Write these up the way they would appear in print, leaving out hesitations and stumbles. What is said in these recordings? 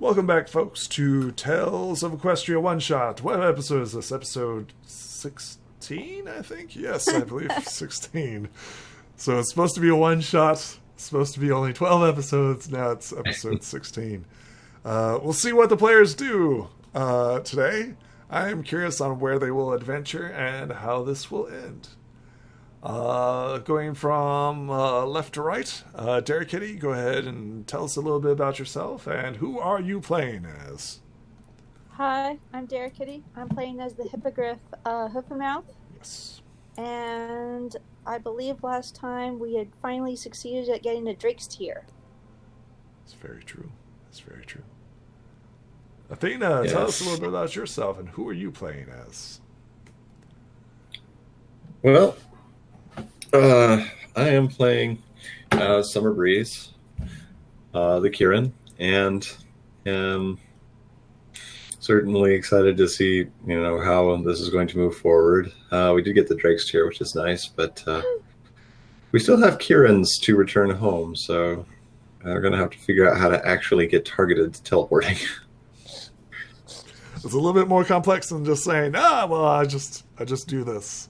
Welcome back, folks, to Tales of Equestria One Shot. What episode is this? Episode 16, I think? Yes, I believe 16. So it's supposed to be a one-shot. It's supposed to be only 12 episodes. Now it's episode 16. We'll see what the players do today. I am curious on where they will adventure and how this will end. Going from left to right, Derek Kitty, go ahead and tell us a little bit about yourself and who are you playing as? Hi, I'm Derek Kitty. I'm playing as the Hippogriff Hoofmouth. Yes. And I believe last time we had finally succeeded at getting a Drake's Tier. That's very true. That's very true. Athena, tell us a little bit about yourself and who are you playing as? Well, I am playing Summer Breeze, the Kieran, and am certainly excited to see, how this is going to move forward. We did get the Drake's Tier, which is nice, but we still have Kieran's to return home, so we're going to have to figure out how to actually get targeted teleporting. It's a little bit more complex than just saying, I just do this.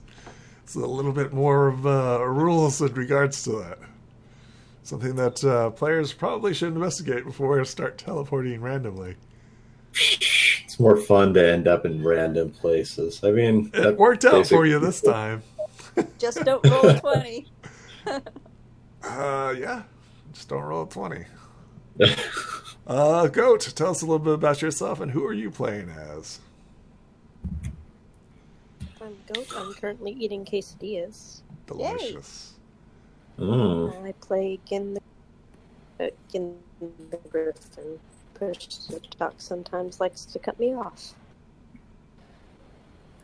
It's a little bit more of rules in regards to that. Something that players probably should investigate before they start teleporting randomly. It's more fun to end up in random places. I mean, it worked out for you this time. Just don't roll a 20. Yeah. Just don't roll a 20. Goat, tell us a little bit about yourself and who are you playing as? I'm Goat. I'm currently eating quesadillas. Delicious. I play Gin the Griffin. Push to talk sometimes likes to cut me off.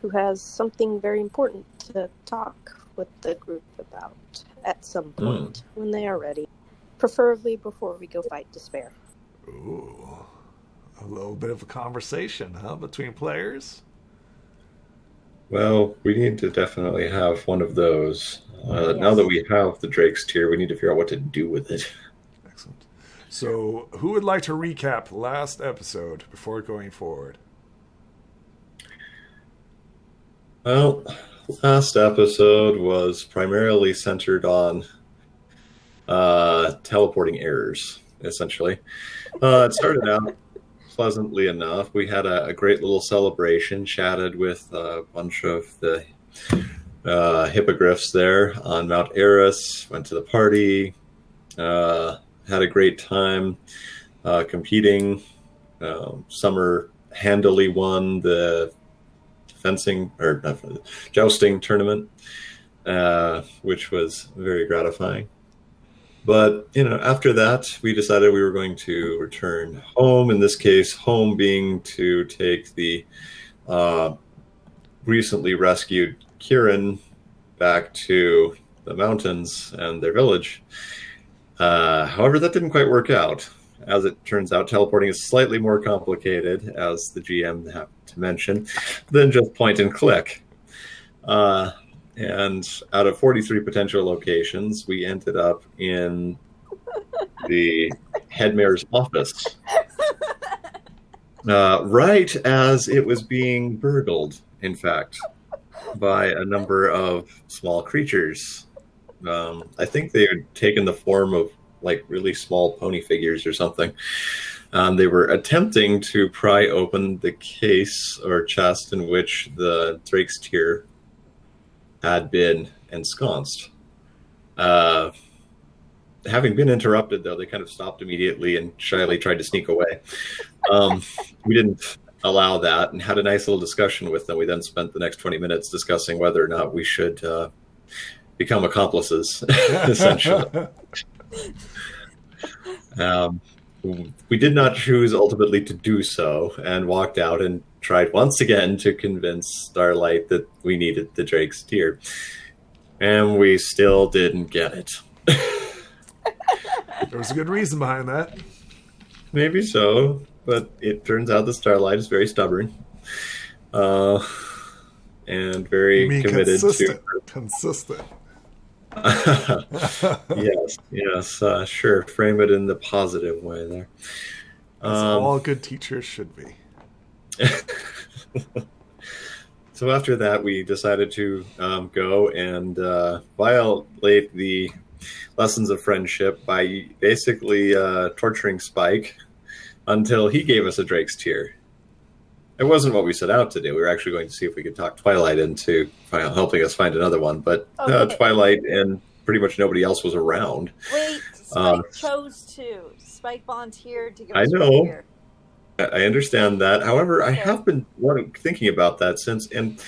Who has something very important to talk with the group about at some point when they are ready. Preferably before we go fight despair. Ooh. A little bit of a conversation, between players? Well, we need to definitely have one of those. Now that we have the Drake's Tier, we need to figure out what to do with it. Excellent. So, who would like to recap last episode before going forward? Well, last episode was primarily centered on teleporting errors, essentially. It started out pleasantly enough. We had a great little celebration, chatted with a bunch of the hippogriffs there on Mount Eris, went to the party, had a great time competing. Summer handily won the jousting tournament, which was very gratifying. But, after that, we decided we were going to return home. In this case, home being to take the recently rescued Kieran back to the mountains and their village. However, that didn't quite work out. As it turns out, teleporting is slightly more complicated, as the GM have to mention, than just point and click. And out of 43 potential locations, we ended up in the head mayor's office. Right as it was being burgled, in fact, by a number of small creatures. I think they had taken the form of really small pony figures or something. They were attempting to pry open the case or chest in which the Drake's Tier had been ensconced. Having been interrupted, though, they kind of stopped immediately and shyly tried to sneak away. We didn't allow that and had a nice little discussion with them. We then spent the next 20 minutes discussing whether or not we should become accomplices, essentially. We did not choose ultimately to do so and walked out and tried once again to convince Starlight that we needed the Drake's Tier. And we still didn't get it. There was a good reason behind that. Maybe so, but it turns out the Starlight is very stubborn. And very committed to... Consistent. Yes, sure. Frame it in the positive way there. As all good teachers should be. So after that, we decided to go and violate the lessons of friendship by basically torturing Spike until he gave us a Drake's Tear. It wasn't what we set out to do. We were actually going to see if we could talk Twilight into helping us find another one, but Twilight and pretty much nobody else was around. Wait, Spike chose to. Spike volunteered to give us I know. Tear. I understand that. However, I have been thinking about that since, and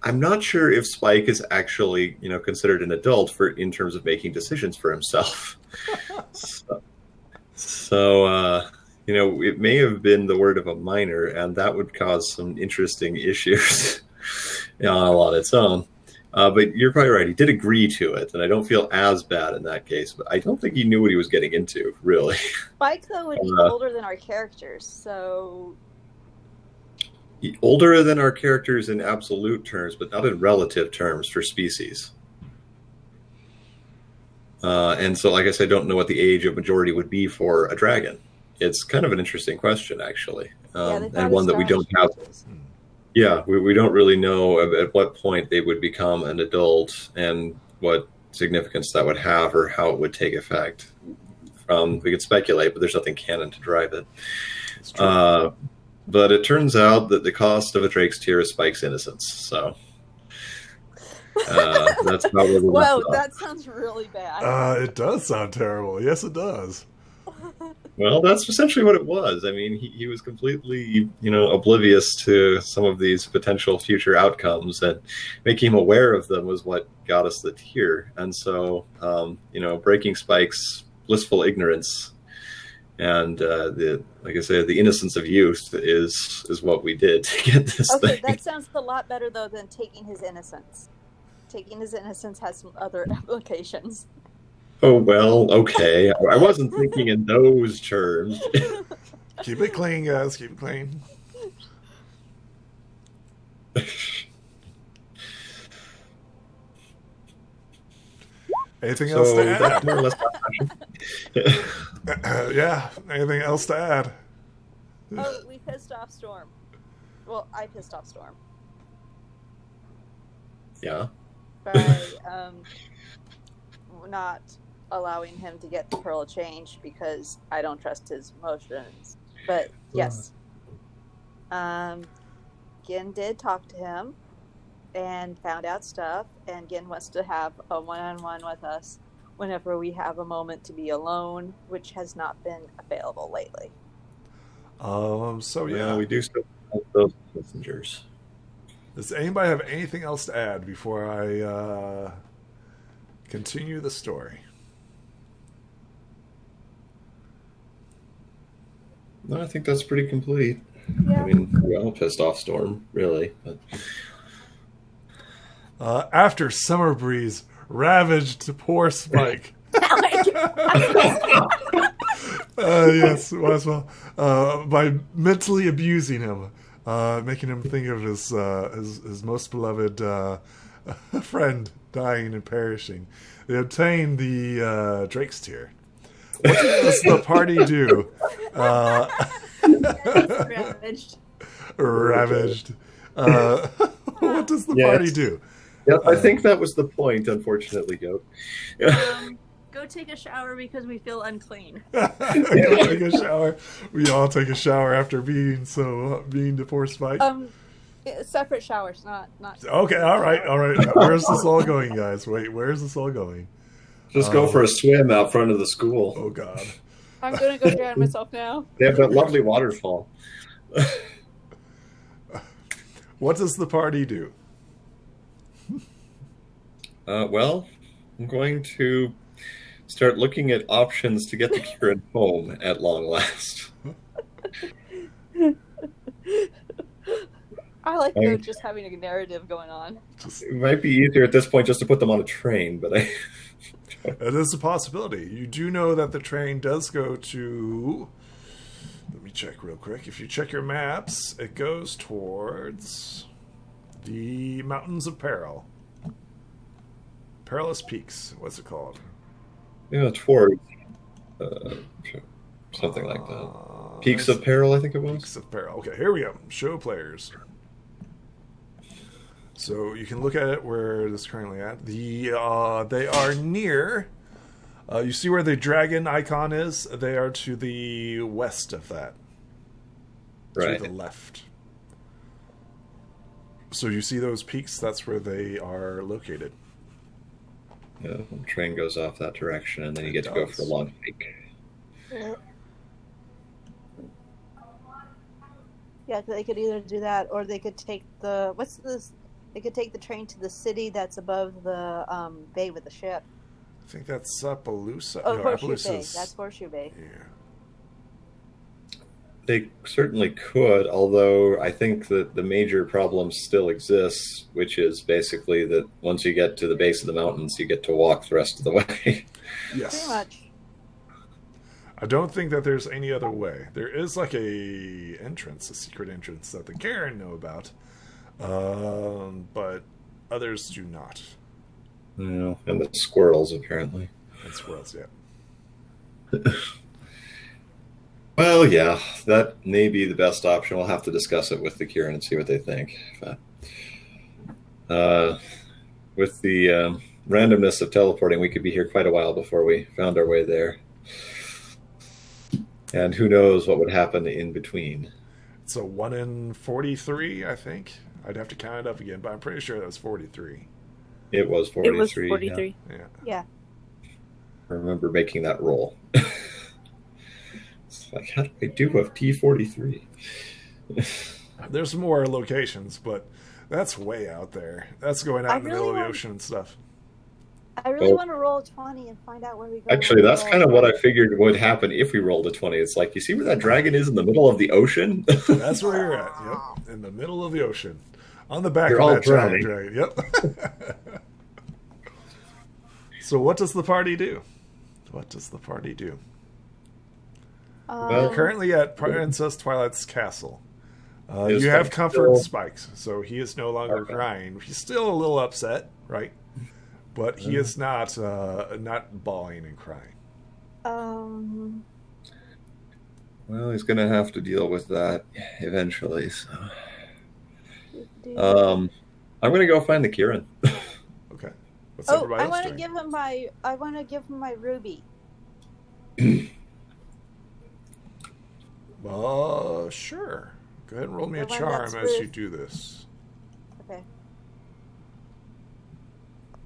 I'm not sure if Spike is actually, considered an adult in terms of making decisions for himself. So, it may have been the word of a minor, and that would cause some interesting issues on its own. But you're probably right. He did agree to it, and I don't feel as bad in that case. But I don't think he knew what he was getting into, really. Spike, though, would be older than our characters, so... Older than our characters in absolute terms, but not in relative terms for species. And so, like I said, I don't know what the age of majority would be for a dragon. It's kind of an interesting question, actually, and one that we don't have... Yeah, we don't really know at what point they would become an adult and what significance that would have or how it would take effect. We could speculate, but there's nothing canon to drive it. But it turns out that the cost of a Drake's Tear is Spike's innocence. So that's how we're Whoa, that sounds really bad. It does sound terrible. Yes, it does. Well, that's essentially what it was. I mean, he was completely, oblivious to some of these potential future outcomes, and making him aware of them was what got us the tear. And so, breaking Spike's blissful ignorance and like I said, the innocence of youth is what we did to get this thing. Okay, that sounds a lot better though than taking his innocence. Taking his innocence has some other applications. Oh, well, okay. I wasn't thinking in those terms. Keep it clean, guys. Keep it clean. Anything else to add? That's more or less yeah, anything else to add? Oh, we pissed off Storm. Well, I pissed off Storm. Yeah. By not allowing him to get the Pearl of Change because I don't trust his emotions. But yes, Gin did talk to him and found out stuff, and Gin wants to have a one-on-one with us whenever we have a moment to be alone, which has not been available lately. So yeah, we do still have those messengers. Does anybody have anything else to add before I continue the story? No, I think that's pretty complete. Yeah. I mean, we all pissed off Storm, really. But... after Summer Breeze ravaged poor Spike. Yes, might as well. By mentally abusing him, making him think of his most beloved friend dying and perishing. They obtained the Drake's Tear. What does the party do? Ravaged. Ravaged. What does the party do? Yeah, I think that was the point, unfortunately, Goat. Go take a shower because we feel unclean. Go take a shower. We all take a shower after being to poor Spike. Separate showers, not. Okay, all right. Where's this all going, guys? Wait, where's this all going? Just go for a swim out front of the school. Oh, God. I'm going to go drown myself now. They have that lovely waterfall. What does the party do? Well, I'm going to start looking at options to get the Kieran home at long last. I like just having a narrative going on. It might be easier at this point just to put them on a train, but It is a possibility. You do know that the train does go to... Let me check real quick. If you check your maps, it goes towards the Mountains of Peril. Perilous Peaks. What's it called? yeah, towards Something like that. Peaks of Peril, I think it was. Peaks of Peril. Okay, here we go. Show players. So you can look at it where this is currently at. They are near. You see where the dragon icon is? They are to the west of that. Right. To the left. So you see those peaks? That's where they are located. Yeah, the train goes off that direction, and then you get to go for a long hike. Yeah, they could either do that, or they could take the They could take the train to the city that's above the bay with the ship. I think that's Appaloosa. Oh, no, Horseshoe Bay. Appaloosa's- That's Horseshoe Bay. Yeah. They certainly could, although I think that the major problem still exists, which is basically that once you get to the base of the mountains, you get to walk the rest of the way. Yes. Pretty much. I don't think that there's any other way. There is like a secret entrance that the Karen know about, but others do not. Yeah, and the squirrels, apparently. And squirrels, yeah. Well, yeah, that may be the best option. We'll have to discuss it with the Kieran and see what they think. With the randomness of teleporting, we could be here quite a while before we found our way there. And who knows what would happen in between. It's a 1 in 43, I think. I'd have to count it up again, but I'm pretty sure that was 43. It was 43. It was 43. Yeah. Yeah. I remember making that roll. It's like, how do I do a T43? There's more locations, but that's way out there. That's going out in the middle of the ocean and stuff. I really want to roll a 20 and find out where we go. Actually, that's kind of what I figured would happen if we rolled a 20. It's like, you see where that dragon is in the middle of the ocean? That's where you're at. Yep. In the middle of the ocean. On the back You're of all that giant drowning. dragon. Yep. So what does the party do? What does the party do? Well, Currently at Princess Twilight's castle. Is You have Spike comfort still- Spikes, so he is no longer Okay. crying. He's still a little upset, right? But he is not bawling and crying. Well, he's going to have to deal with that eventually. So. I'm going to go find the Kieran. Okay. What's Oh, everybody I else want to doing? give him my. I want to give him my ruby. Sure. Go ahead and roll me a The one charm that's as you with- do this. Okay.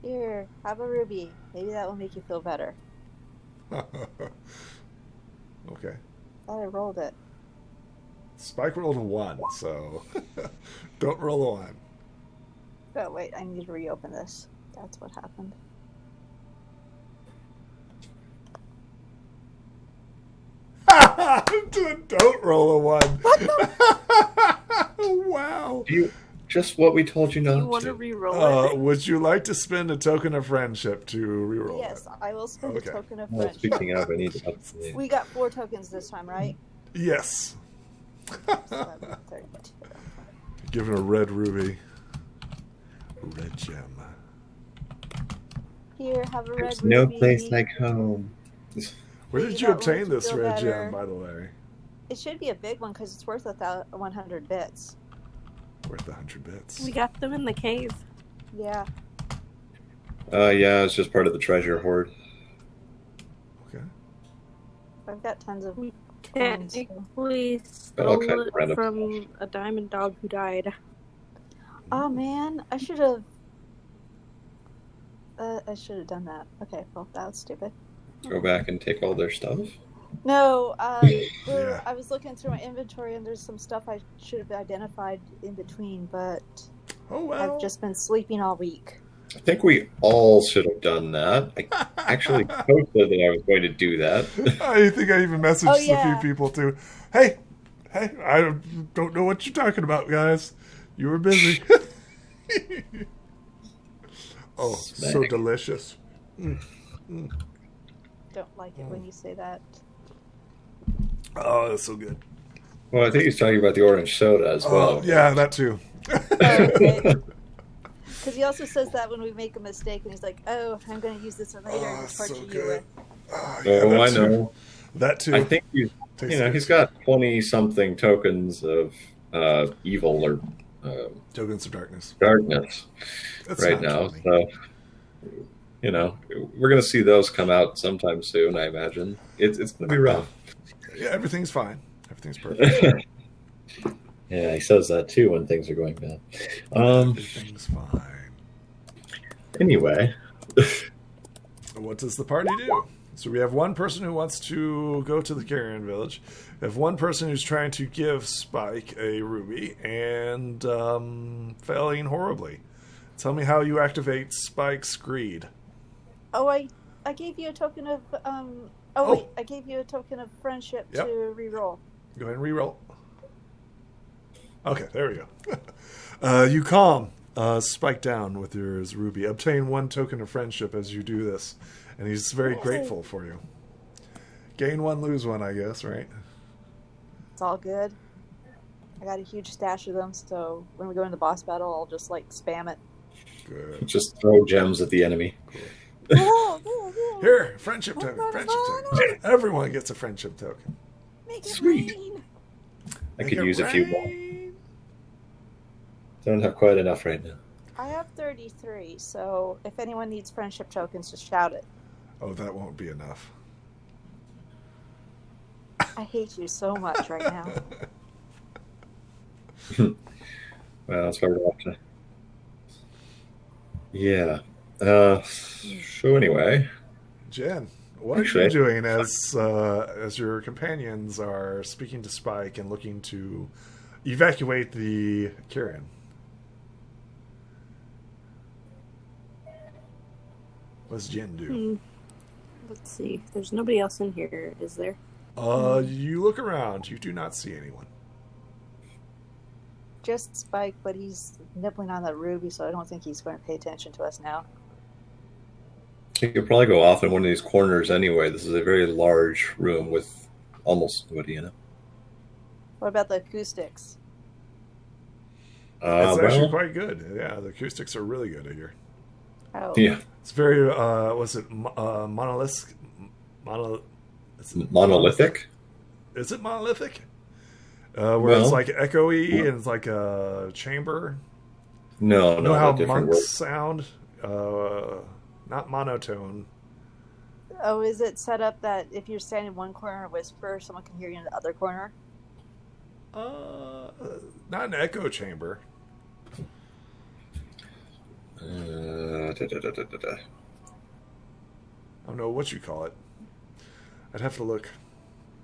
Here, have a ruby. Maybe that will make you feel better. Okay. Thought I rolled it. Spike rolled a 1, so don't roll a 1. Oh wait, I need to reopen this. That's what happened. Don't roll a 1. Wow. Just what we told you You not want to to. re-roll it? Would you like to spend a token of friendship to reroll Yes, it? I will spend Okay. a token of Well, friendship. speaking of, I need to update. We got 4 tokens this time, right? Yes. 7, 32. Give it a red ruby. Red gem. Here, have a red There's ruby. no place like home. Where Maybe did you that will obtain make you this feel red better. gem, by the way? It should be a big one because it's worth 100 bits. Worth 100 bits. We got them in the cave. Yeah. Yeah, it's just part of the treasure hoard. Okay. I've got tons of. Technically Got all stole kinds of it random from a diamond dog who died. Oh man, I should have. I should have done that. Okay, well that was stupid. Go back and take all their stuff. No, Yeah. I was looking through my inventory and there's some stuff I should have identified in between, but Oh, well. I've just been sleeping all week. I think we all should have done that. I actually posted that I was going to do that. I think I even messaged Oh, a yeah. few people too. Hey, I don't know what you're talking about, guys. You were busy. Oh, so Smack. delicious. Don't like it when you say that. Oh, that's so good. Well, I think he's talking about the orange soda as well. Oh, yeah, that too. Because he also says that when we make a mistake, and he's like, "Oh, I'm going to use this later." Oh, and so torture you good. with. Oh, Oh, that I too. know. That too. I think he's got 20-something tokens of evil or tokens of darkness. Darkness That's right not now. 20. So, we're going to see those come out sometime soon, I imagine. It's going to be rough. Yeah, everything's fine. Everything's perfect. Yeah, he says that too when things are going bad. Everything's fine. Anyway. What does the party do? So we have one person who wants to go to the Carrion Village. We have one person who's trying to give Spike a ruby and failing horribly. Tell me how you activate Spike's greed. Oh, I gave you a token of wait, I gave you a token of friendship to reroll. Go ahead and reroll. Okay, there we go. You calm Spike down with your ruby. Obtain one token of friendship as you do this, and he's very grateful for you. Gain one, lose one, I guess, right? It's all good. I got a huge stash of them, so when we go into the boss battle, I'll just spam it. Good. Just throw gems at the enemy. Cool. Here, friendship token. Friendship token. Everyone gets a friendship token. Make it Sweet. rain. I could use a few more. Don't have quite enough right now. I have 33, so if anyone needs friendship tokens, just shout it. Oh, that won't be enough. I hate you so much right now. Well, that's why we're off to. Yeah. So anyway, Jen, what are you doing as your companions are speaking to Spike and looking to evacuate the Carrion? What does Jen do? Let's see. There's nobody else in here, is there? You look around. You do not see anyone. Just Spike, but he's nibbling on that ruby, so I don't think he's going to pay attention to us now. you could probably go off in one of these corners anyway. This is a very large room with almost nobody in it. What about the acoustics? It's actually quite good. Yeah, the acoustics are really good here. Oh. Yeah. It's very, was it monolithic? Monolithic? Is it monolithic? Where it's like echoey and it's like a chamber? No, You know how different monks word. sound? Not monotone. Oh, is it set up that if you're standing in one corner and whisper, someone can hear you in the other corner? Not an echo chamber. Da, da, da, da, da. I don't know what you call it. I'd have to look.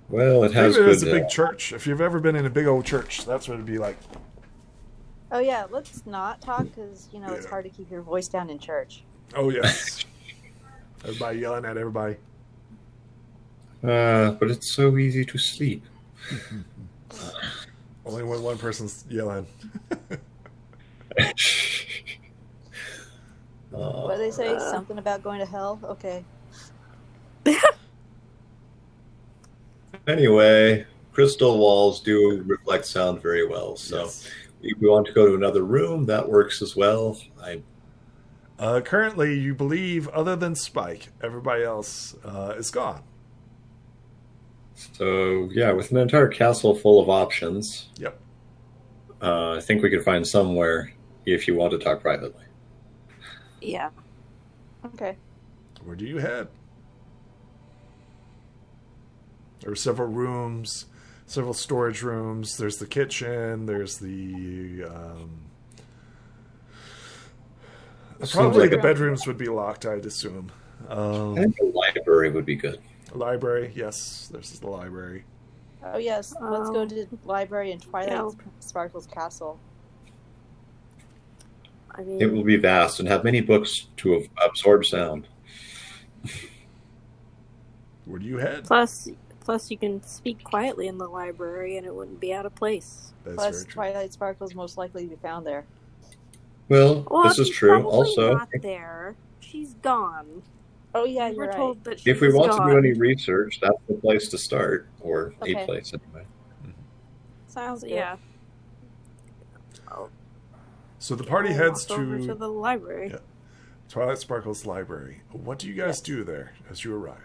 Well, it has Maybe good. it's a big church. If you've ever been in a big old church, that's what it'd be like. Oh, yeah, let's not talk because, it's Yeah. hard to keep your voice down in church. Oh, yes. Everybody yelling at everybody. But it's so easy to sleep. Only when one person's yelling. What did they say? Something about going to hell? Okay. Anyway, crystal walls do reflect sound very well. So Yes. if we want to go to another room, that works as well. Currently, you believe, other than Spike, everybody else is gone. So, yeah, with an entire castle full of options, Yep. I think we could find somewhere if you want to talk privately. Yeah. Okay. Where do you head? There are several rooms, several storage rooms. There's the kitchen. There's the... probably like the a- bedrooms would be locked, I'd assume. I think the library would be good. Library, yes. There's the library. Oh, yes. Let's go to the library in Twilight Yeah. Sparkle's castle. I mean, It will be vast and have many books to absorb sound. Where do you head? plus you can speak quietly in the library and it wouldn't be out of place. That's Plus, very true. Twilight Sparkle's most likely to be found there. Well, this is she's true. probably Also, not there. She's gone. Oh, yeah, We you're were right. told that she if we was want gone. to do any research, that's the place to start, or Okay. a place anyway. Sounds good. Yeah. So the party I'll heads walk over to the library. Yeah. Twilight Sparkle's library. What do you guys do there as you arrive?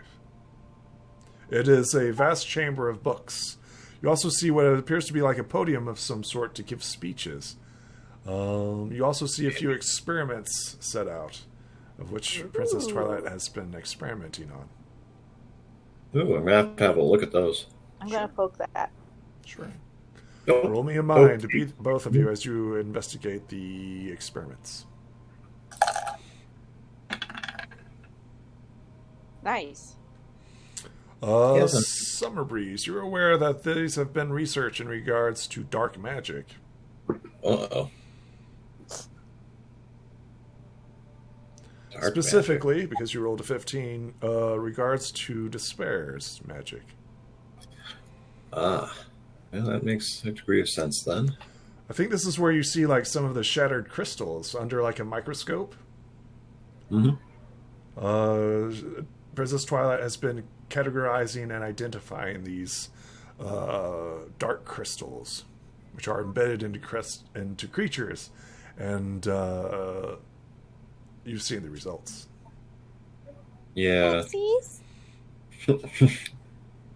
It is a vast chamber of books. You also see what appears to be like a podium of some sort to give speeches. You also see a few experiments set out, of which Princess Twilight has been experimenting on. Ooh, I'm going to have a look at those. I'm going to poke that. Sure. Oh, Roll me a mind to beat both of you as you investigate the experiments. Nice. Summer Breeze, you're aware that these have been research in regards to dark magic. Uh-oh. Dark Specifically, magic. because you rolled a 15, regards to Despair's magic. Well, that makes a degree of sense then. I think this is where you see like some of the shattered crystals under like a microscope. Mm-hmm. Princess Twilight has been categorizing and identifying these dark crystals, which are embedded into creatures, and you've seen the results. Yeah. Oopsies.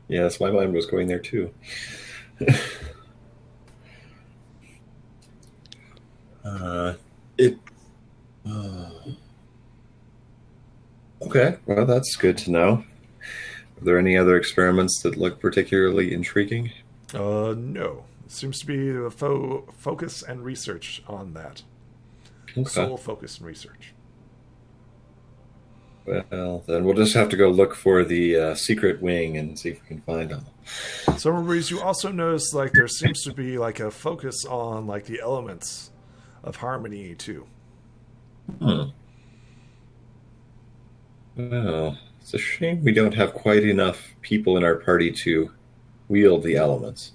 Yes, my mind was going there too. Okay, well, that's good to know. Are there any other experiments that look particularly intriguing? No. It seems to be a focus and research on that. Okay. Sole focus and research. Well, then we'll just have to go look for the secret wing and see if we can find them. Summer Breeze, you also notice like there seems to be like a focus on like the elements of harmony too. Well, it's a shame we don't have quite enough people in our party to wield the elements.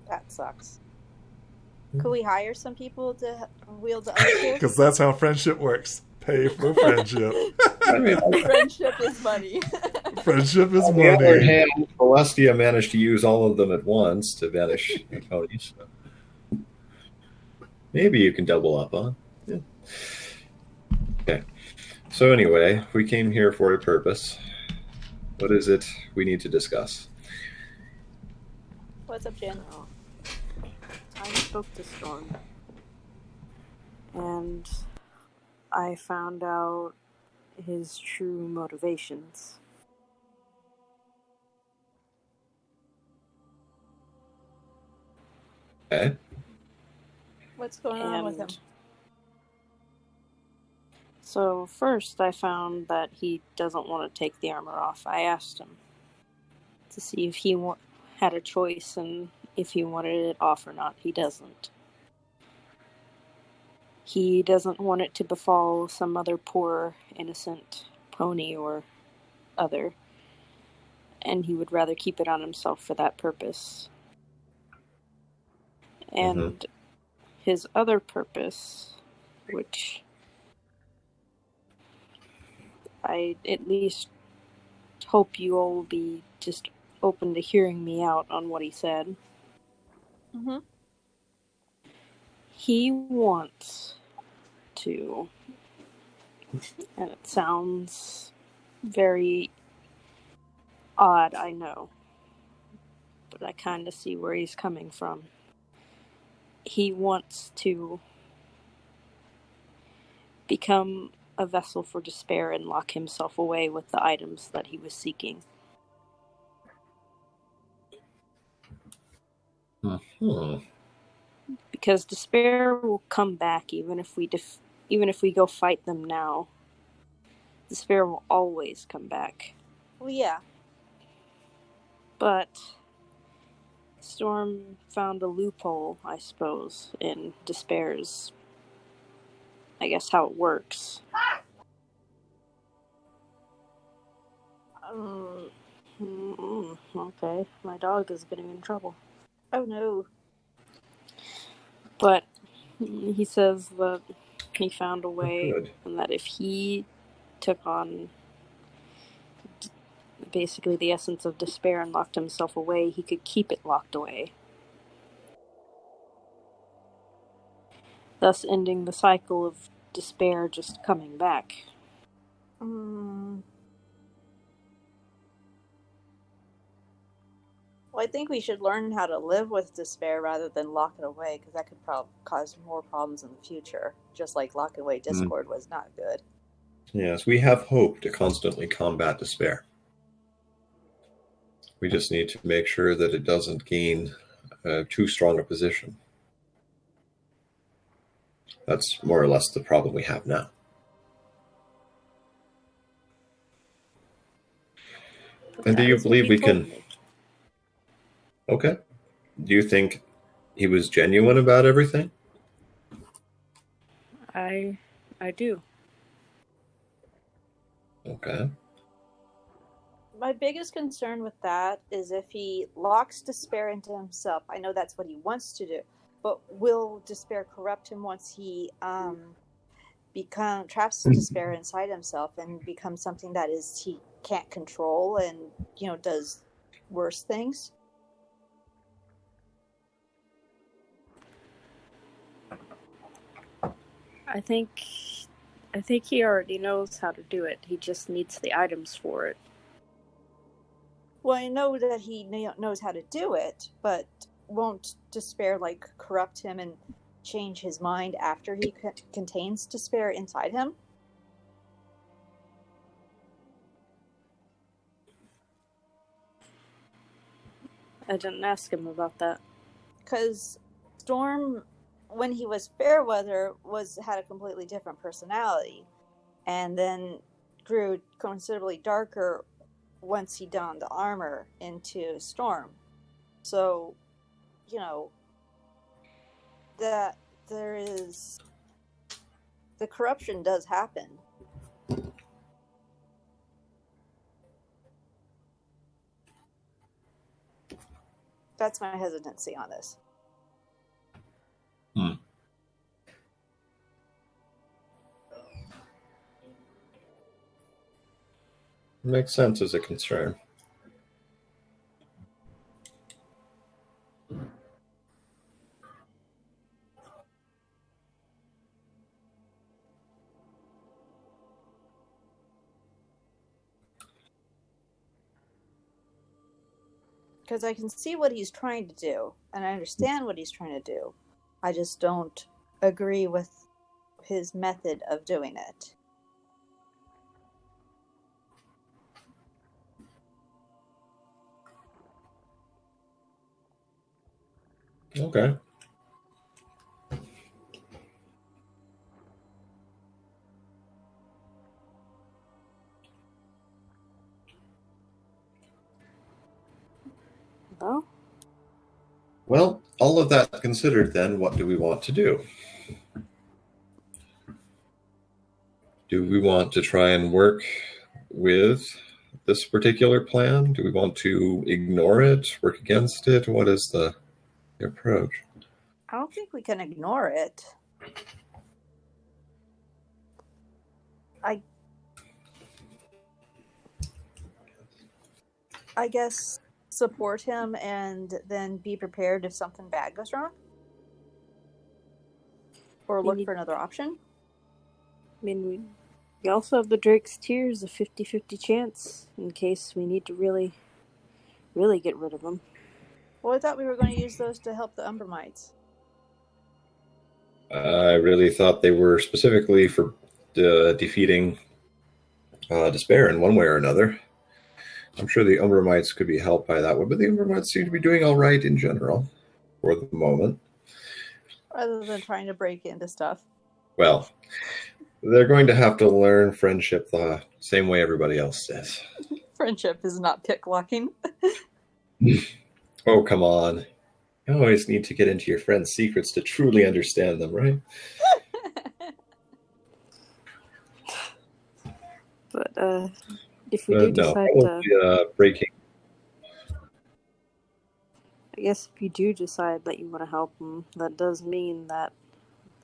That sucks. Could we hire some people to wield the other two? Because that's how friendship works. Pay for friendship. I mean, Friendship is money. Friendship is on the other money. hand, Celestia managed to use all of them at once to banish Tony. So maybe you can double up on. Yeah. Okay. So anyway, we came here for a purpose. What is it we need to discuss? What's up, Jen? I spoke to Storm, and I found out his true motivations. Okay. What's going on with him? So first I found that he doesn't want to take the armor off. I asked him to see if he had a choice and if he wanted it off or not. He doesn't. He doesn't want it to befall some other poor, innocent pony or other, and he would rather keep it on himself for that purpose. And his other purpose, which I at least hope you all will be just open to hearing me out on what he said. Mm-hmm. He wants to, and it sounds very odd, I know, but I kind of see where he's coming from. He wants to become a vessel for despair and lock himself away with the items that he was seeking. Because despair will come back even if we go fight them now. Despair will always come back. Well, yeah. But Storm found a loophole, I suppose, in despair's, I guess, how it works. Okay, my dog is getting in trouble. Oh no. But he says that he found a way, Good. and that if he took on basically the essence of despair and locked himself away, he could keep it locked away. Thus ending the cycle of despair just coming back. Well, I think we should learn how to live with despair rather than lock it away, because that could cause more problems in the future. Just like locking away discord was not good. Yes, we have hope to constantly combat despair. We just need to make sure that it doesn't gain too strong a position. That's more or less the problem we have now. And do you believe we can... Okay. Do you think he was genuine about everything? I do. Okay. My biggest concern with that is if he locks despair into himself. I know that's what he wants to do, but will despair corrupt him once he traps despair inside himself and becomes something that he can't control and does worse things? I think he already knows how to do it. He just needs the items for it. Well, I know that he knows how to do it, but won't despair corrupt him and change his mind after he contains despair inside him? I didn't ask him about that. Because Storm, when he was Fairweather, had a completely different personality, and then grew considerably darker once he donned the armor into Storm. So, that the corruption does happen. That's my hesitancy on this. Makes sense as a concern. Because I can see what he's trying to do, and I understand what he's trying to do. I just don't agree with his method of doing it. Okay. No? Well, all of that considered, then, what do we want to do? Do we want to try and work with this particular plan? Do we want to ignore it, work against it? What is the approach? I don't think we can ignore it. I guess support him and then be prepared if something bad goes wrong? Or look for another option? I mean, we also have the Drake's Tears, a 50-50 chance in case we need to really, really get rid of them. Well, I thought we were going to use those to help the Umbermites. I really thought they were specifically for defeating despair in one way or another. I'm sure the Umbermites could be helped by that one, but the Umbermites seem to be doing all right in general for the moment. Rather than trying to break into stuff. Well, they're going to have to learn friendship the same way everybody else does. Friendship is not picklocking. Oh, come on. You always need to get into your friends' secrets to truly understand them, right? But if we do decide to... breaking. I guess if you do decide that you want to help him, that does mean that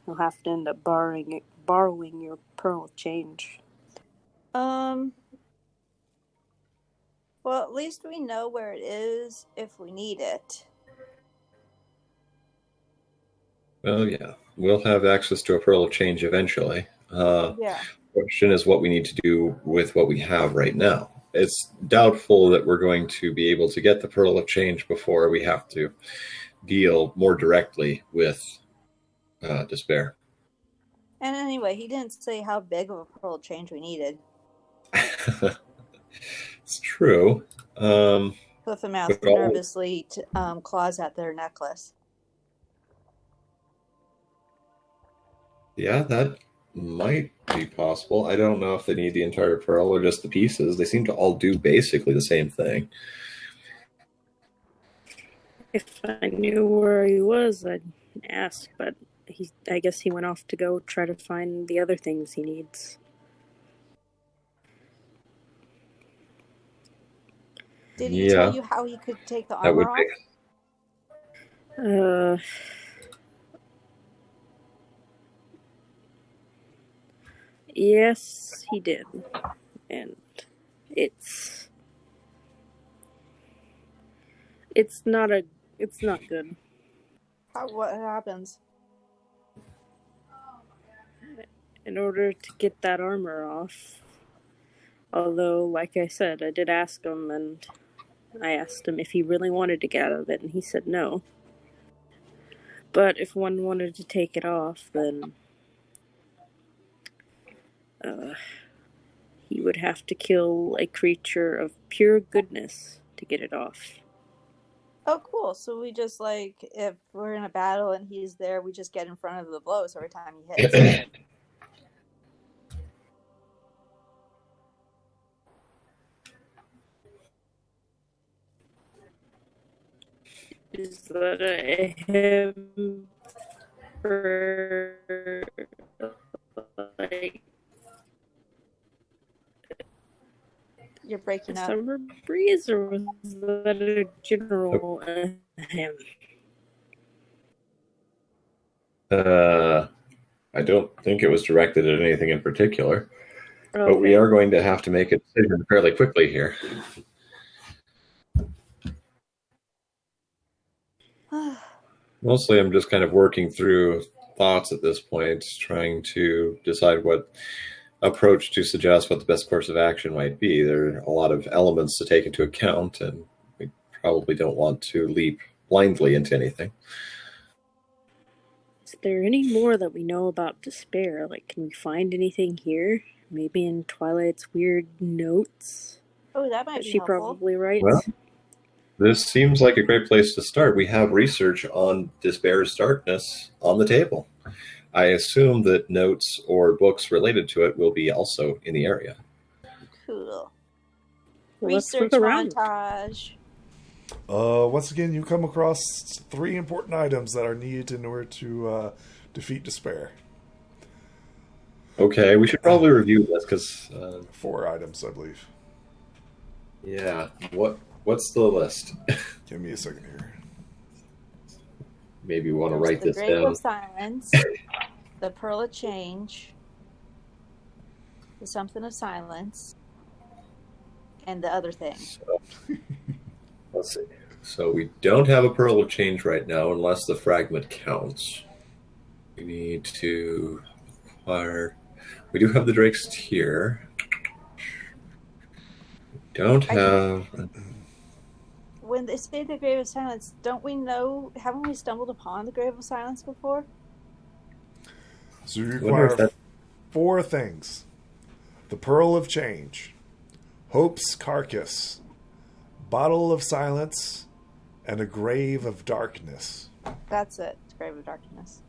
he'll have to end up borrowing your pearl of change. Well, at least we know where it is if we need it. Well, yeah. We'll have access to a pearl of change eventually. Yeah. The question is what we need to do with what we have right now. it's doubtful that we're going to be able to get the Pearl of Change before we have to deal more directly with despair. And anyway, he didn't say how big of a pearl of change we needed. It's true. Cliff and Mouth nervously claws at their necklace. Yeah, that might be possible. I don't know if they need the entire pearl or just the pieces. They seem to all do basically the same thing. If I knew where he was, I'd ask, but I guess he went off to go try to find the other things he needs. Did he tell you how he could take the armor off? Yes, he did. And it's not good. What happens? In order to get that armor off, although, like I said, I did ask him, and I asked him if he really wanted to get out of it, and he said no. But if one wanted to take it off, then he would have to kill a creature of pure goodness to get it off. Oh, cool. So we just, if we're in a battle and he's there, we just get in front of the blows every time he hits. Is that him for, You're breaking up. Summer Breeze, or was that a general him? I don't think it was directed at anything in particular, Okay. but we are going to have to make a decision fairly quickly here. Mostly I'm just kind of working through thoughts at this point, trying to decide what approach to suggest what the best course of action might be. There are a lot of elements to take into account, and we probably don't want to leap blindly into anything. Is there any more that we know about despair? Can we find anything here? Maybe in Twilight's weird notes? Oh, that might be She helpful. probably writes. Well, this seems like a great place to start. We have research on despair's darkness on the table. I assume that notes or books related to it will be also in the area. Cool. Let's Research look around. montage. Once again, you come across 3 important items that are needed in order to defeat despair. Okay, we should probably review this because 4 items, I believe. yeah, what's the list? Give me a second here. Maybe we want to There's write the this Grave down. of Silence, the Pearl of Change, the Something of Silence, and the other thing. So, let's see. So we don't have a Pearl of Change right now unless the fragment counts. We need to acquire... We do have the Drake's Tear. We don't have... When they say the Grave of Silence, don't we know, haven't we stumbled upon the Grave of Silence before? So you Wonder if require 4 things. The Pearl of Change, Hope's Carcass, Bottle of Silence, and a Grave of Darkness. That's it. It's Grave of Darkness.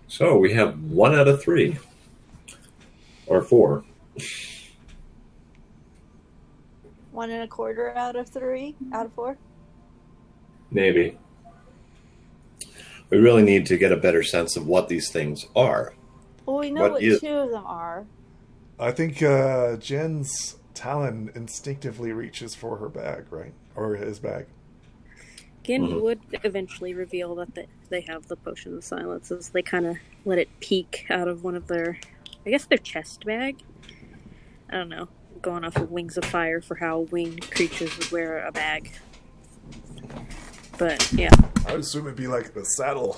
So we have 1 out of 3. Or 4. 1 1/4 out of 3 out of 4. Maybe. We really need to get a better sense of what these things are. Well, we know what 2 of them are. I think Jen's talon instinctively reaches for her bag, right? Or his bag. Gin would eventually reveal that they have the Potion of Silence as they kind of let it peek out of one of their, I guess their chest bag? I don't know. Going off of Wings of Fire for how winged creatures would wear a bag. But, yeah. I would assume it'd be like the saddle.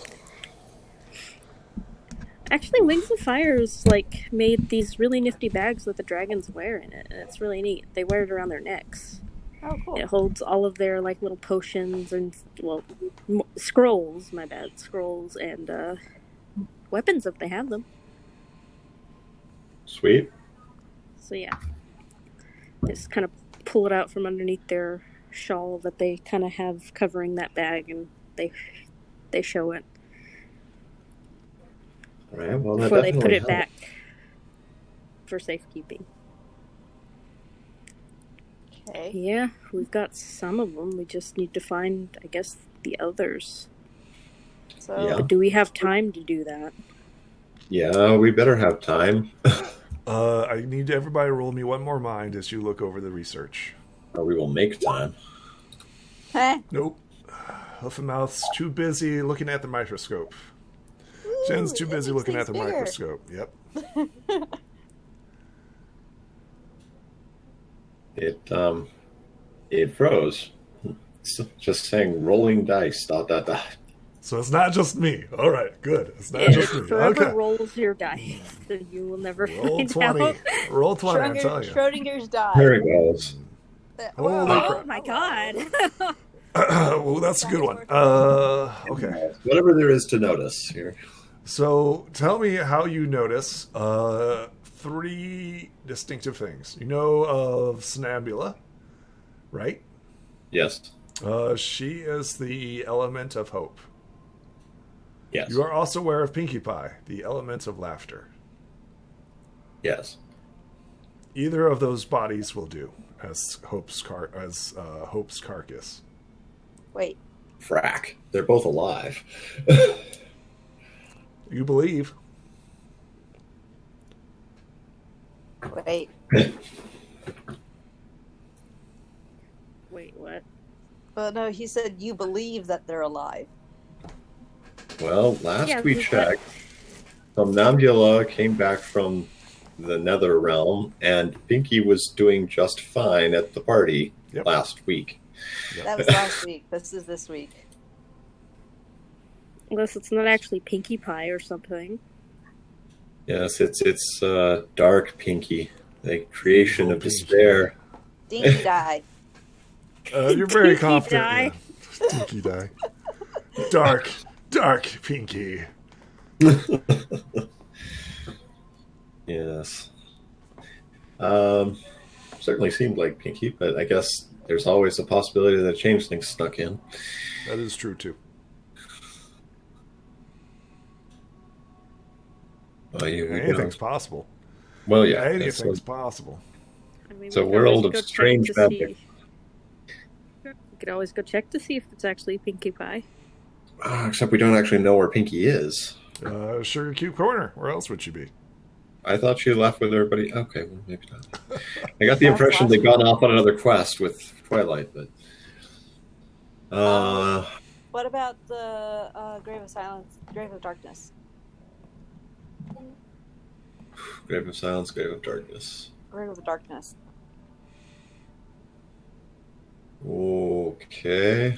Actually, Wings of Fire's like made these really nifty bags with the dragons wear in it, and it's really neat. They wear it around their necks. Oh, cool. It holds all of their like little potions and scrolls. My bad, scrolls and weapons if they have them. Sweet. So yeah, they just kind of pull it out from underneath their shawl that they kind of have covering that bag, and they show it. All right. Well, that Before they put definitely it back for safekeeping. Okay. Yeah, we've got some of them. We just need to find, I guess, the others. So, Yeah. But do we have time to do that? Yeah, we better have time. I need everybody to roll me one more mind as you look over the research. Or we will make time. Nope. Hoof and Mouth's too busy looking at the microscope. Jen's too busy looking at the microscope. Yep. It froze. It's just saying rolling dice. ... So it's not just me. All right, good. It's not It just me. forever Okay. rolls your dice, so you will never Roll find 20. out. Roll 20, I'm telling you. Schrodinger's die. There it goes. Holy Oh crap. my god! Well, that's a good one. Okay. Whatever there is to notice here. So tell me how you notice 3 distinctive things. You know of Sonambula, right? Yes. She is the element of hope. Yes. You are also aware of Pinkie Pie, the element of laughter. Yes. Either of those bodies will do as Hope's carcass. Wait. Frack. They're both alive. You believe. Wait. Wait, what? Well, no, he said you believe that they're alive. Well, last Yeah, we we've checked, Somnambula came back from the Nether Realm, and Pinky was doing just fine at the party last week. That was last week. This is this week. Unless it's not actually Pinkie Pie or something. Yes, it's Dark Pinky, the creation Evil of Pinky. despair. Dinky die. You're very Pinky confident. die. Yeah. Pinky die. Dark Pinky. Yes. Certainly seemed like Pinky, but I guess there's always a possibility that a changeling snuck in. That is true too. Well, Anything's possible. Well, yeah. Anything's possible. I mean, It's a we could always world of go check strange to magic. see- You could always go check to see if it's actually Pinkie Pie. Except we don't actually know where Pinky is. Sugar Cube Corner. Where else would she be? I thought she left with everybody. Okay, well, maybe not. I got the impression they'd gone off on another quest with Twilight, but... What about the Grave of Silence, Grave of Darkness? Grave of Silence, Grave of Darkness. Grave of Darkness. Okay.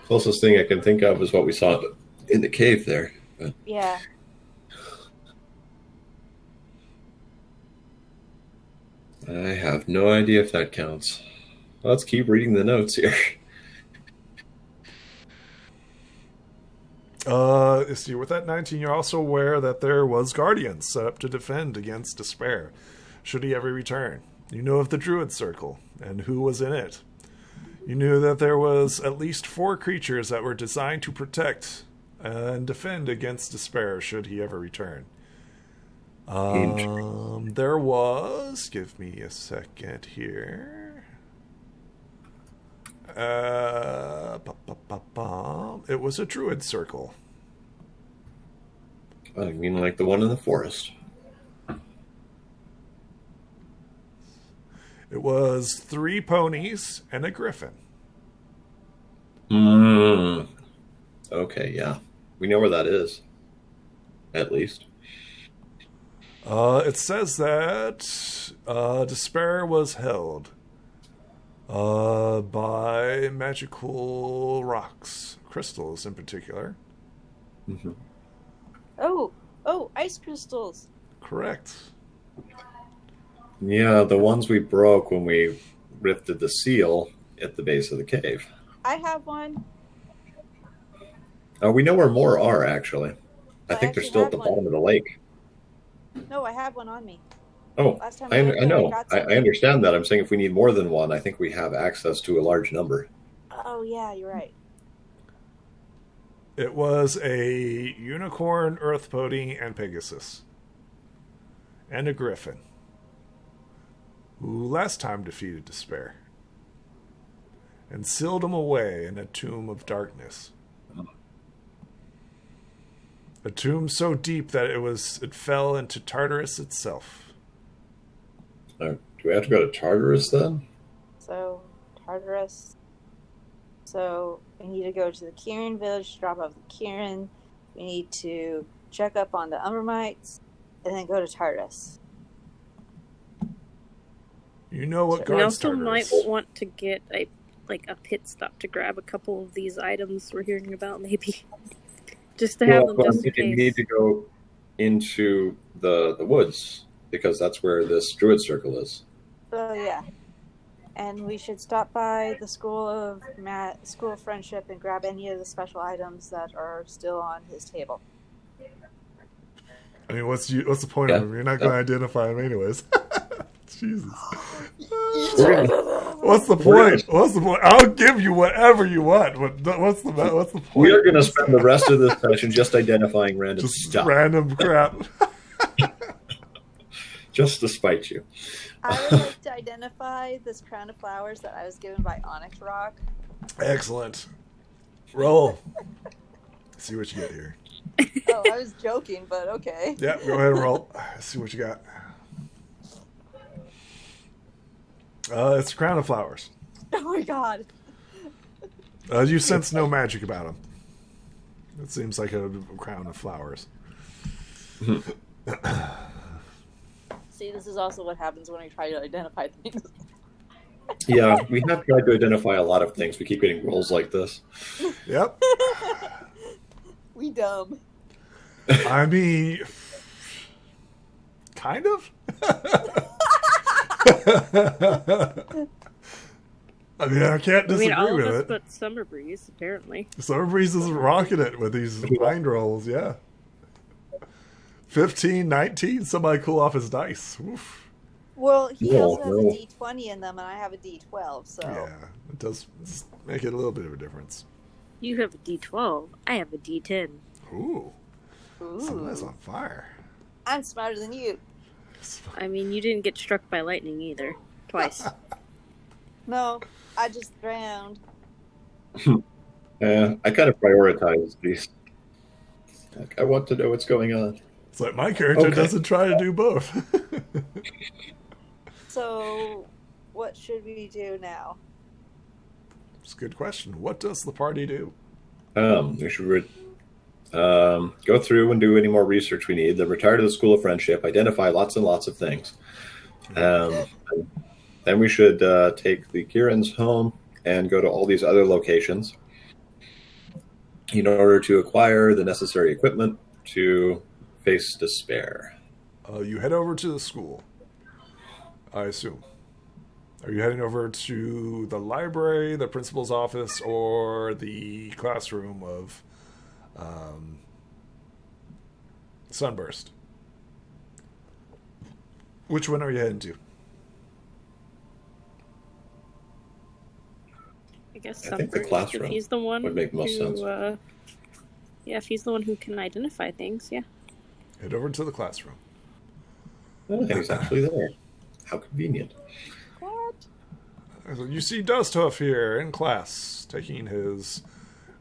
Closest thing I can think of is what we saw in the cave there. But Yeah. I have no idea if that counts. Let's keep reading the notes here. Let's see, with that 19, you're also aware that there was guardians set up to defend against despair, should he ever return. You know of the Druid Circle, and who was in it. You knew that there was at least 4 creatures that were designed to protect and defend against despair, should he ever return. There was... Give me a second here. It was a Druid Circle. I mean, like the one in the forest. It was 3 ponies and a griffin. Okay, yeah. We know where that is. At least. It says that despair was held by magical rocks, crystals in particular. Mhm. Oh, ice crystals. Correct. Yeah, the ones we broke when we rifted the seal at the base of the cave. I have one. We know where more are, actually. I I think they're actually still at have the one. bottom of the lake. No, I have one on me. Oh, Last time I I went there, know. got I something. understand that. I'm saying if we need more than one, I think we have access to a large number. Oh yeah, you're right. It was a unicorn, earth pony, and Pegasus. And a griffin. Who last time defeated despair. And sealed him away in a tomb of darkness. A tomb so deep that it fell into Tartarus itself. Do we have to go to Tartarus then? So Tartarus. So we need to go to the Kieran village to drop off the Kieran. We need to check up on the Umbermites, and then go to Tartarus. You know what We guards also Tartarus. might want to get a pit stop to grab a couple of these items we're hearing about, maybe. Just to have them I'm just in thinking we case. need to go into the woods because that's where this druid circle is. Oh yeah. And we should stop by the School of Friendship and grab any of the special items that are still on his table. I mean, what's the point of him? You're not going to identify him anyways. Jesus. What's the point? What's the point? I'll give you whatever you want. What's the point? We are going to spend the rest of this session just identifying random Just stuff. random crap. Just to spite you. I would like to identify this crown of flowers that I was given by Onyx Rock. Excellent. Roll. See what you get here. Oh, I was joking, but okay. Yeah, go ahead and roll. See what you got. It's a crown of flowers. Oh my god. You sense no magic about them. It seems like a crown of flowers. See, this is also what happens when I try to identify things. Yeah, we have tried to identify a lot of things. We keep getting rolls like this. Yep. We dumb. I mean, kind of. I mean, I can't disagree all with of us it. but Summer Breeze, apparently. Summer Breeze is rocking it with these mind rolls, yeah. 15, 19, somebody cool off his dice. Oof. Well, he No, also has no. a D20 in them, and I have a D12, so... Yeah, it does make it a little bit of a difference. You have a D12. I have a D10. Ooh, Ooh. somebody's on fire. I'm smarter than you. I mean, you didn't get struck by lightning either. Twice. No, I just drowned. I kind of prioritize these. Like, I want to know what's going on. It's like my character Okay. doesn't try to do both. So, what should we do now? It's a good question. What does the party do? We should go through and do any more research we need, then retire to the School of Friendship, identify lots and lots of things. Then we should take the Kirans home and go to all these other locations in order to acquire the necessary equipment to face despair. You head over to the school, I assume. Are you heading over to the library, the principal's office, or the classroom of Sunburst? Which one are you heading to? I guess I think the Sunburst, classroom if he's the one would make most sense. Yeah, if he's the one who can identify things, yeah. Head over to the classroom. Oh, he's actually there. How convenient. What? You see Dusthoof here in class, taking his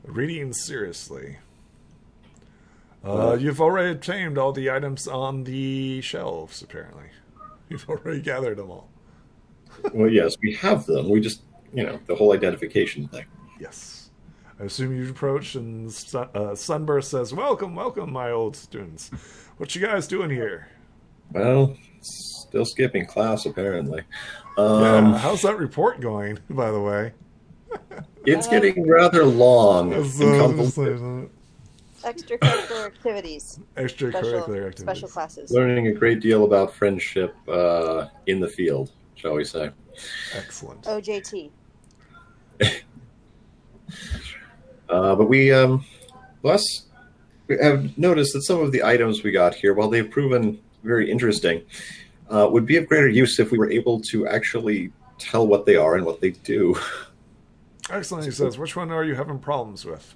reading seriously. You've already obtained all the items on the shelves, apparently. You've already gathered them all. Well, yes, we have them. We just, the whole identification thing. Yes. I assume you approach and Sunburst says, Welcome, my old students. What you guys doing here? Well, still skipping class, apparently. Yeah, how's that report going, by the way? It's getting rather long. and That's, convoluted. Extracurricular activities. Extracurricular activities. Special classes. Learning a great deal about friendship in the field, shall we say. Excellent. OJT. But we have noticed that some of the items we got here, while they've proven very interesting, would be of greater use if we were able to actually tell what they are and what they do. Excellent. He says, which one are you having problems with?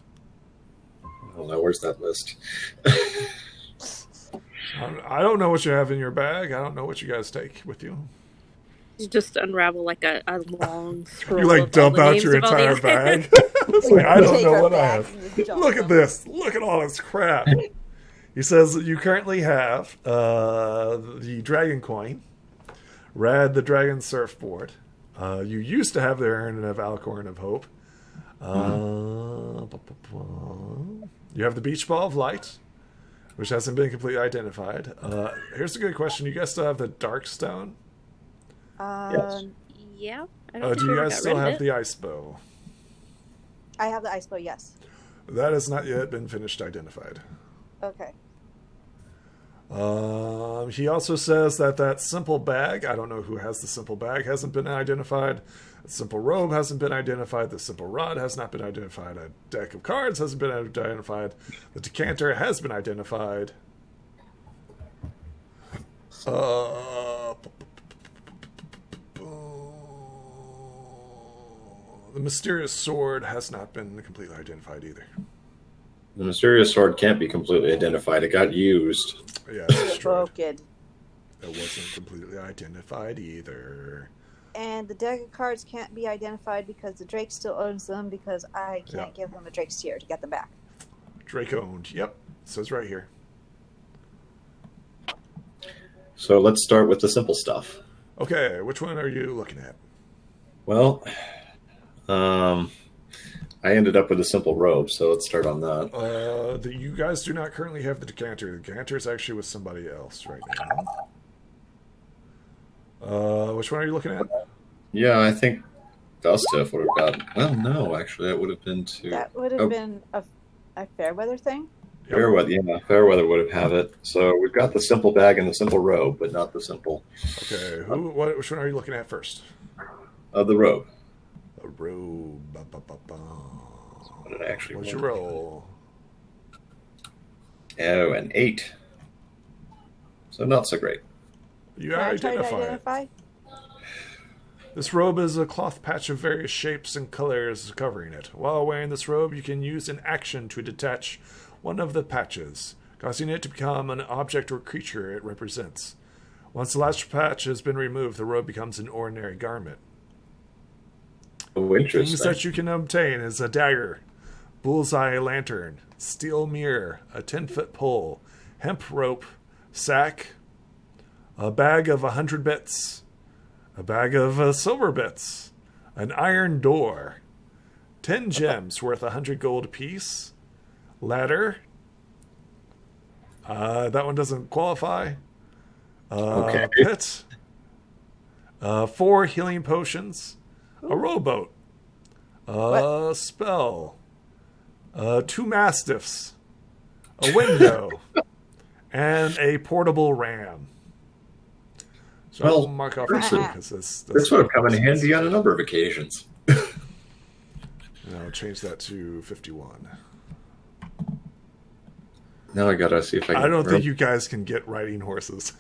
I don't know. Where's that list? I don't know what you have in your bag. I don't know what you guys take with you. You just unravel like a long scroll. You like of all dump the out names your of all entire these- bag. It's like, I don't Take know our what I bags have. and just dump Look at them. this. Look at all this crap. He says that you currently have the Dragon Coin, Rad the Dragon Surfboard. You used to have the Urn of Alcorn of Hope. You have the Beach Ball of Light, which hasn't been completely identified. Here's a good question. You guys still have the Dark Stone? Yes. Yeah. I don't Do think you we guys got still rid of have it. the Ice Bow? I have the ice bow, yes. That has not yet been finished identified. Okay. He also says that simple bag, I don't know who has the simple bag, hasn't been identified. The simple robe hasn't been identified. The simple rod has not been identified. A deck of cards hasn't been identified. The decanter has been identified. The mysterious sword has not been completely identified either. The mysterious sword can't be completely identified. It got used. Yeah, that's true. Broken. It wasn't completely identified either. And the deck of cards can't be identified because the Drake still owns them because I can't give him a Drake's tier to get them back. Drake owned. Yep. It says right here. So let's start with the simple stuff. Okay, which one are you looking at? Well, I ended up with a simple robe, so let's start on that. You guys do not currently have the decanter. The decanter is actually with somebody else right now. Which one are you looking at? Yeah, I think Dustiff would have got. Well, no, actually, that would have been too. That would have been a Fairweather thing? Fairweather, yeah, Fairweather would have had it. So we've got the simple bag and the simple robe, but not the simple. Okay, which one are you looking at first? The robe. A robe. What did I actually What's your want? roll? Oh, an 8. So not so great. You Can I try to identify it. identify? This robe is a cloth patch of various shapes and colors covering it. While wearing this robe, you can use an action to detach one of the patches, causing it to become an object or creature it represents. Once the last patch has been removed, the robe becomes an ordinary garment. Oh, Things interesting. that you can obtain is a dagger, bullseye lantern, steel mirror, a 10-foot pole, hemp rope, sack, a bag of 100 bits, a bag of silver bits, an iron door, 10 gems worth 100 gold apiece, ladder. That one doesn't qualify. Okay. Pit. 4 healing potions, a rowboat, a spell, 2 mastiffs, a window, and a portable ram. So Well, I'll mark off this this would- because this This would have come in handy on a number of occasions. And I'll change that to 51. Now I gotta see if I can. I don't think you guys can get riding horses.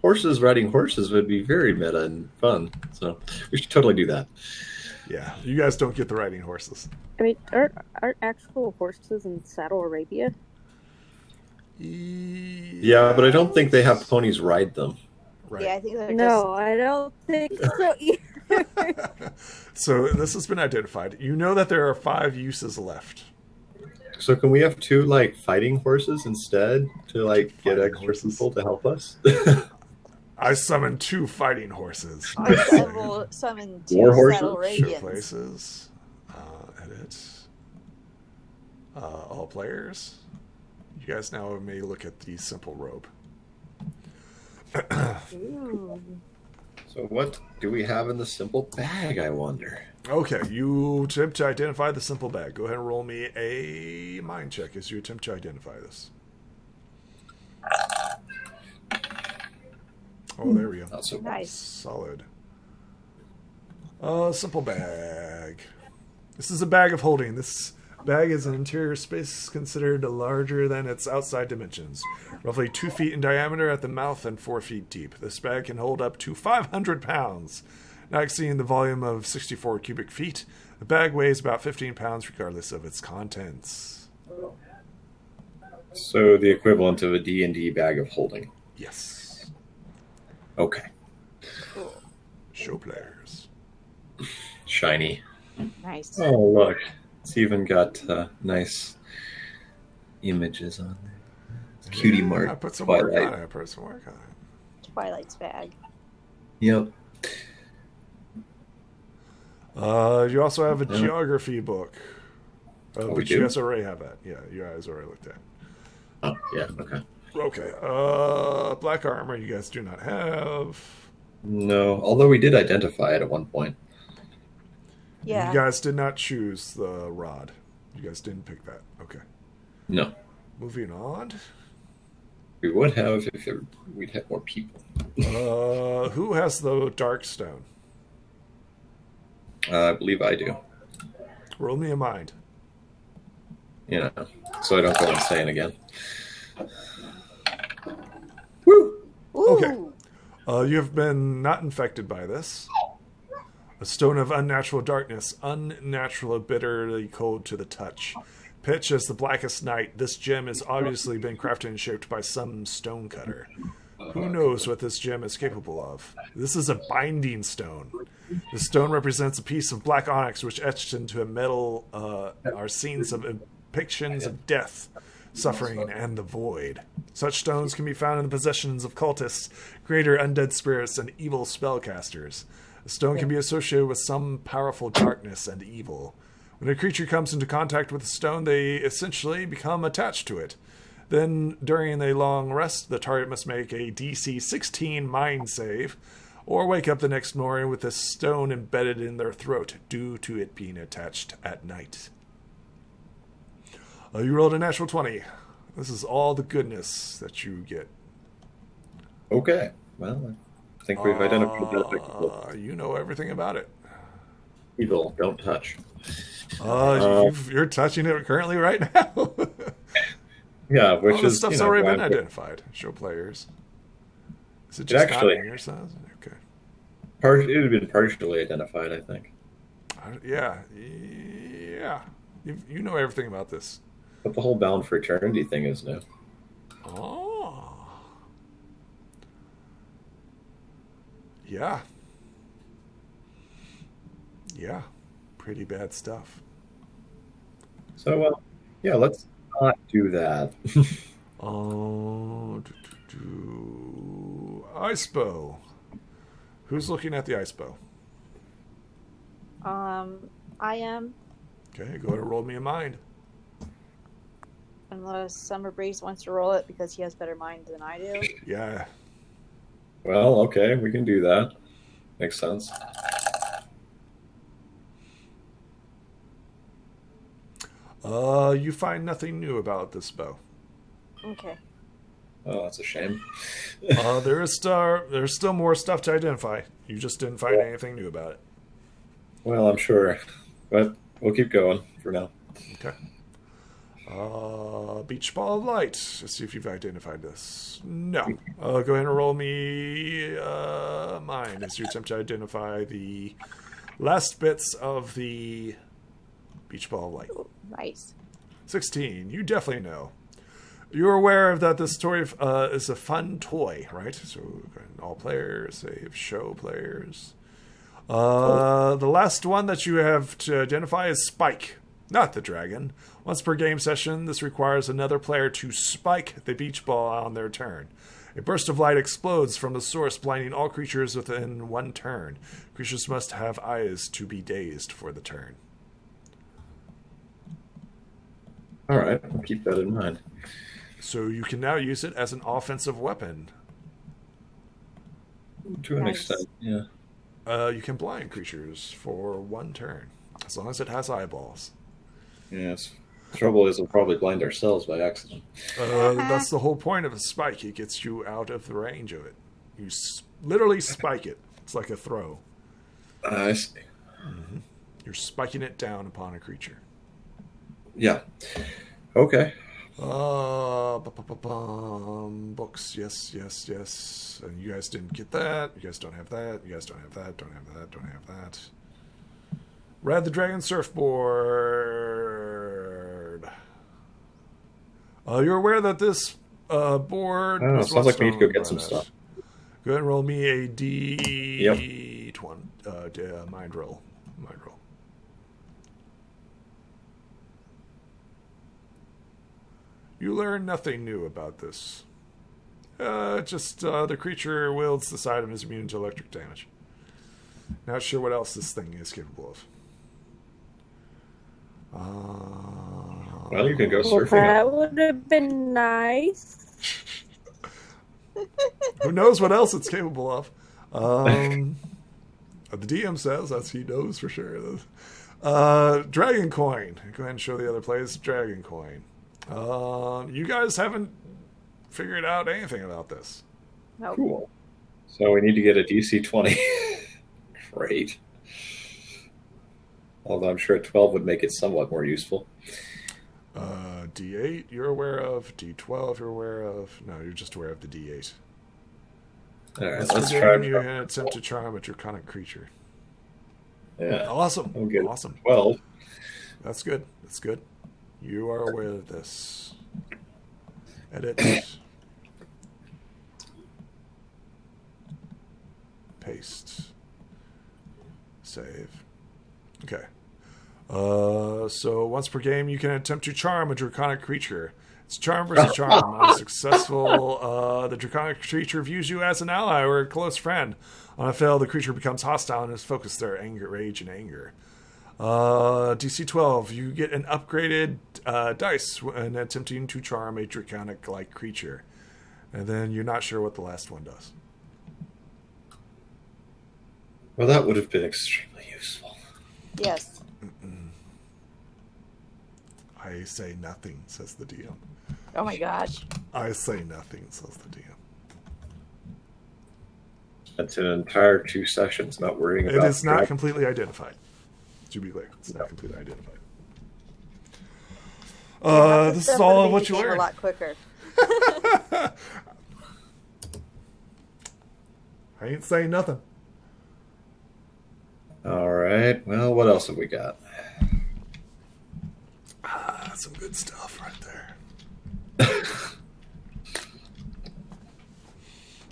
Horses riding horses would be very meta and fun. So we should totally do that. Yeah, you guys don't get the riding horses. I mean, aren't actual horses in Saddle Arabia? Yeah, but I don't think they have ponies ride them. Right. Yeah, I think they're No, I don't think so either. So this has been identified. You know that there are 5 uses left. So can we have 2 like fighting horses instead to like get Fighting extra horses. people to help us? I summoned 2 fighting horses. I will summon 2 War horses? Saddle Show Arabians. places. Edit. All players. You guys now may look at the simple robe. Ooh. So what do we have in the simple bag, I wonder? Okay, you attempt to identify the simple bag. Go ahead and roll me a mind check as you attempt to identify this. Oh, there we go. Not so Nice. Solid. Simple bag. This is a bag of holding. This bag is an interior space considered larger than its outside dimensions. Roughly 2 feet in diameter at the mouth and 4 feet deep. This bag can hold up to 500 pounds, not exceeding the volume of 64 cubic feet. The bag weighs about 15 pounds regardless of its contents. So the equivalent of a D&D bag of holding. Yes. Okay. Cool. Show players. Shiny. Nice. Oh, look. It's even got nice images on there. It's cutie mark. I put some work Twilight. on it. I put some work on it. Twilight's bag. Yep. You also have a geography book. we Which do? you guys already have that. Yeah, you guys already looked at. Oh, yeah, okay. Okay. Black armor you guys do not have. No, although we did identify it at one point. Yeah. You guys did not choose the rod. You guys didn't pick that. Okay. No. Moving on. We would have if we'd have more people. Who has the dark stone? I believe I do. Roll me a mind. You know, so I don't go insane again. Woo! Ooh. Okay. You have been not infected by this. A stone of unnatural darkness, unnatural, bitterly cold to the touch. Pitch as the blackest night, this gem has obviously been crafted and shaped by some stonecutter. Who knows what this gem is capable of? This is a binding stone. The stone represents a piece of black onyx which etched into a metal are scenes of depictions of death, suffering, and the void. Such stones can be found in the possessions of cultists, greater undead spirits, and evil spellcasters. The stone can be associated with some powerful darkness and evil. When a creature comes into contact with the stone, they essentially become attached to it. Then, during a long rest, the target must make a DC 16 mind save, or wake up the next morning with a stone embedded in their throat due to it being attached at night. You rolled a natural 20. This is all the goodness that you get. Okay. Well, I think we've identified that effectively. You know everything about it. Evil, don't touch. You're touching it currently right now. Yeah, which All this is stuff's you know, already been why- identified. Show players. Is it just actually- not in your size? Okay. It had been partially identified, I think. Yeah. You know everything about this. But the whole Bound for Eternity thing is new. Oh. Yeah. Yeah. Pretty bad stuff. So, yeah, let's not do that. Ice bow. Who's looking at the ice bow? I am, Okay, go ahead and roll me a mind. unless Summer Breeze wants to roll it because he has better mind than I do. Yeah. Well, okay, we can do that. Makes sense. You find nothing new about this bow. Okay. Oh, that's a shame. There's still more stuff to identify. You just didn't find anything new about it. Well, I'm sure. But we'll keep going for now. Okay. Beach ball of light. Let's see if you've identified this. No. Go ahead and roll me mine as you attempt to identify the last bits of the beach ball of light. Ooh, nice. 16. You definitely know. You're aware of that this toy is a fun toy, right? So all players, save show players. The last one that you have to identify is Spike, not the dragon. Once per game session, this requires another player to spike the beach ball on their turn. A burst of light explodes from the source, blinding all creatures within one turn. Creatures must have eyes to be dazed for the turn. All right, I'll keep that in mind. So you can now use it as an offensive weapon. To an Nice. extent, yeah. You can blind creatures for 1 turn, as long as it has eyeballs. Yes. Trouble is, we'll probably blind ourselves by accident. That's the whole point of a spike. It gets you out of the range of it. You literally spike it. It's like a throw. I see. You're spiking it down upon a creature. Yeah. Okay. Books. Yes. And you guys didn't get that. You guys don't have that. You guys don't have that. Don't have that. Don't have that. Rad the Dragon Surfboard. You're aware that this board. Oh, was sounds like we need to go once get some known stuff. Go ahead and roll me a D20. Mind roll. You learn nothing new about this. Just the creature wields this item is immune to electric damage. Not sure what else this thing is capable of. Well, you can go Well, surfing. that would have been nice. Who knows what else it's capable of? The DM says that's he knows for sure. Dragon coin. Go ahead and show the other players dragon coin. You guys haven't figured out anything about this. Nope. Cool. So we need to get a DC 20. Great. Although I'm sure a 12 would make it somewhat more useful. D8 you're aware of. D12 you're aware of. No, you're just aware of the D8. All right, Let's let's try. try. You can attempt to charm a draconic creature. Yeah. Awesome. I'll get Awesome. 12. That's good. That's good. You are aware of this. Edit. Paste. Save. Okay. So once per game, you can attempt to charm a draconic creature. It's charm versus charm. Unsuccessful. The draconic creature views you as an ally or a close friend. On a fail, the creature becomes hostile and is focused their anger, rage, and anger. DC 12, you get an upgraded dice when attempting to charm a draconic-like creature. And then you're not sure what the last one does. Well, that would have been extremely useful. Yes. I say nothing, says the DM. Oh my gosh. I say nothing, says the DM. That's an entire 2 sessions not worrying It about is not completely identified. To be clear, it's not completely identified. This is all of what you A learned. lot quicker. I ain't saying nothing. All right. Well, what else have we got? Some good stuff right there.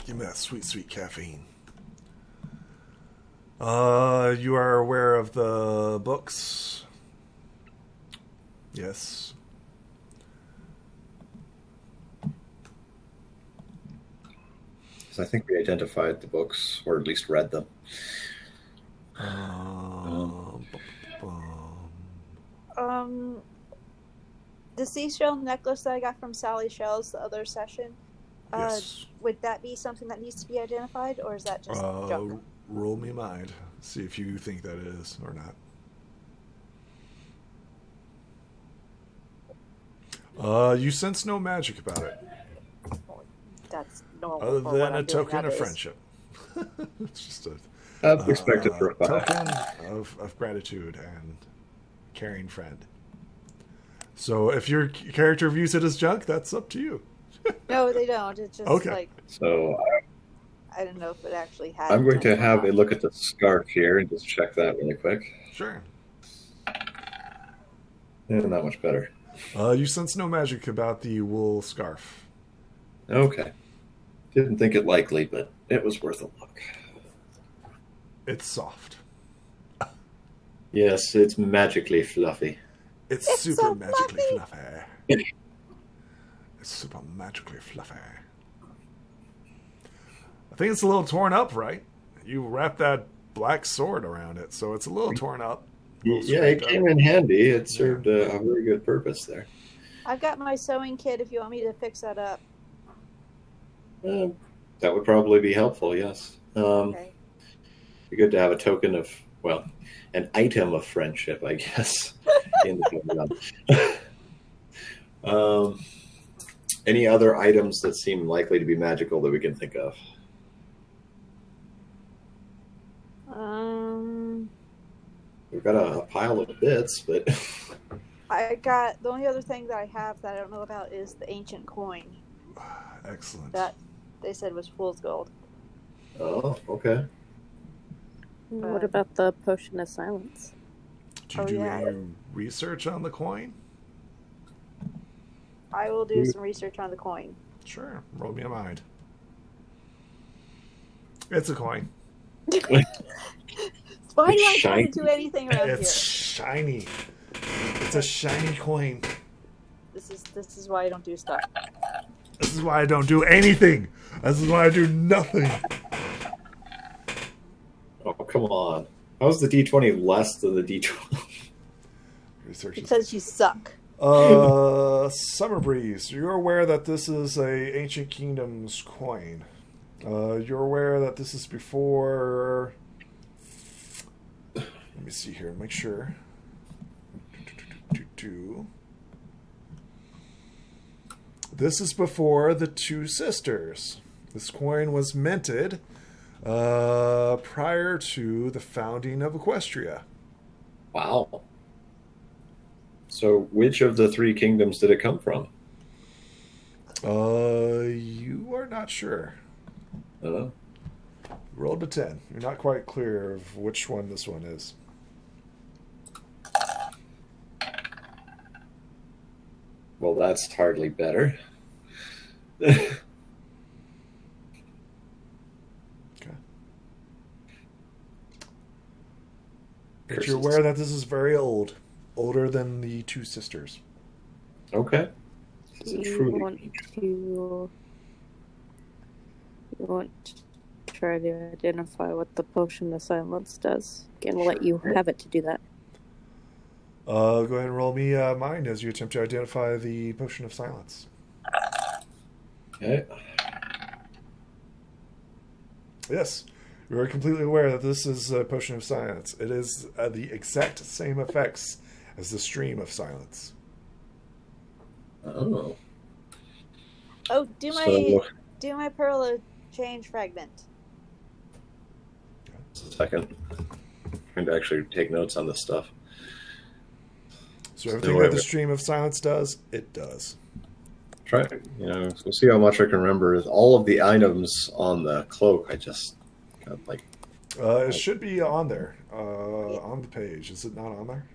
Give me that sweet, sweet caffeine. You are aware of the books? Yes. So I think we identified the books, or at least read them. The seashell necklace that I got from Sally Shells the other session, Yes. would that be something that needs to be identified, or is that just junk? Roll me a mind. See if you think that is or not. You sense no magic about it, That's normal. other for than what a I'm doing token of nowadays. friendship. It's just a That's expected for a 5. token of gratitude and caring friend. So if your character views it as junk, that's up to you. No, they don't. It's just Okay. like So I don't know if it actually had. I'm going to junk or have a not. look at the scarf here and just check that really quick. Sure. Yeah, not much better. You sense no magic about the wool scarf. Okay. Didn't think it likely, but it was worth a look. It's soft. Yes, it's magically fluffy. It's It's super so magically fluffy. fluffy. It's super magically fluffy. I think it's a little torn up, right? You wrap that black sword around it, so it's a little torn up. Yeah, it came in handy. It served a very good purpose there. I've got my sewing kit if you want me to fix that up. That would probably be helpful, yes. Okay. Be good to have a token of, well, an item of friendship, I guess, in the any other items that seem likely to be magical that we can think of? We've got a pile of bits, but I got the only other thing that I have that I don't know about is the ancient coin Excellent. that they said was fool's gold. oh, okay. What about the potion of silence? Did you do any research on the coin? I will do some research on the coin. Sure. Roll me a mind. It's a coin. Why do I shiny. try to do anything around It's here? shiny. It's a shiny coin. This is why I don't do stuff. This is why I don't do anything. This is why I do nothing. Oh, come on. How's the D20 less than the D12? Research is... Because you suck. Summer Breeze, you're aware that this is a Ancient Kingdoms coin. You're aware that this is before... Let me see here, make sure. This is before the Two Sisters. This coin was minted prior to the founding of Equestria. Wow. So which of the three kingdoms did it come from? You are not sure. Uh, Rolled a 10. You're not quite clear of which one this one is. well, that's hardly better. Okay. But you're aware that this is very old. Older than the Two Sisters. Okay. Do you want to try to identify what the potion of silence does? Again, we'll let you have it to do that. Go ahead and roll me mind as you attempt to identify the potion of silence. Okay. Yes, you are completely aware that this is a potion of silence. It is the exact same effects as the stream of silence. Oh. Oh, do my pearl of change fragment. Just a second. Trying to actually take notes on this stuff. So everything that the stream of silence does, it does. Try, we'll see how much I can remember. All of the items on the cloak, I just got like. It should be on there, on the page. Is it not on there?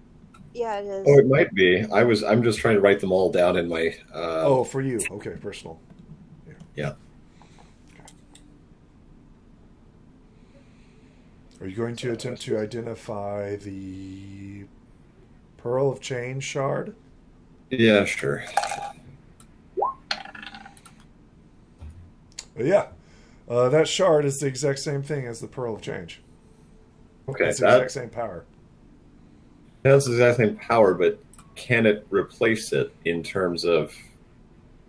Yeah, it is. Oh, it might be. I'm just trying to write them all down in my. For you. Okay, personal. Yeah. Okay. Are you going to attempt to identify the Pearl of Change shard? Yeah, sure. Yeah. That shard is the exact same thing as the Pearl of Change. Okay, It's the exact same power. That's the exact same power, but can it replace it in terms of,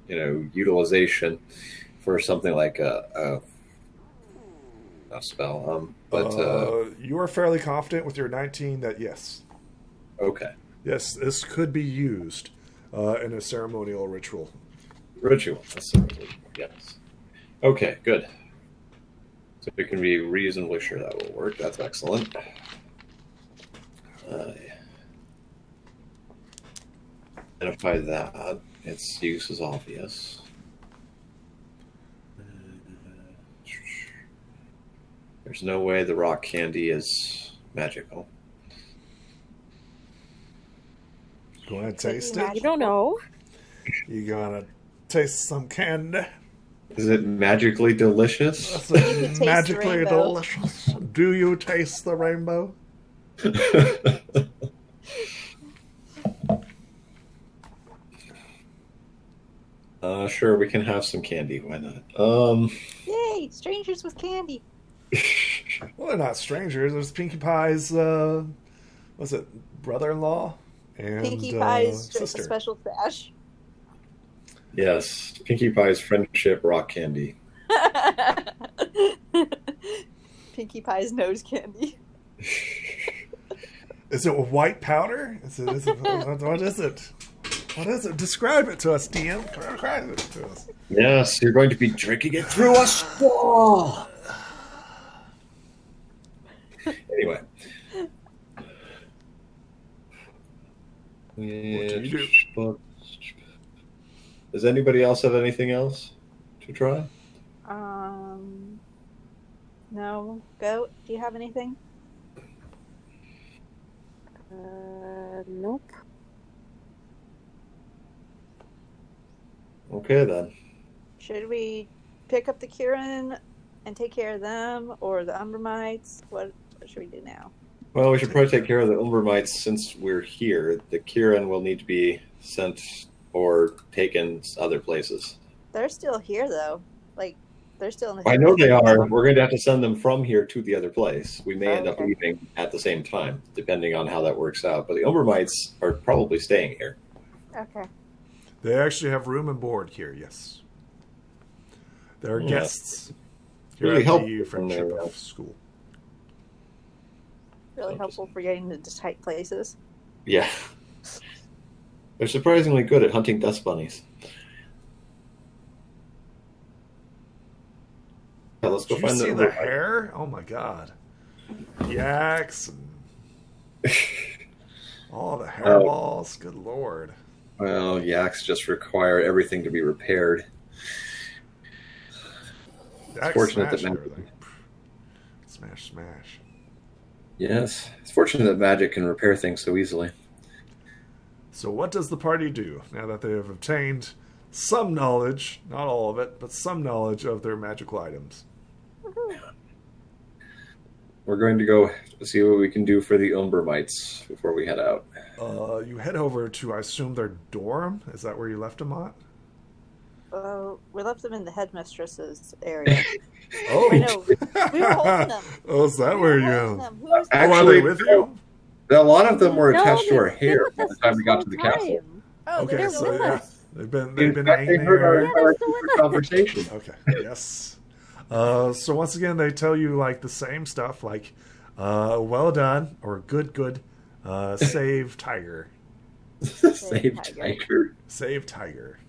utilization for something like a spell? You are fairly confident with your 19 that yes. Okay. Yes, this could be used in a ceremonial ritual. Ritual. Yes. Okay, good. So we can be reasonably sure that will work. That's excellent. Identify that. Its use is obvious. There's no way the rock candy is magical. Go ahead and taste it. You don't know. You gonna taste some candy? Is it magically delicious? That's taste magically the rainbow. delicious. Do you taste the rainbow? Sure, we can have some candy. Why not? Yay! Strangers with candy. Well, they're not strangers. There's Pinkie Pie's, what's it, brother-in-law and Pinkie Pie's sister. special stash. Yes, Pinkie Pie's friendship rock candy. Pinkie Pie's nose candy. Is it white powder? What is it? What is it? Describe it to us, DM. Describe it to us. Yes, you're going to be drinking it through a straw. Anyway. What do you do? Does anybody else have anything else to try? No. Goat, do you have anything? Nope. Okay, then. Should we pick up the Kieran and take care of them, or the Umbermites? What should we do now? Well, we should probably take care of the Umbermites since we're here. The Kieran will need to be sent or taken other places. They're still here, though. Like, they're still in the... I know they are. We're going to have to send them from here to the other place. We may end up Okay. leaving at the same time, depending on how that works out. But the Umbermites are probably staying here. Okay. They actually have room and board here, yes. There are Yeah. guests here Really at helpful the from Friendship there, of School. Really helpful for getting into tight places. Yeah. They're surprisingly good at hunting dust bunnies. Yeah, let's go Did you find see the the Umbermite. hair? Oh my god. Yaks and all the hairballs. Good lord. Well, yaks just require everything to be repaired. Yaks fortunate that smash magic- everything. Smash, smash. Yes, it's fortunate that magic can repair things so easily. So what does the party do now that they have obtained some knowledge, not all of it, but some knowledge of their magical items? We're going to go see what we can do for the Umbermites before we head out. You head over to, I assume, their dorm. Is that where you left them at? We left them in the headmistress's area. Oh, I know. We were holding them. Oh, is that We where were you holding am? them. Who was Oh, are Actually, they with you? A lot of them were No, attached to our they've been hair with by us the time we this got whole to the castle. time. Oh, Okay, they're so still with yeah, us. they've been In fact, they hanging heard our, here. our still with secret us. conversation. Okay, yes. So once again, they tell you like the same stuff, like well done or good, save tiger, Save Tiger. save tiger.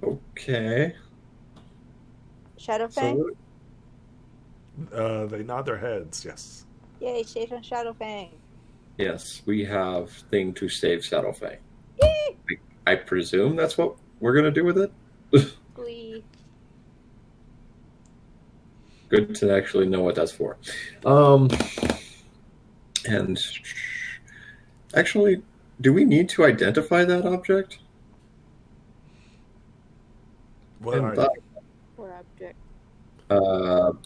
Okay. Shadowfang? So, They nod their heads. Yes. Yay, Shadowfang. yes, we have thing to save Shadowfang. Yay! I presume that's what we're going to do with it? Glee. Good to actually know what that's for. And actually, do we need to identify that object? What And are thought- What object?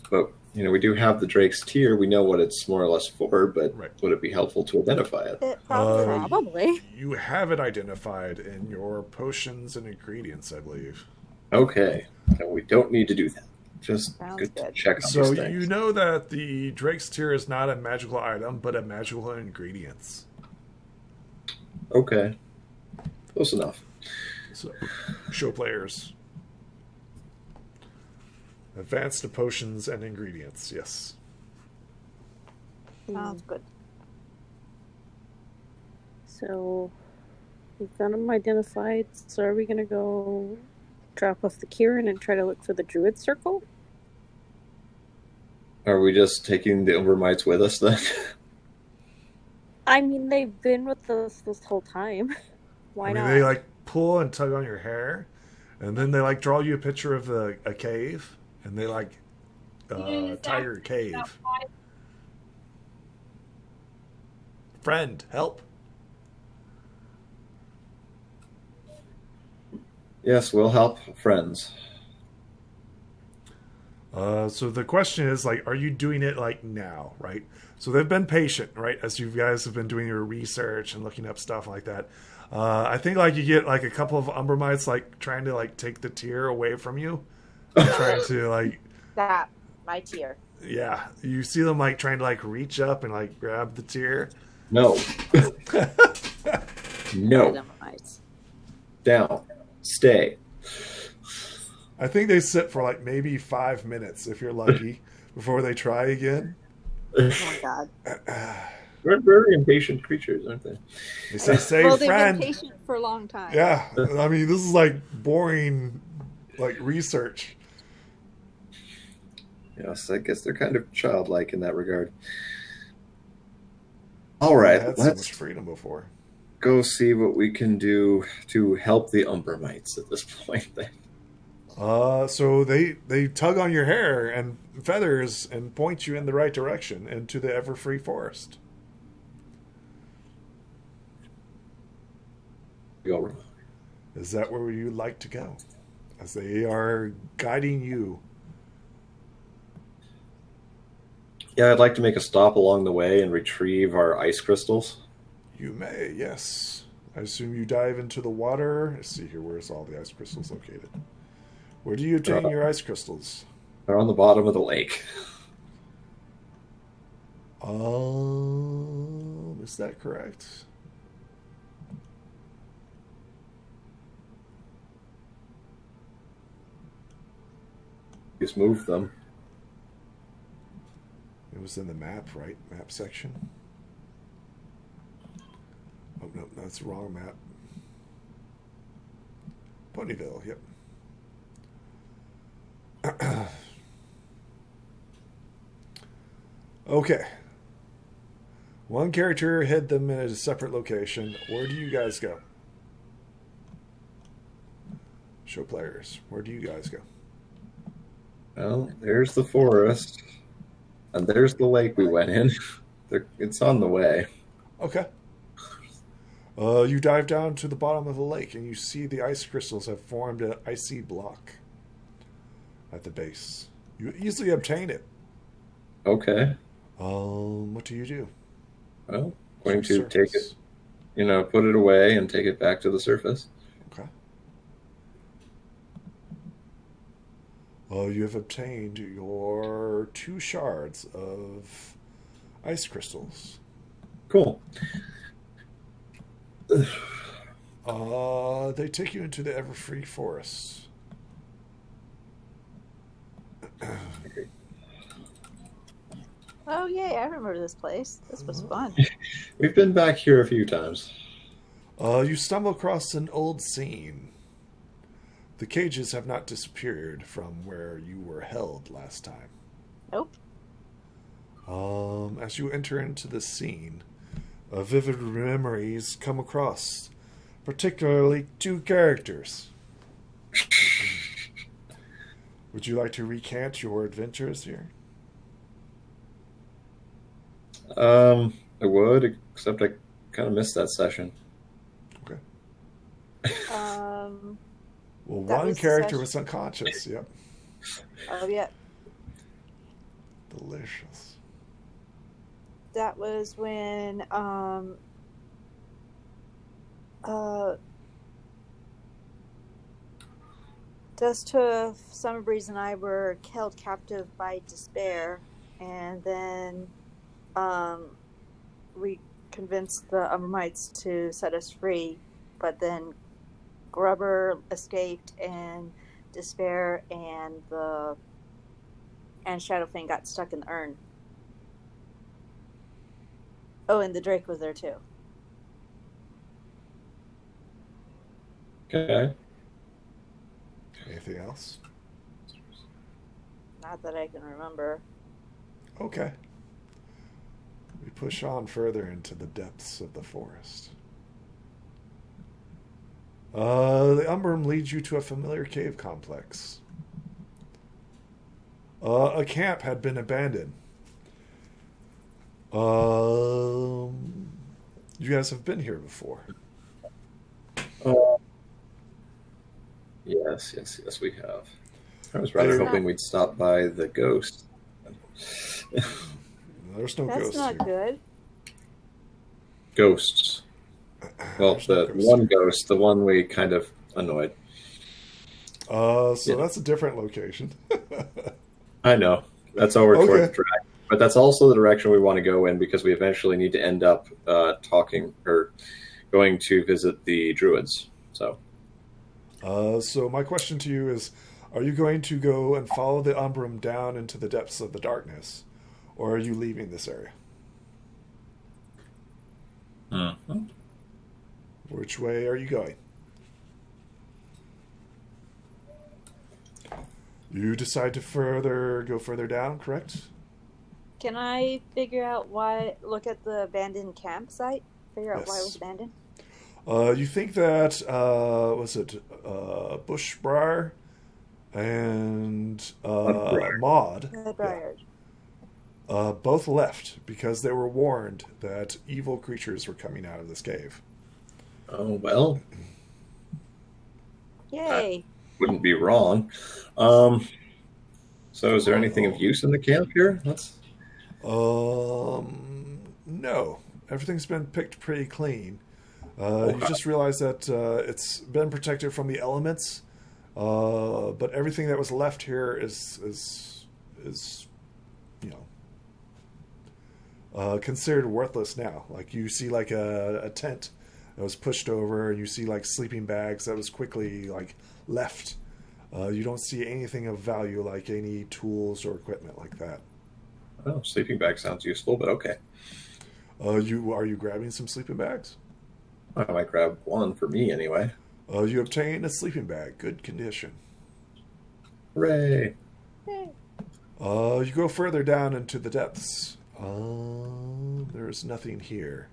but we do have the Drake's Tear. We know what it's more or less for, but Right. would it be helpful to identify it? It probably. Probably. You have it identified in your potions and ingredients, I believe. Okay, so we don't need to do that. Just Sounds good to good. check on So these things. you know that the Drake's Tear is not a magical item, but a magical ingredients. Okay, close enough. So, show players. Advanced to potions and ingredients, yes. Sounds good. So we've got them identified. So are we going to go drop off the Kieran and try to look for the Druid Circle? Are we just taking the Umbermites with us then? I mean, they've been with us this whole time. Why I mean, not? they like pull and tug on your hair, and then they like draw you a picture of a cave, and they like Tiger Cave. Friend, help! Yes, we'll help friends. So the question is, like, are you doing it like now, right? So they've been patient, right? As you guys have been doing your research and looking up stuff like that. I think like you get like a couple of Umbermites like trying to like take the tear away from you, trying to like, That, my tear. yeah, you see them like trying to like reach up and like grab the tear. No. No. Dynamites. Down. Stay. I think they sit for like maybe 5 minutes if you're lucky before they try again. Oh my god. They're very impatient creatures, aren't they? They say, Well, they've friend. been patient for a long time. Yeah, I mean, this is like boring, like research. Yes, I guess they're kind of childlike in that regard. All right, I had so much let's freedom before. go see what we can do to help the Umbermites at this point. Then. So they tug on your hair and feathers and point you in the right direction into the ever-free forest. Go. Is that where you'd like to go? As they are guiding you. Yeah, I'd like to make a stop along the way and retrieve our ice crystals. You may, yes. I assume you dive into the water. Let's see here, where's all the ice crystals located? Where do you obtain your ice crystals? They're on the bottom of the lake. Is that correct? Just move them. It was in the map, right? Map section. Oh, no, that's the wrong map. Ponyville, yep. Okay. One character hid them in a separate location. Where do you guys go? Show players. Where do you guys go? Well, there's the forest. And there's the lake we went in. It's on the way. Okay. You dive down to the bottom of the lake and you see the ice crystals have formed an icy block at the base. You easily obtain it. Okay. What do you do? Well, going to Surface. take it, put it away and take it back to the surface. Okay. You have obtained your 2 shards of ice crystals. Cool. They take you into the Everfree Forest. Oh, yay, I remember this place. This was fun. We've been back here a few times. You stumble across an old scene. The cages have not disappeared from where you were held last time. Nope. As you enter into the scene, vivid memories come across, particularly 2 characters. Would you like to recant your adventures here? I would, except I kind of missed that session. Okay. Well, That one was the character session. was unconscious. Yep. Oh, yeah. Delicious. That was when Dusthoof, Summer Breeze, and I were held captive by despair, and then we convinced the Umbermites to set us free, but then Grubber escaped, and Despair and Shadowfang got stuck in the urn. Oh, and the Drake was there too. Okay. Anything else? Not that I can remember. Okay. We push on further into the depths of the forest. The Umbrum leads you to a familiar cave complex. A camp had been abandoned. You guys have been here before. Yes, we have. I was rather hoping we'd stop by the ghost. There's no That's ghosts not here. good. Ghosts. Well, There's no the ghosts one here. ghost, the one we kind of annoyed. That's a different location. I know. That's over Okay. towards the track. But that's also the direction we want to go in because we eventually need to end up talking or going to visit the druids. So So my question to you is, Are you going to go and follow the Umbrum down into the depths of the darkness, or are you leaving this area? Mm-hmm. Which way are you going? You decide to go further down, correct? Can I look at the abandoned campsite? Figure out why it was abandoned? You think that, Bushbriar and Maud both left because they were warned that evil creatures were coming out of this cave. Oh, well. Yay. Wouldn't be wrong. So is there anything of use in the camp here? No. Everything's been picked pretty clean. Okay. You just realize that it's been protected from the elements, but everything that was left here is considered worthless now. Like you see like a tent that was pushed over, and you see like sleeping bags that was quickly like left. You don't see anything of value, like any tools or equipment like that. Oh, sleeping bag sounds useful, but okay. Are you grabbing some sleeping bags? I might grab one for me anyway. You obtain a sleeping bag, good condition. Hooray! Yay. You go further down into the depths. There's nothing here.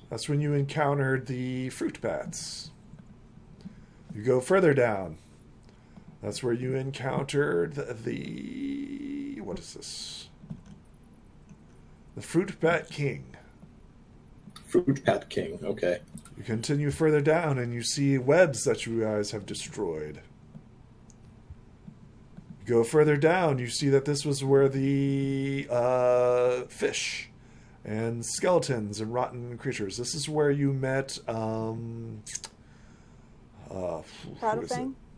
That's when you encountered the fruit bats. You go further down. That's where you encountered the what is this? The fruit bat king. Fruit Pat King, okay. You continue further down and you see webs that you guys have destroyed. You go further down, you see that this was where the fish and skeletons and rotten creatures. This is where you met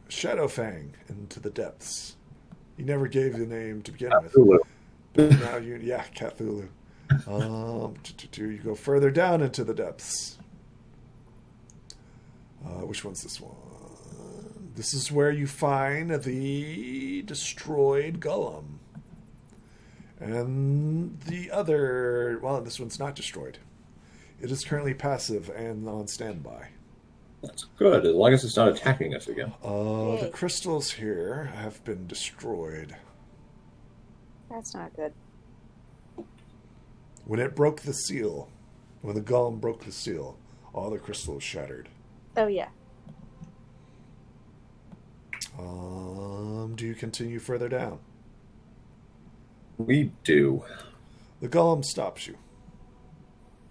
Shadowfang into the depths. You never gave the name to begin with. But now Cthulhu. You go further down into the depths. Which one's this one? This is where you find the destroyed golem. And the other... Well, this one's not destroyed. It is currently passive and on standby. That's good, as long as it's not attacking us again. The crystals here have been destroyed. That's not good. When it broke the seal, when the golem broke the seal, all the crystals shattered. Oh, yeah. Do you continue further down? We do. The golem stops you.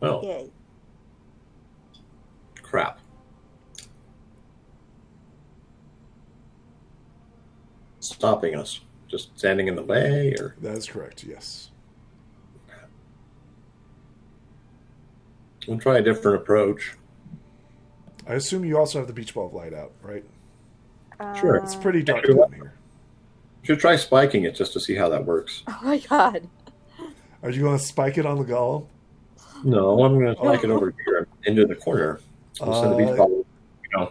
Oh, Yay. crap. Stopping us. Just standing in the way, or... That is correct, yes. We'll try a different approach. I assume you also have the beach ball of light out, right? Sure. It's pretty dark down here. Should try spiking it just to see how that works. Oh my god. Are you going to spike it on the golem? No, I'm going to spike it over here into the corner. We'll send the beach ball,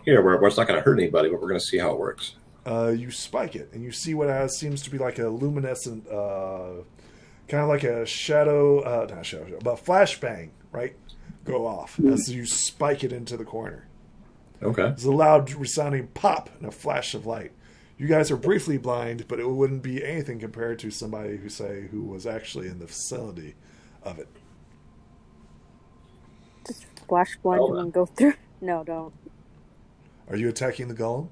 here where it's not going to hurt anybody, but we're going to see how it works. You spike it, and you see what seems to be like a luminescent, kind of like a flashbang, right? Go off as you spike it into the corner. Okay. There's a loud resounding pop and a flash of light. You guys are briefly blind, but it wouldn't be anything compared to somebody who was actually in the vicinity of it. Just flash blind and go through. No, don't. Are you attacking the golem?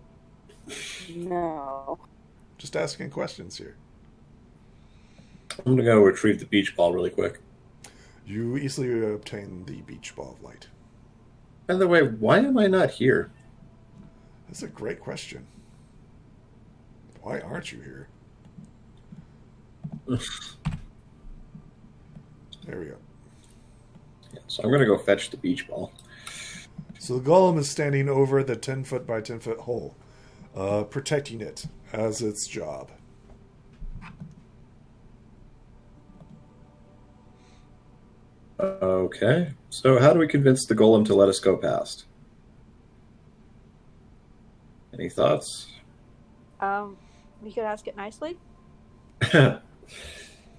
No. Just asking questions here. I'm going to go retrieve the beach ball really quick. You easily obtain the beach ball of light. By the way, why am I not here? That's a great question. Why aren't you here? There we go. Yeah, so I'm going to go fetch the beach ball. So the golem is standing over the 10-foot by 10-foot hole, protecting it as its job. Okay. So how do we convince the golem to let us go past? Any thoughts? We could ask it nicely.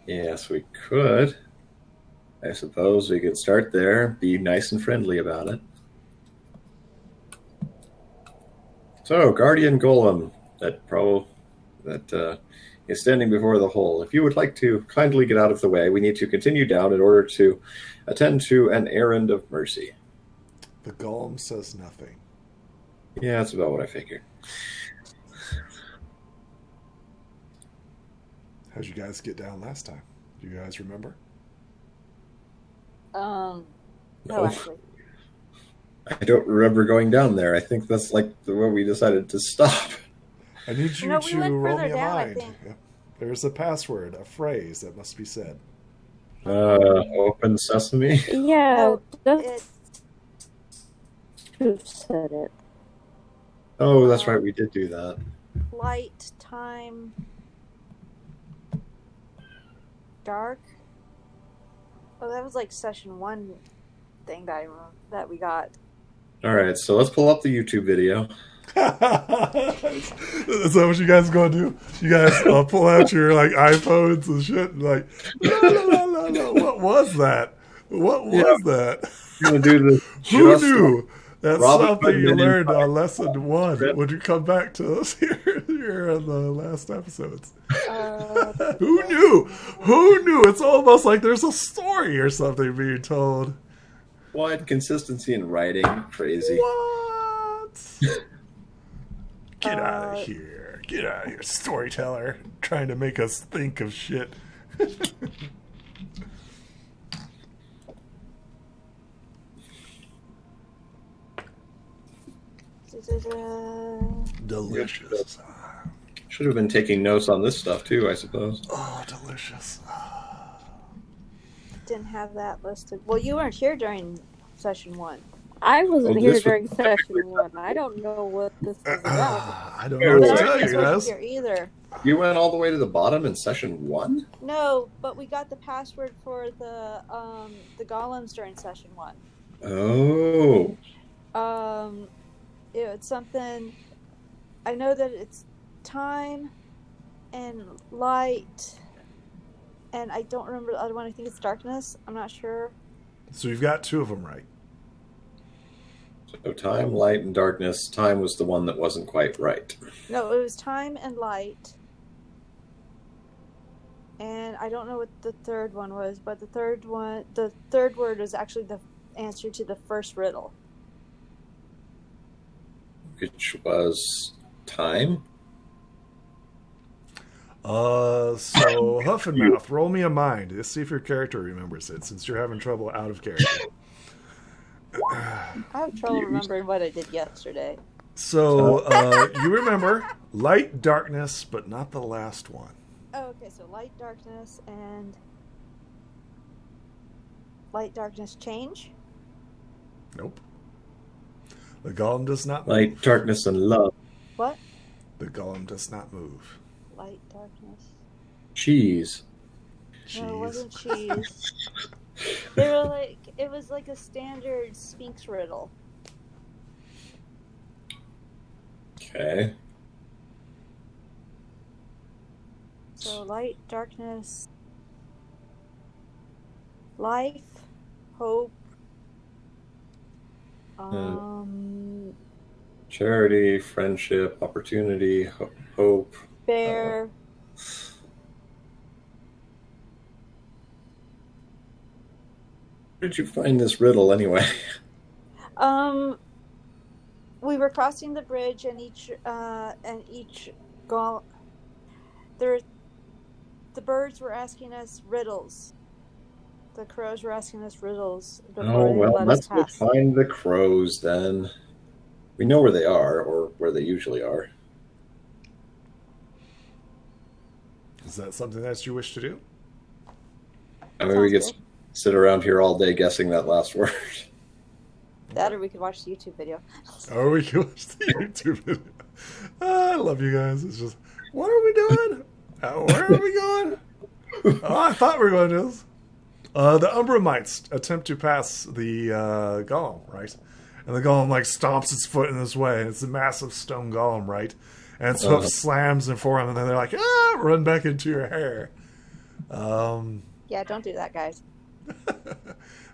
Yes, we could. I suppose we could start there, be nice and friendly about it. So, Guardian Golem, that is standing before the hole. If you would like to kindly get out of the way, we need to continue down in order to attend to an errand of mercy. The golem says nothing. Yeah, that's about what I figured. How'd you guys get down last time? Do you guys remember? No, No. actually. I don't remember going down there. I think that's like where we decided to stop. I need you No, we to went roll further me a down, I mind. think. Yep. There's a password, a phrase that must be said. Open sesame. Yeah, No, that's who said it. Oh, that's right. We did do that. Light, time, dark. Oh, that was like session 1 thing that I remember, that we got. All right, so let's pull up the YouTube video. Is that what you guys gonna do? You guys pull out your like iPhones and shit and like, no. What was that? What was that? You're gonna do this. Who knew? That's Robin something you Hood learned Empire. on lesson 1. Would you come back to us here in the last episodes? Who knew? Who knew? It's almost like there's a story or something being told. What consistency in writing? Crazy. What? Get out of here. Get out of here, storyteller. Trying to make us think of shit. Delicious. Should have been taking notes on this stuff too, I suppose. Oh, delicious. Didn't have that listed. Well, you weren't here during session 1. I wasn't Oh, here this was- during session 1. I don't know what this is about. I don't know what to But tell I you wasn't guys. here either. You went all the way to the bottom in session 1? No, but we got the password for the golems during session 1. Oh. It's something. I know that it's time and light, and I don't remember the other one. I think it's darkness. I'm not sure. So you've got 2 of them right. So time, light, and darkness. Time was the one that wasn't quite right. No, it was time and light, and I don't know what the third one was. But the third word is actually the answer to the first riddle. Which was time. So Huff and Mouth, roll me a mind. Let's see if your character remembers it, since you're having trouble out of character. I have trouble remembering what I did yesterday. So you remember light, darkness, but not the last one. Oh, okay, so light, darkness, and light, darkness, change. Nope. The golem does not move. Light, darkness, and love. What? The golem does not move. Light, darkness. Cheese. No, it Jeez. wasn't cheese. They were like, it was like a standard Sphinx riddle. Okay. So light, darkness, life, hope, Charity, friendship, opportunity, hope. bear. Where did you find this riddle anyway? We were crossing the bridge, and each the birds were asking us riddles. The crows were asking us riddles before Oh, they well, let us let's go pass. find the crows then. We know where they are, or where they usually are. Is that something that you wish to do? I mean, we could Sounds sit around here all day guessing that last word. That, or we could watch the YouTube video. Or we can watch the YouTube video. I love you guys. It's just, what are we doing? Where are we going? Oh, I thought we were going to do this. The Umbra mites attempt to pass the golem, right? And the golem like stomps its foot in this way, and it's a massive stone golem, right? and hoof slams and form, and then they're like, run back into your hair. Yeah, don't do that, guys.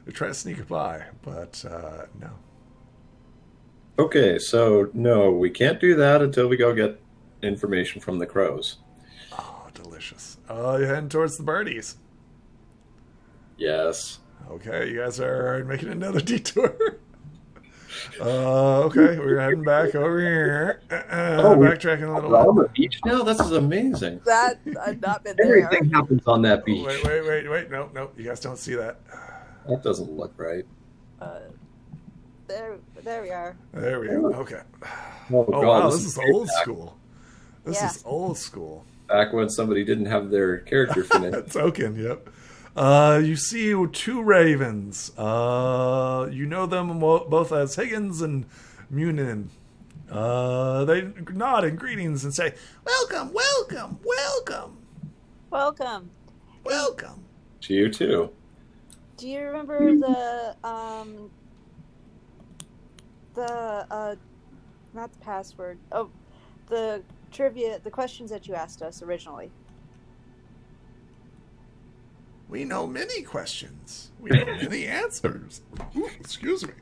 They try to sneak by, but no. Okay, so no, we can't do that until we go get information from the crows. Oh, delicious. You're heading towards the birdies. Yes. Okay, you guys are making another detour. Okay, we're heading back over here. Backtracking a little We're on the beach now? This is amazing. That I've not bit there. Everything happens on that beach. Wait. No. You guys don't see that. That doesn't look right. There we are. There we go. Okay. Oh, Oh, God, wow, this is old back. school. This Yeah. is old school. Back when somebody didn't have their character finished. Token, yep. You see two ravens. You know them both as Higgins and Munin. They nod in greetings and say, "Welcome, welcome, welcome, Welcome. welcome." To you, too. Do you remember the not the password? Oh, the trivia, the questions that you asked us originally. We know many questions. We know many answers. Ooh, excuse me.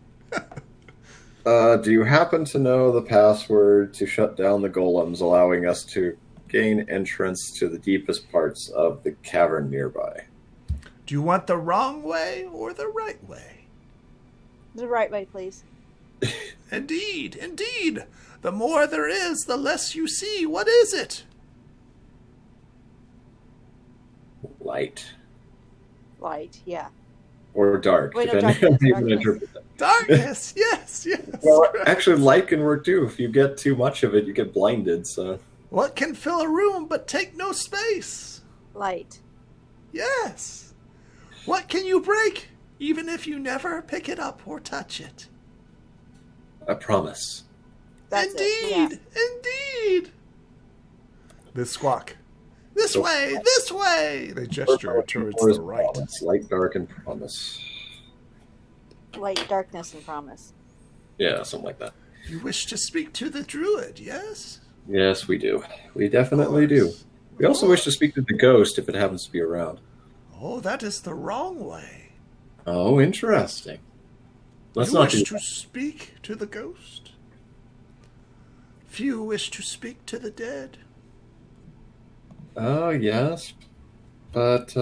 Do you happen to know the password to shut down the golems, allowing us to gain entrance to the deepest parts of the cavern nearby? Do you want the wrong way or the right way? The right way, please. Indeed, indeed. The more there is, the less you see. What is it? Light. Light, yeah. Or dark, Wait, no, depending on how you darkness. interpret that. Darkness. Yes, yes. Well, actually, light can work too. If you get too much of it, you get blinded, so... What can fill a room but take no space? Light. Yes. What can you break, even if you never pick it up or touch it? A promise. That's it. Yeah. Indeed. They squawk. This way, this way. They gesture towards the right. Promise. Light, dark, and promise. Light, darkness, and promise. Yeah, something like that. You wish to speak to the druid, yes? Yes, we do. We definitely do. We also wish to speak to the ghost if it happens to be around. Oh, that is the wrong way. Oh, interesting. Let's You not do wish to that. speak to the ghost? Few wish to speak to the dead. Oh, yes. But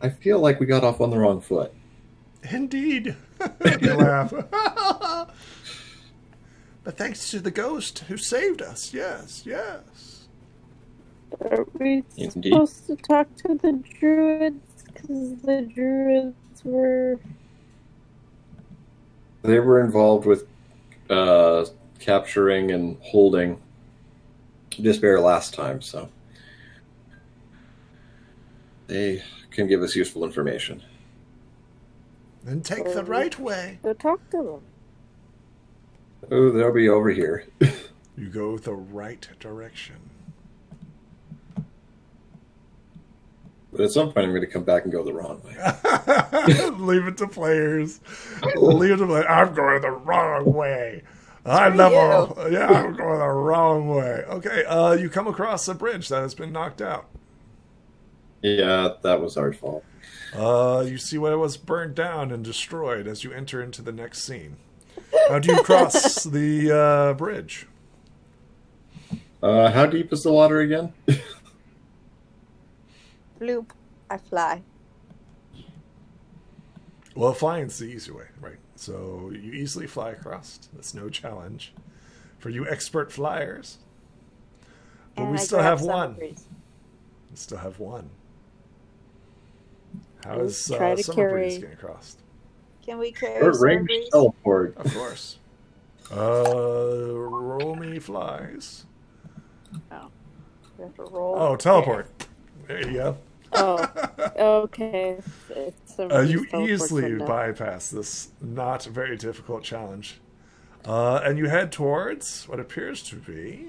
I feel like we got off on the wrong foot. Indeed. They laugh. But thanks to the ghost who saved us. Yes, yes. Are we Indeed. supposed to talk to the druids? Because the druids were... They were involved with capturing and holding Despair last time, so they can give us useful information. Then take the right way. Go talk to them. Oh, they'll be over here. You go the right direction. But at some point, I'm going to come back and go the wrong way. Leave it to players. Leave it to players. I'm going the wrong way. I'm Screw going the wrong way. Okay, you come across a bridge that has been knocked out. Yeah, that was our fault. You see what was burned down and destroyed as you enter into the next scene. How do you cross the bridge? How deep is the water again? Bloop. I fly. Well, flying's the easy way, right? So you easily fly across. That's no challenge for you expert flyers. But And we I still grab have Summer one. Breeze. We still have one. How Let's is try to Summer Breeze carry- getting across? Can we carry Or Summer range Breeze? teleport. Of course. Roll me flies. Oh. We have to roll. Oh, teleport. There you go. Oh, okay. It's You easily bypass this not very difficult challenge. And you head towards what appears to be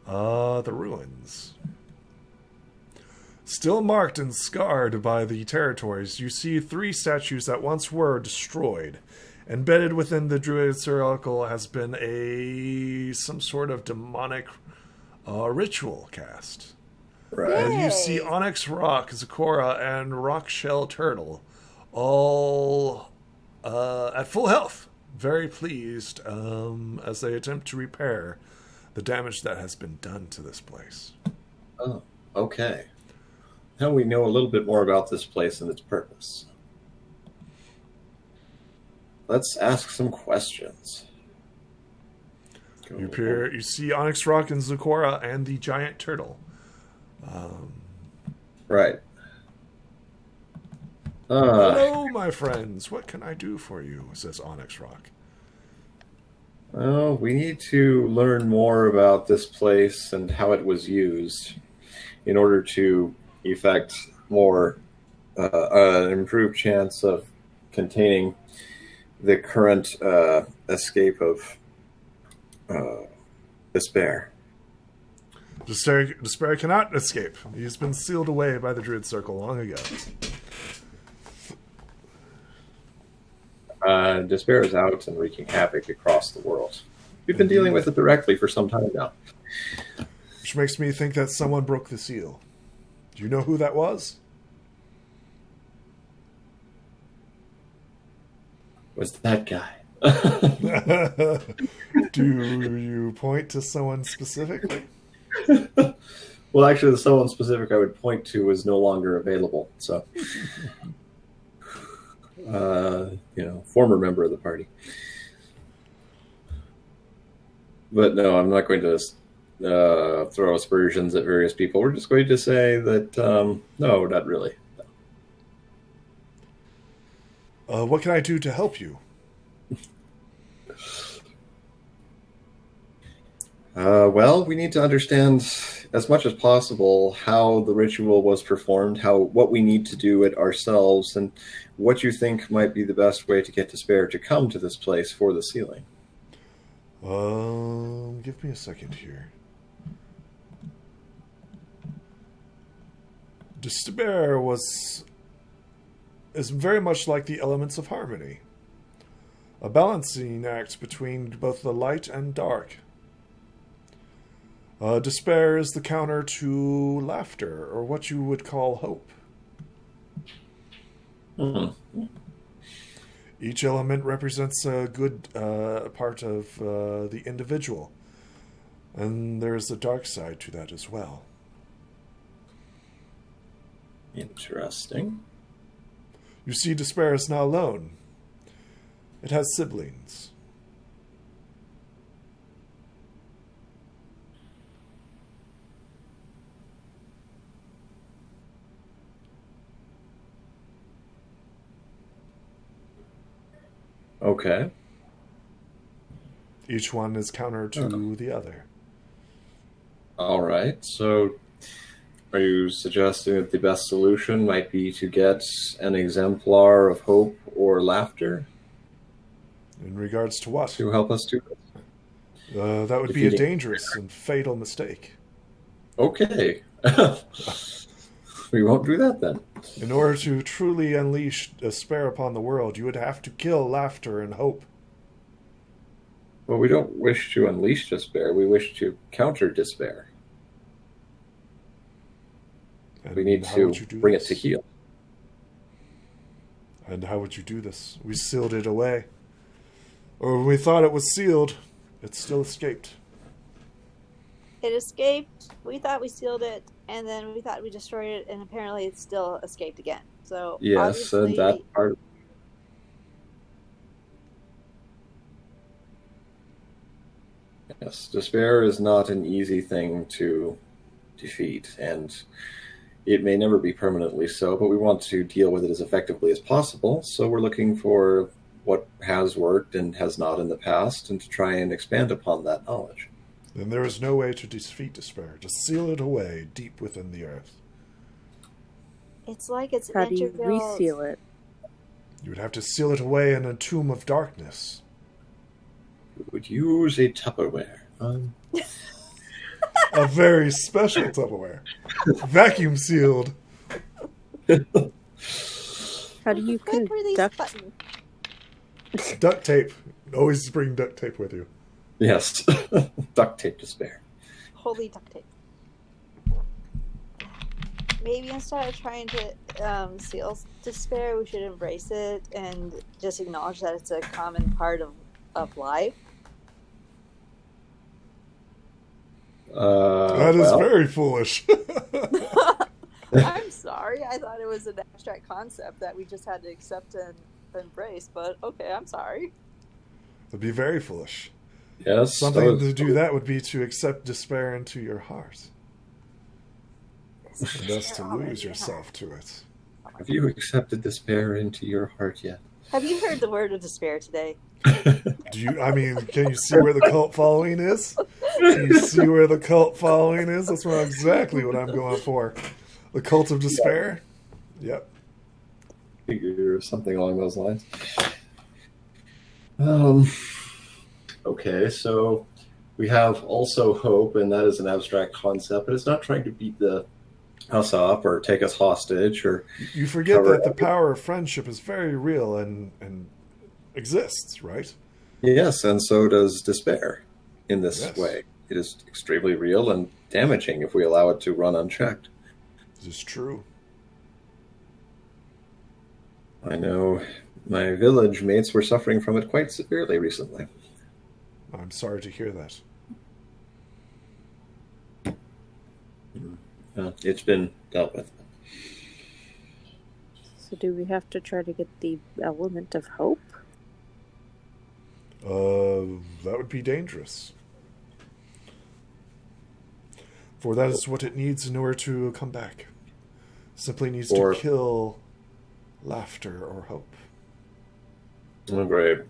the ruins. Still marked and scarred by the territories, you see 3 statues that once were destroyed, embedded within the druid circle has been some sort of demonic ritual cast. Right. And you see Yay. Onyx Rock, Zakora, and Rockshell Turtle all at full health, very pleased as they attempt to repair the damage that has been done to this place. Oh, okay. Now we know a little bit more about this place and its purpose. Let's ask some questions. You see Onyx Rock and Zakora and the giant turtle. Right. Hello, my friends. What can I do for you? Says Onyx Rock. Well, we need to learn more about this place and how it was used in order to effect more an improved chance of containing the current escape of despair. Despair cannot escape. He's been sealed away by the Druid Circle long ago. Despair is out and wreaking havoc across the world. We've been dealing with it directly for some time now. Which makes me think that someone broke the seal. Do you know who that was? Was that guy? Do you point to someone specifically? Well, actually, the someone specific I would point to is no longer available. So, former member of the party. But no, I'm not going to throw aspersions at various people. We're just going to say that no, not really. What can I do to help you? Well, we need to understand as much as possible how the ritual was performed, what we need to do it ourselves, and what you think might be the best way to get Despair to come to this place for the sealing. Give me a second here. Despair is very much like the elements of harmony, a balancing act between both the light and dark. Despair is the counter to laughter, or what you would call hope. Mm-hmm. Each element represents a good part of the individual, and there is a dark side to that as well. Interesting. You see, Despair is not alone. It has siblings. Okay. Each one is counter to the other. All right. So, are you suggesting that the best solution might be to get an exemplar of hope or laughter? In regards to what? To help us do this? That would be a dangerous and fatal mistake. Okay. We won't do that then. In order to truly unleash despair upon the world, you would have to kill laughter and hope. Well, we don't wish to unleash despair. We wish to counter despair. And we need to bring it to heal. And how would you do this? We sealed it away. Or when we thought it was sealed, it still escaped. It escaped. We thought we sealed it, and then we thought we destroyed it, and apparently it still escaped again. So yes, and that part. Yes, despair is not an easy thing to defeat, and it may never be permanently so, but we want to deal with it as effectively as possible, so we're looking for what has worked and has not in the past, and to try and expand upon that knowledge. Then there is no way to defeat despair. Just seal it away deep within the earth. It's like it's How do you integral. reseal it? You would have to seal it away in a tomb of darkness. We would use a Tupperware. A very special Tupperware. Vacuum sealed. How do you Quick release conduct? button. Duct tape. Always bring duct tape with you. Yes. Duct tape despair. Holy duct tape. Maybe instead of trying to seal despair, we should embrace it and just acknowledge that it's a common part of life. That is very foolish. I'm sorry. I thought it was an abstract concept that we just had to accept and embrace, but okay, I'm sorry. It'd be very foolish. Yes. Something to do that would be to accept despair into your heart. And thus to lose yourself to it. Have you accepted despair into your heart yet? Have you heard the word of despair today? Do you? I mean, can you see where the cult following is? Can you see where the cult following is? That's exactly what I'm going for. The cult of despair? Yep. Figure something along those lines. Okay, so we have also hope, and that is an abstract concept, but it's not trying to beat us up or take us hostage or. You forget that the power of friendship is very real and exists, right? Yes, and so does despair in this way. It is extremely real and damaging if we allow it to run unchecked. This is true. I know my village mates were suffering from it quite severely recently. I'm sorry to hear that. It's been dealt with. So do we have to try to get the element of hope? That would be dangerous. For that is what it needs in order to come back. Simply needs to kill laughter or hope. Oh, great.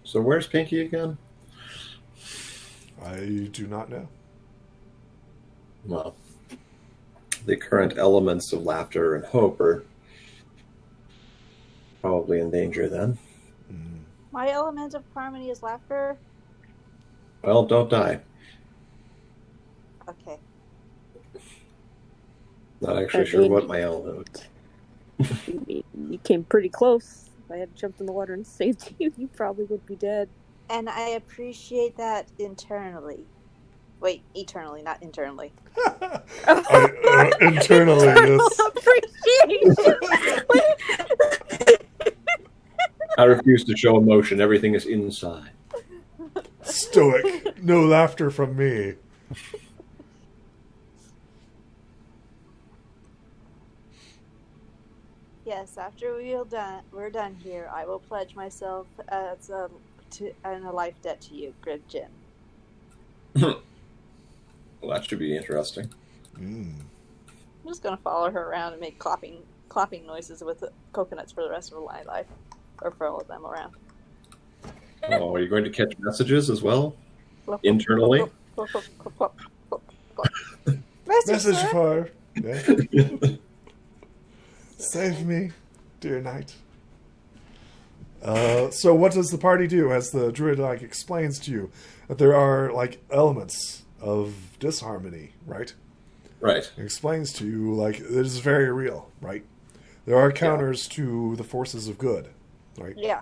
So where's Pinky again? I do not know. Well, the current elements of laughter and hope are probably in danger then. My element of harmony is laughter. Well, don't die. Okay. Not actually sure what my element is. You came pretty close. If I had jumped in the water and saved you, you probably would be dead. And I appreciate that internally. Wait, eternally, not internally. Internally, yes. Appreciation. I refuse to show emotion. Everything is inside. Stoic. No laughter from me. Yes, after we're done here, I will pledge myself as a life debt to you, Gridjin. Well, that should be interesting. I'm just gonna follow her around and make clapping noises with coconuts for the rest of my life, or follow them around. Oh, are you going to catch messages as well? Internally? Message for her. Save me, dear knight. So what does the party do as the druid explains to you that there are elements of disharmony, right? Right. It explains to you it is very real, right? There are counters to the forces of good, right? Yeah.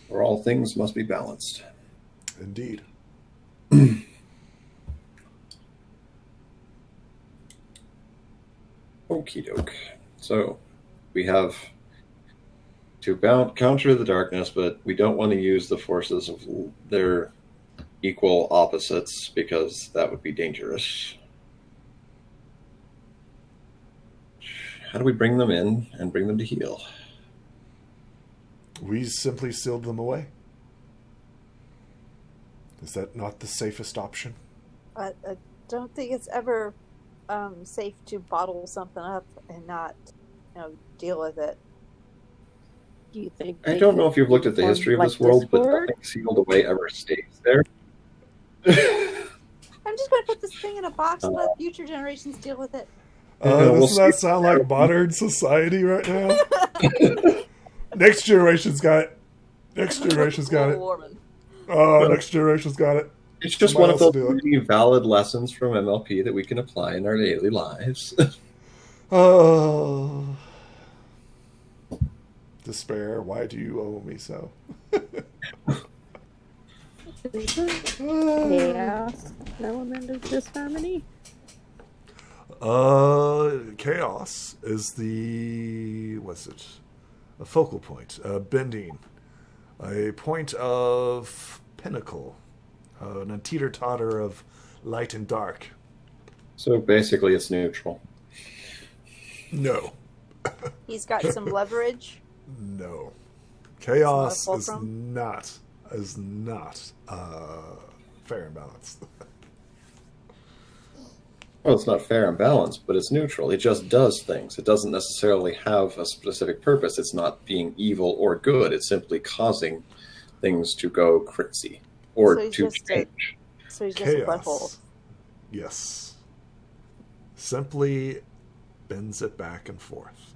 Where all things must be balanced. Indeed. Okie doke. So, we have to counter the darkness, but we don't want to use the forces of their equal opposites because that would be dangerous. How do we bring them in and bring them to heal? We simply sealed them away. Is that not the safest option? I don't think it's ever safe to bottle something up and not, deal with it. Do you think? I don't know if you've looked at the history of this world, but nothing sealed away ever stays there. I'm just going to put this thing in a box and let future generations deal with it. Doesn't that sound like modern society right now? Next generation's got it. Next generation's got it. Next generation's got it. It's just one of those really valid lessons from MLP that we can apply in our daily lives. Despair, why do you owe me so? Chaos element of disharmony. Chaos is a focal point, bending, a point of pinnacle, a teeter-totter of light and dark. So basically, it's neutral. No. He's got some leverage. No. Chaos It's is not not fair and balanced. Well, it's not fair and balanced, but it's neutral. It just does things. It doesn't necessarily have a specific purpose. It's not being evil or good. It's simply causing things to go crazy or So to he's just change. So he's just a butthole. Chaos. Yes. Simply bends it back and forth.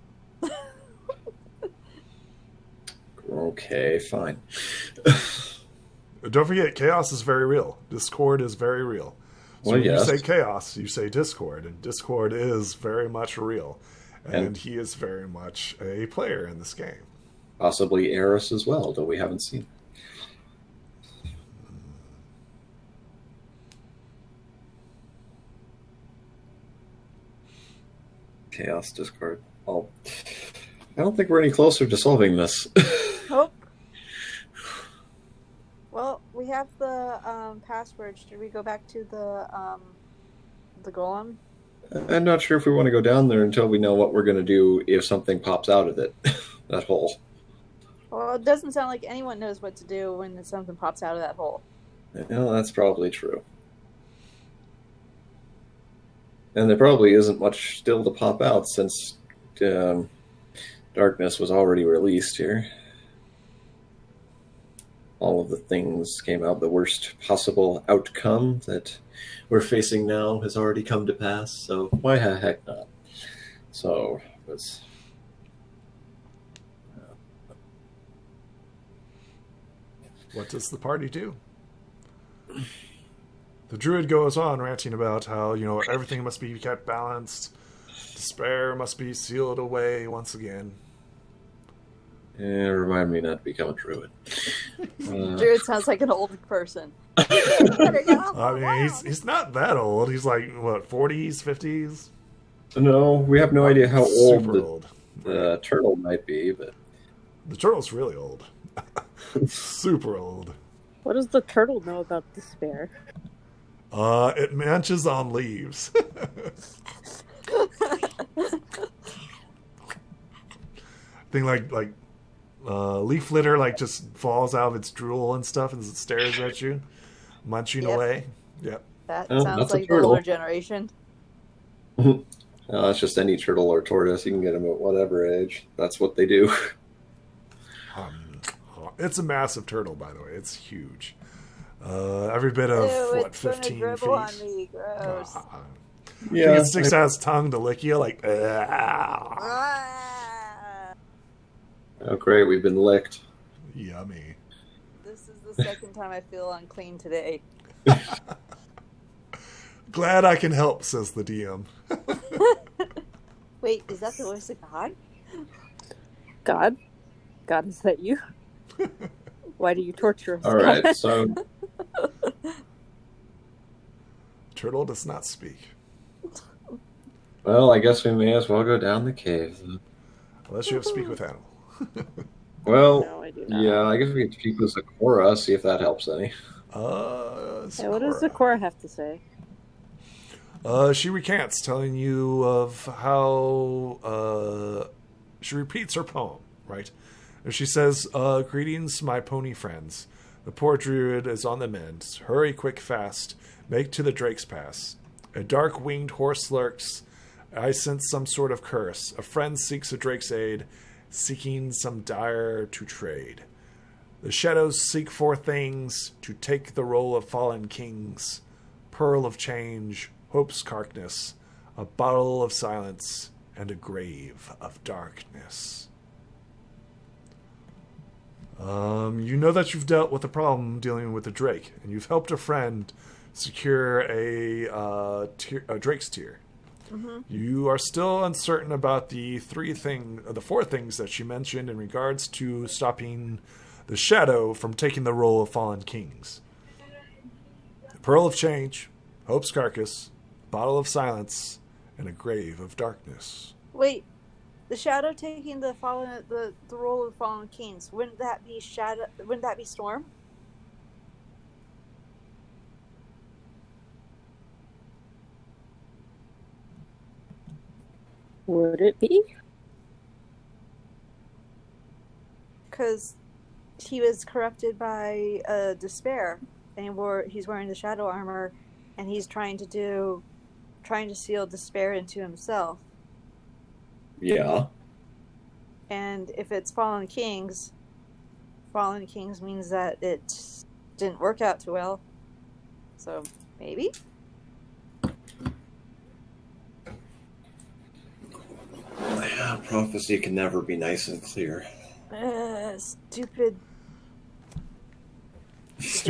Okay, fine. Don't forget, chaos is very real. Discord is very real. So Well, when yes. you say chaos, you say Discord, and Discord is very much real. And he is very much a player in this game. Possibly Eris as well, though we haven't seen. Chaos Discord. Oh, I don't think we're any closer to solving this. Nope. Well, we have the passwords. Should we go back to the golem? I'm not sure if we want to go down there until we know what we're going to do if something pops out of it. That hole. Well, it doesn't sound like anyone knows what to do when something pops out of that hole. Well, that's probably true. And there probably isn't much still to pop out since darkness was already released here. All of the things came out. The worst possible outcome that we're facing now has already come to pass, so why the heck not? So, let's... What does the party do? The druid goes on ranting about how, everything must be kept balanced. Despair must be sealed away once again. remind me not to become a druid. Druid sounds like an old person. I mean, he's not that old. He's like, what, 40s, 50s? No, we have no idea how old Super the old. turtle might be, but... The turtle's really old. Super old. What does the turtle know about despair? It munches on leaves. Thing like leaf litter just falls out of its drool and stuff and it stares at you, munching away. Yep. That Oh, sounds that's a like the turtle. older generation. It's just any turtle or tortoise. You can get them at whatever age. That's what they do. It's a massive turtle, by the way. It's huge. Every bit of, Ew, what, it's gonna 15 dribble feet? on me. Gross. It sticks out its tongue to lick you, like, ah. Ah! Oh, great. We've been licked. Yummy. This is the second time I feel unclean today. Glad I can help, says the DM. Wait, is that the voice of God? God? God, is that you? Why do you torture us? All right, so... Turtle does not speak. Well, I guess we may as well go down the cave. Unless you have speak with animal. Well, No, I do not. yeah, I guess we could speak with Zakora, see if that helps any. Hey, what does Sakura. Zakora have to say? She recants, telling you of how she repeats her poem, right? And she says, "Greetings, my pony friends. The poor druid is on the mend. Hurry, quick, fast. Make to the Drake's Pass. A dark-winged horse lurks. I sense some sort of curse. A friend seeks a drake's aid, seeking some dire to trade. The shadows seek for things to take the role of fallen kings. Pearl of change, hope's carkness, a bottle of silence, and a grave of darkness." You know that you've dealt with a problem dealing with a drake, and you've helped a friend secure a drake's tear. Mm-hmm. You are still uncertain about the four things that she mentioned in regards to stopping the Shadow from taking the role of fallen kings. The Pearl of Change, Hope's Carcass, Bottle of Silence, and a Grave of Darkness. Wait, the Shadow taking the role of fallen kings. Wouldn't that be Shadow? Wouldn't that be Storm? Would it be? Because he was corrupted by despair, and he's wearing the Shadow armor, and he's trying to seal despair into himself. Yeah. And if it's fallen kings means that it didn't work out too well. So maybe. Yeah, prophecy can never be nice and clear. Stupid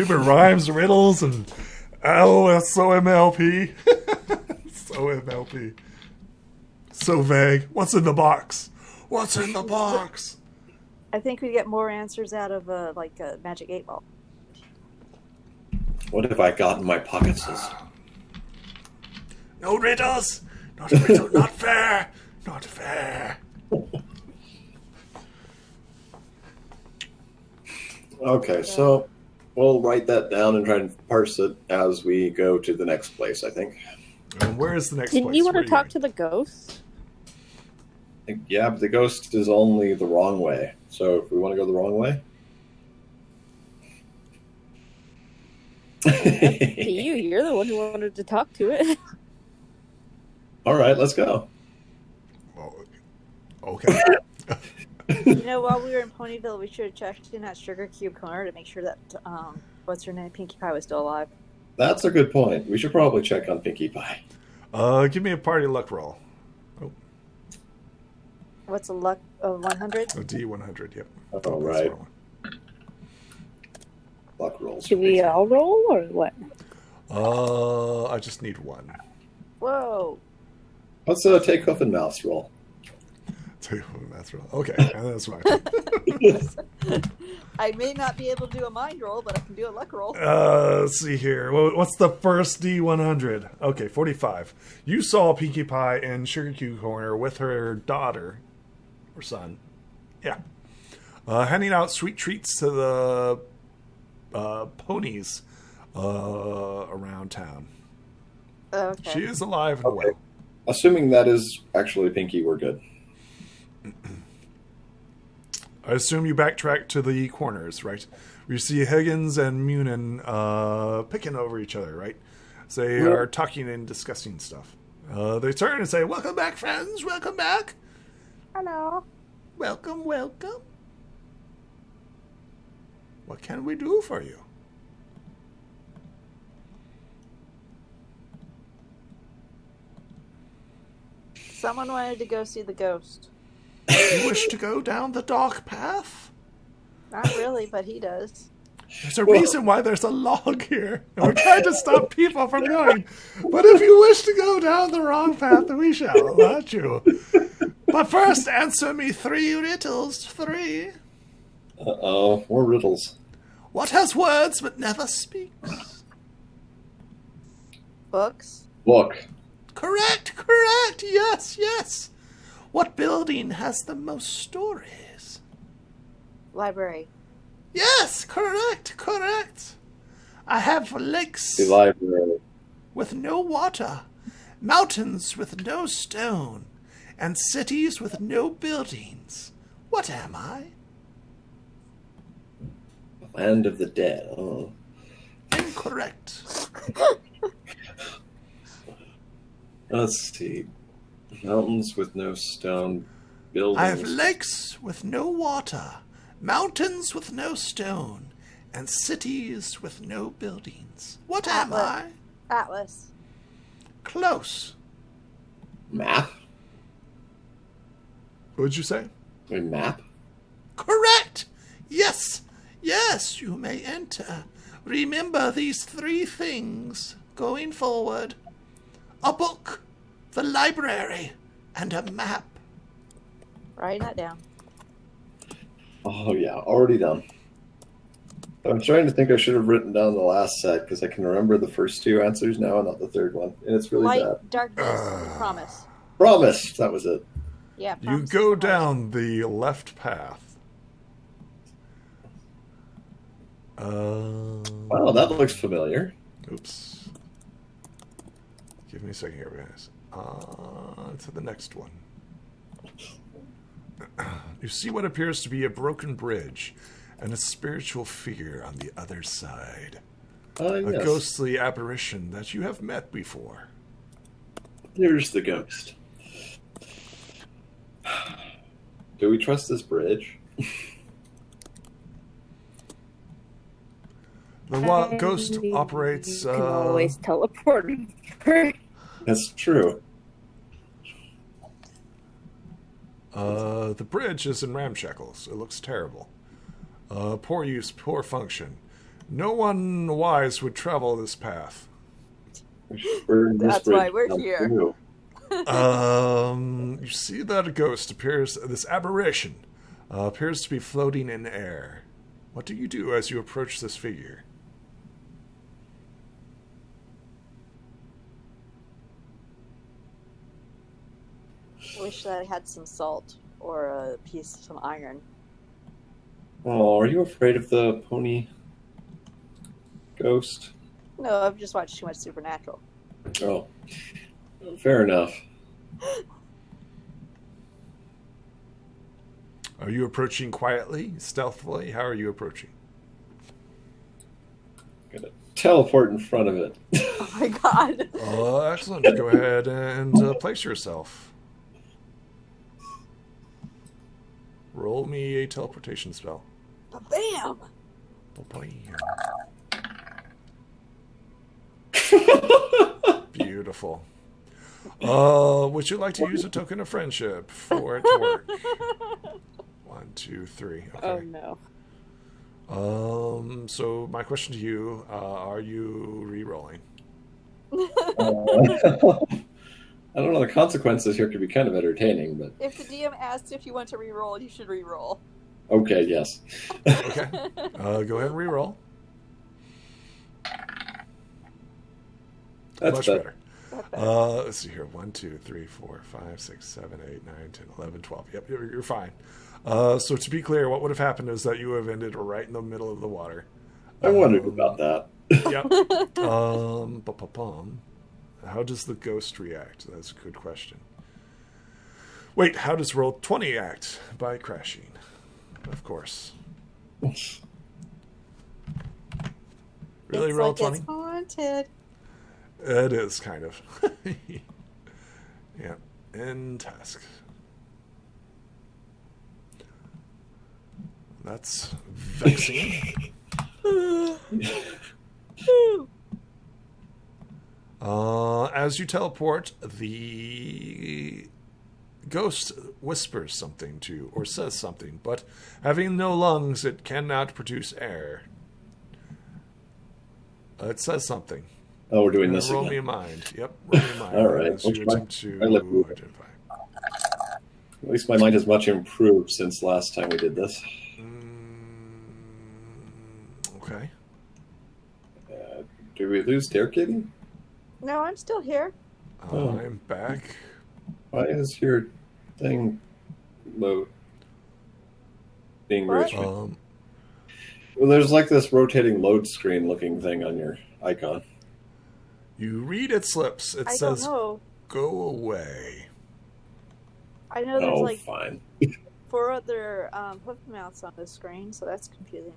Rhymes, riddles, and SOMLP. SOMLP. So vague. What's in the box? What's in the box? I think we get more answers out of a Magic 8 Ball. What have I got in my pockets? No riddles. Not a riddle. Not fair. Not fair. Okay, so we'll write that down and try and parse it as we go to the next place, I think. And where is the next place? Didn't you want to talk to the ghost? Yeah, but the ghost is only the wrong way. So if we want to go the wrong way? You're the one who wanted to talk to it. All right, let's go. Okay. While we were in Ponyville, we should have checked in that Sugar Cube corner to make sure that what's her name, Pinkie Pie, was still alive. That's a good point. We should probably check on Pinkie Pie. Give me a party luck roll. Oh. What's a luck? 100? A D100. Yep. All right. Luck rolls. Should we all roll or what? I just need one. Whoa. Let's take Hoof and Mouse roll. That's roll. Okay, that's fine. I may not be able to do a mind roll, but I can do a luck roll. Let's see here. What's the first D100? Okay, 45. You saw Pinkie Pie in Sugar Cube Corner with her daughter or son. Yeah. Handing out sweet treats to the ponies around town. Okay. She is alive and well. Assuming that is actually Pinkie, we're good. I assume you backtrack to the corners, right? We see Higgins and Munin picking over each other, right? So they are talking and discussing stuff. They turn and say, "Welcome back, friends. Welcome back. Hello. Welcome, welcome. What can we do for you?" Someone wanted to go see the ghost. You wish to go down the dark path? Not really, but he does. There's a reason why there's a log here, and we're trying to stop people from going. But if you wish to go down the wrong path, we shall let you. But first, answer me 3 riddles. 3. Uh-oh, more riddles. What has words but never speaks? Books. Book. Correct. Yes. What building has the most stories? Library. Yes, correct. I have lakes The library. with no water, mountains with no stone, and cities with no buildings. What am I? Land of the dead. Oh. Incorrect. Let's see. Mountains with no stone. Buildings. I have lakes with no water, mountains with no stone, and cities with no buildings. What am I? Atlas. Close. Map? What would you say? A map? Correct! Yes, you may enter. Remember these 3 things going forward. A book, the library, and a map. Writing that down. Oh, yeah, already done. I'm trying to think I should have written down the last set because I can remember the first two answers now and not the third one. And it's really Light, bad. darkness, and promise. Promise! That was it. Yeah, You promise go is the hardest. down the left path. Wow, that looks familiar. Oops. Give me a second here, guys. To the next one. You see what appears to be a broken bridge and a spiritual figure on the other side. A Yes. ghostly apparition that you have met before. There's the ghost. Do we trust this bridge? The ghost operates... You can always teleport. Right. That's true. The bridge is in ramshackles. It looks terrible. Poor use, poor function. No one wise would travel this path. That's why we're here. Through. You see that a ghost appears, this apparition, appears to be floating in air. What do you do as you approach this figure? Wish that I had some salt or a piece of some iron. Oh, are you afraid of the pony ghost? No, I've just watched too much Supernatural. Oh, fair enough. Are you approaching quietly, stealthily? How are you approaching? Gonna teleport in front of it. Oh my god. Excellent. Go ahead and place yourself. Roll me a teleportation spell. Bam! Beautiful. Would you like to use a token of friendship for it to work? 1, 2, 3. Okay. Oh no. So my question to you: are you re-rolling? I don't know. The consequences here could be kind of entertaining, but If the DM asks if you want to re-roll, you should re-roll. okay, yes. Okay. Go ahead and re-roll. That's Much better. better. Let's see here. 1, 2, 3, 4, 5, 6, 7, 8, 9, 10, 11, 12. Yep, you're fine. So to be clear, what would have happened is that you would have ended right in the middle of the water. I wondered about that. Yep. How does the ghost react? That's a good question. Wait, how does roll 20 act? By crashing. Of course. Really, It's roll like 20? It's haunted. It is, kind of. Yeah. End task. That's vexing. As you teleport, the ghost whispers something to you, or says something, but having no lungs, it cannot produce air. It says something. Oh, we're doing this Roll again. me a mind. Yep, roll me a mind. All right. As you attempt to I live with it. identify. At least my mind has much improved since last time we did this. Okay. Do we lose Dare Kitty? No, I'm still here. I'm back. Why is your thing low? Being What? rich. Well, there's like this rotating load screen looking thing on your icon. You read its lips. It I says, don't know. "Go away." I know there's Oh, like fine. 4 other hoof mounts on the screen, so that's confusing.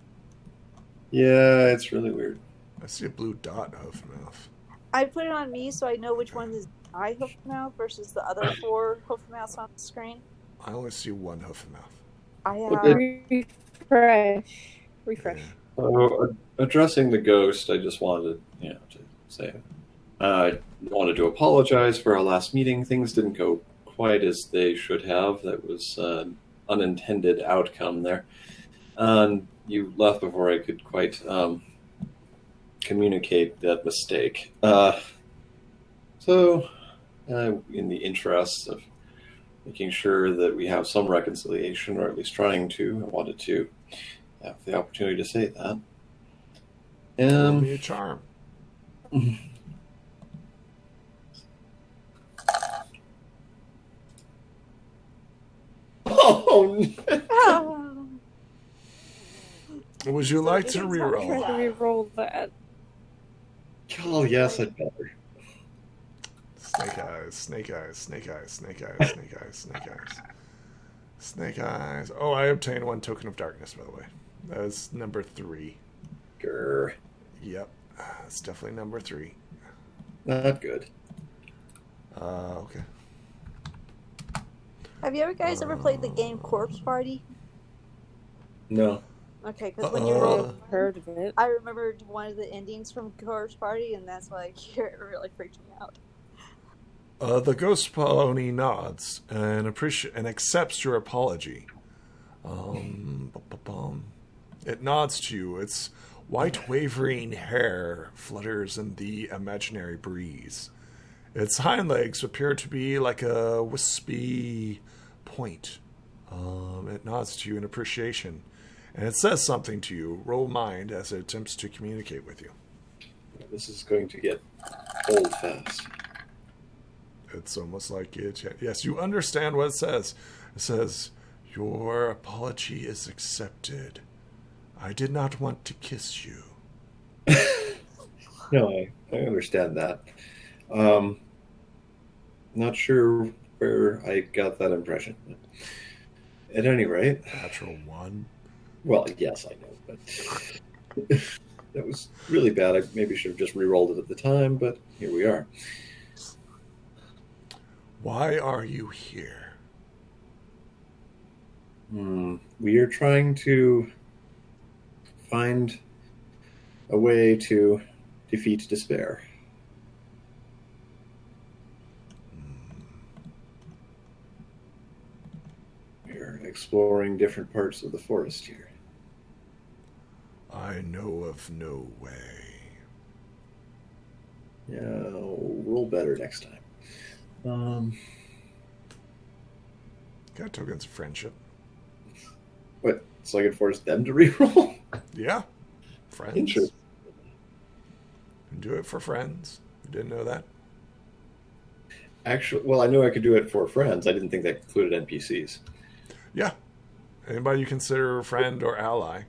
Yeah, it's really weird. I see a blue dot hoof mouth. I put it on me so I know which one is my hoof mouth versus the other 4 hoof mounts on the screen. I only see one hoof mouth. I Okay. have. Refresh. So, addressing the ghost, I just wanted to say, I wanted to apologize for our last meeting. Things didn't go quite as they should have. That was an unintended outcome there. And you left before I could quite communicate that mistake. So, in the interests of making sure that we have some reconciliation, or at least trying to. I wanted to have the opportunity to say that. Roll me a charm. Oh, Oh, Would you like to Try reroll? Try to re-roll that. oh yes, I'd better. Snake eyes, snake eyes, snake eyes, snake eyes, snake eyes, snake eyes. Snake eyes. Oh, I obtained 1 token of darkness, by the way. That is number 3. Grr. Yep. It's definitely number 3. Not good. Okay. have you guys ever played the game Corpse Party? No. Okay, because when you roll, I've heard of it. I remembered one of the endings from Corpse Party, and that's why it really freaked me out. The ghost pony nods and accepts your apology. It nods to you. Its white wavering hair flutters in the imaginary breeze. Its hind legs appear to be like a wispy point. It nods to you in appreciation, and it says something to you. Roll mind as it attempts to communicate with you. This is going to get old fast. It's almost like it. Yes, you understand what it says. It says, "Your apology is accepted. I did not want to kiss you." No, I understand that. Not sure where I got that impression. At any rate, Natural 1. well, yes, I know, but that was really bad. I maybe should have just re-rolled it at the time, but here we are. Why are you here? We are trying to find a way to defeat despair. We're exploring different parts of the forest here. I know of no way. Yeah, I'll roll better next time. Got tokens of friendship. What? So I can force them to re-roll? Yeah. Friends. Interesting. Do it for friends. You didn't know that? Actually, well, I knew I could do it for friends. I didn't think that included NPCs. Yeah. Anybody you consider a friend or ally.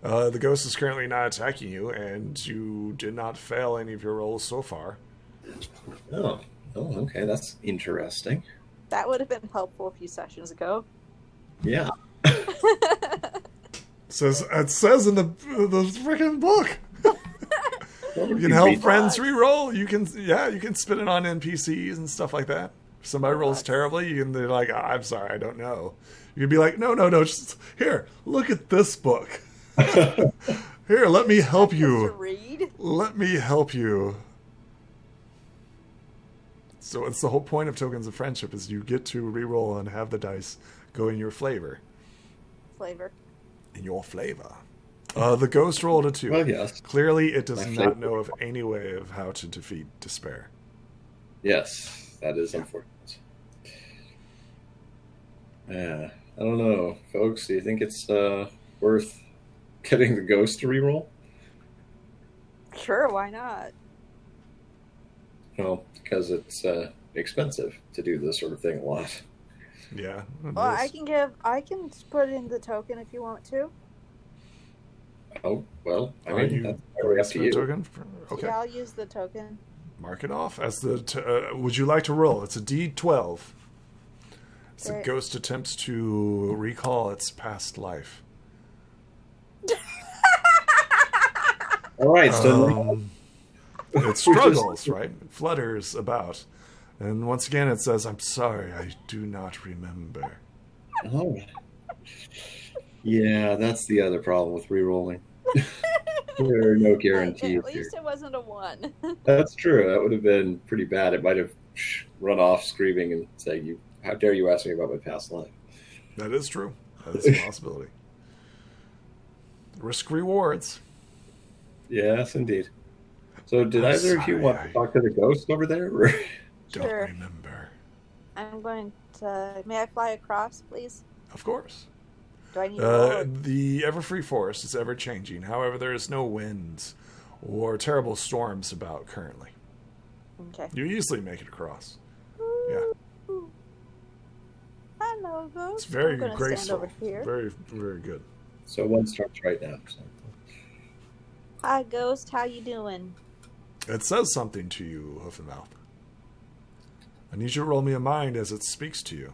The ghost is currently not attacking you, and you did not fail any of your rolls so far. Oh, okay. That's interesting. That would have been helpful a few sessions ago. Yeah. It says in the freaking book. You can help friends re-roll. You can spin it on NPCs and stuff like that. If somebody rolls terribly, they're like, I'm sorry, I don't know. You can be like, no, just here, look at this book. Here, let me help you. Read. Let me help you. So it's the whole point of tokens of friendship is you get to re-roll and have the dice go in your flavor. In your flavor. The ghost rolled a 2. Well, yes. Clearly, it does My not flavor. know of any way of how to defeat despair. Yes, that is unfortunate. Yeah, I don't know, folks. Do you think it's worth getting the ghost to re-roll? Sure, why not? Well, because it's expensive to do this sort of thing a lot. Yeah. Well, I can put in the token if you want to. Oh, well, I Are mean, you that's totally up to spend a you. token? Okay. Yeah, I'll use the token. Mark it off as would you like to roll? It's a D12. It's a Great. ghost attempts to recall its past life. All right, Stanley. It struggles, right? It flutters about. And once again it says, I'm sorry, I do not remember. Oh. Yeah, that's the other problem with re-rolling. There are no guarantees At here. least it wasn't a 1. That's true. That would have been pretty bad. It might have run off screaming and saying, how dare you ask me about my past life? That is true. That is a possibility. Risk rewards. Yes, indeed. So did I'm either of you sorry, want to talk to the ghost over there? Or- don't Sure. remember. I'm going to. May I fly across, please? Of course. Do I need to roll? The Everfree Forest is ever changing. However, there is no winds or terrible storms about currently. Okay. You easily make it across. Yeah. Hello, Ghost. It's very I'm gonna graceful. stand over here. Very, very good. So one starts right now. So. Hi, Ghost. How you doing? It says something to you, Hoof and Mouth. I need you to roll me a mind as it speaks to you.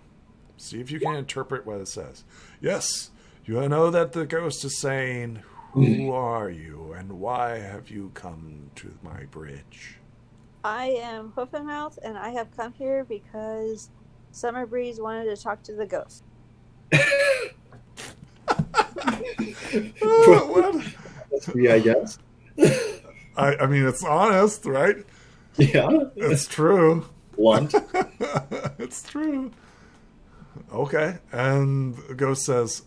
See if you can interpret what it says. Yes, you know that the ghost is saying, "Who are you, and why have you come to my bridge?" I am Hoof and Mouth, and I have come here because Summer Breeze wanted to talk to the ghost. What? That's me, I guess. I mean, it's honest, right? Yeah. It's true. Blunt. It's true. Okay, and the ghost says,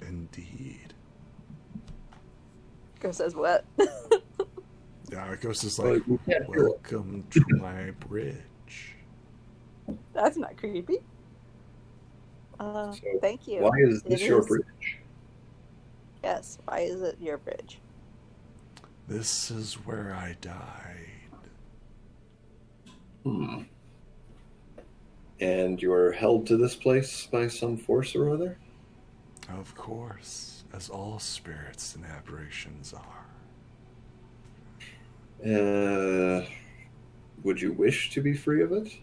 "Indeed." Ghost says what? Yeah, the ghost is Well, like, you can't hear it. "Welcome to my bridge." That's not creepy. So Thank you. Why is this It your is. bridge? Yes. Why is it your bridge? This is where I died. Hmm. And you're held to this place by some force or other? Of course, as all spirits and aberrations are. Would you wish to be free of it?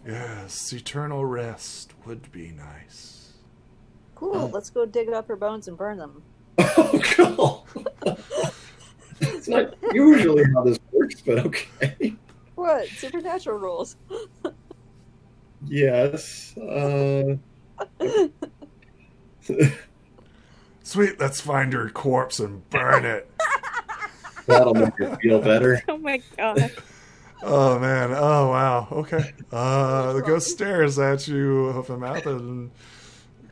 Yes, eternal rest would be nice. Cool. Let's go dig up her bones and burn them. Oh, God. It's not usually how this works, but okay. What? Supernatural rules. Yes. Sweet, let's find her corpse and burn it. That'll make her feel better. Oh my god. Oh, man. Oh, wow. Okay. The ghost stares at you, Hoof and Mouth, and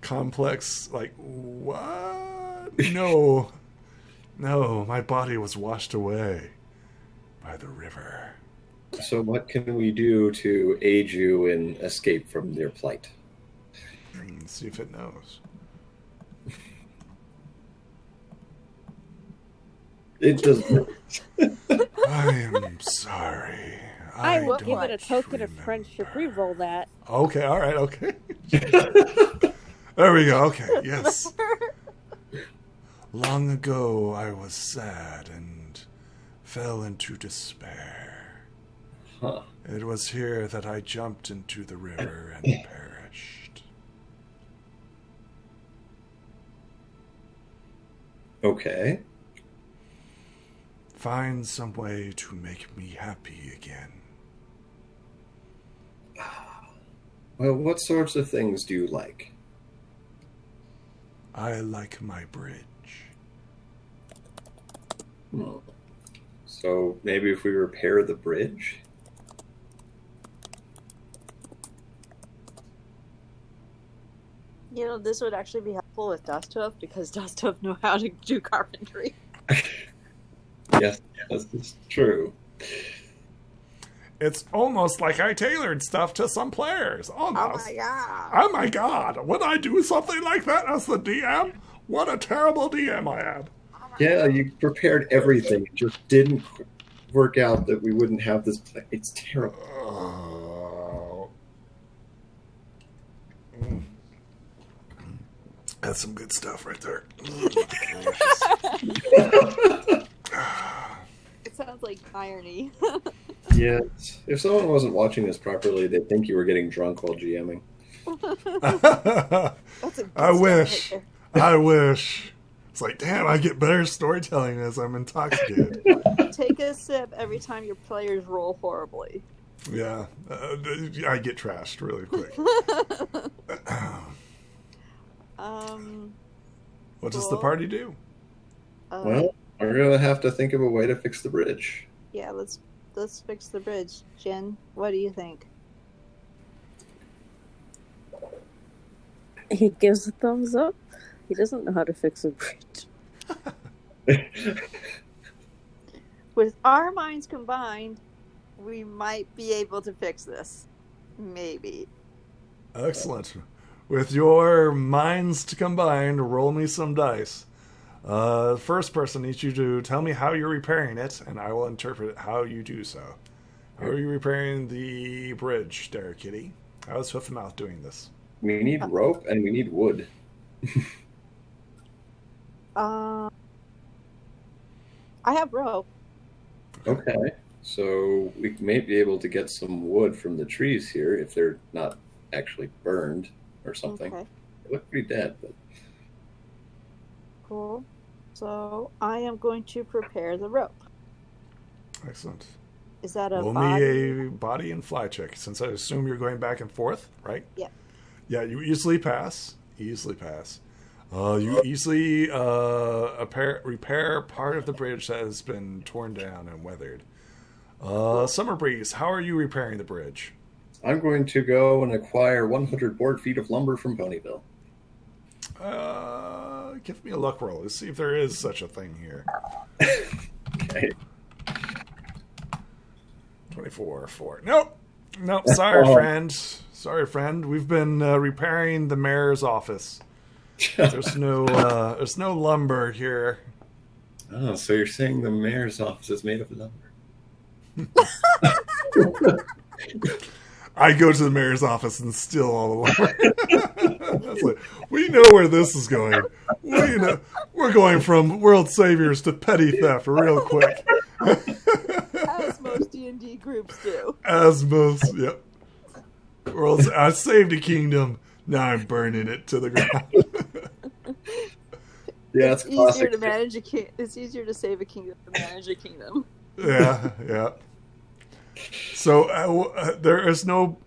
complex, like, what? No. No, my body was washed away by the river. So what can we do to aid you in escape from your plight? See if it knows. It doesn't. I am sorry. I will don't give it a token of remember. friendship. Reroll that. Okay, all right, okay. There we go. Okay, yes. Long ago, I was sad and fell into despair. Huh. It was here that I jumped into the river and perished. Okay. Find some way to make me happy again. Well, what sorts of things do you like? I like my bridge. So maybe if we repair the bridge? You know, this would actually be helpful with Dusthoof because Dusthoof know how to do carpentry. Yes, this is true. It's almost like I tailored stuff to some players. Oh Almost. my god! Oh my god, would I do something like that as the DM? What a terrible DM I am. Yeah, you prepared everything. It just didn't work out that we wouldn't have this play. It's terrible. That's some good stuff right there. It sounds like irony. Yes. If someone wasn't watching this properly, they'd think you were getting drunk while GMing. That's a good I stuff wish. right I wish. It's like, damn, I get better storytelling as I'm intoxicated. there. Take a sip every time your players roll horribly. Yeah, I get trashed really quick. What does the Cool. party do? Well, we're going to have to think of a way to fix the bridge. Yeah, let's fix the bridge. Jen, what do you think? He gives a thumbs up. He doesn't know how to fix a bridge. With our minds combined, we might be able to fix this. Maybe. Excellent. With your minds to combine, roll me some dice. First person needs you to tell me how you're repairing it, and I will interpret how you do so. How are you repairing the bridge, Derek Kitty? How is Hoofmouth doing this? We need rope and we need wood. I have rope. Okay. So we may be able to get some wood from the trees here if they're not actually burned or something. Okay. They look pretty dead, but Cool. So I am going to prepare the rope. Excellent. Is that a Roll body? me a body and fly check, since I assume you're going back and forth, right? Yeah. Yeah, you easily pass. Easily pass. You easily repair part of the bridge that has been torn down and weathered. Summer Breeze, how are you repairing the bridge? I'm going to go and acquire 100 board feet of lumber from Ponyville. Give me a luck roll. Let's see if there is such a thing here. Okay. 24, 4. Nope. Sorry, friend. Sorry, friend. We've been repairing the mayor's office. There's no lumber here. Oh, so you're saying the mayor's office is made of lumber? I go to the mayor's office and steal all the lumber. That's like, we know where this is going. We're going from world saviors to petty theft real quick. As most D&D groups do. As most, yep. I saved a kingdom. Now I'm burning it to the ground. Yeah, It's it's classic. easier to manage It's easier to save a kingdom than manage a kingdom. Yeah. So there is no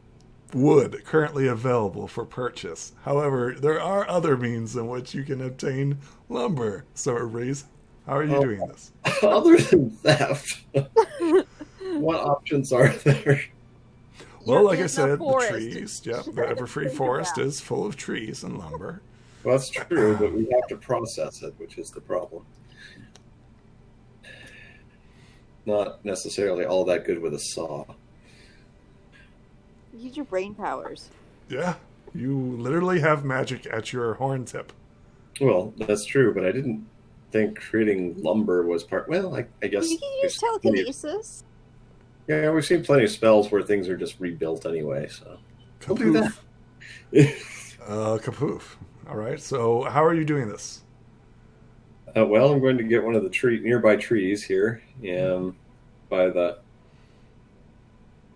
wood currently available for purchase. However, there are other means in which you can obtain lumber. So, Reese, how are you doing this? Other than theft, what options are there? Well, You're like in I said, the forest. trees. Yep, the Everfree Forest is full of trees and lumber. Well, that's true, but we have to process it, which is the problem. Not necessarily all that good with a saw. Use your brain powers. Yeah, you literally have magic at your horn tip. Well, that's true, but I didn't think creating lumber was part. Well, I guess You can use there's plenty of- telekinesis. Yeah, we've seen plenty of spells where things are just rebuilt anyway, so we'll do that. Kapoof. All right, so how are you doing this? Well, I'm going to get one of the nearby trees here, by the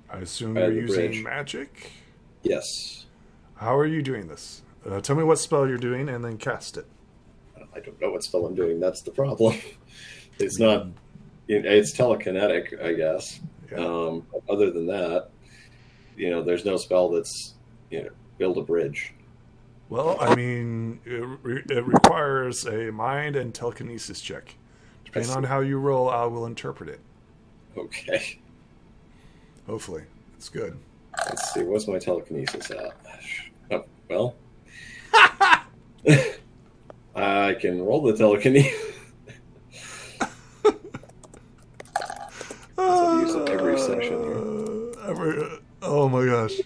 I assume By you're the using bridge. magic? yes. How are you doing this? Tell me what spell you're doing and then cast it. I don't know what spell I'm doing. That's the problem. It's not. It's telekinetic, I guess. Yeah. Other than that, there's no spell that's build a bridge. Well, I mean, it requires a mind and telekinesis check. Depending on how you roll, I will interpret it. Okay. Hopefully. It's good. Let's see. What's my telekinesis at? Oh, well. I can roll the telekinesis. I use it every session here. Oh my gosh.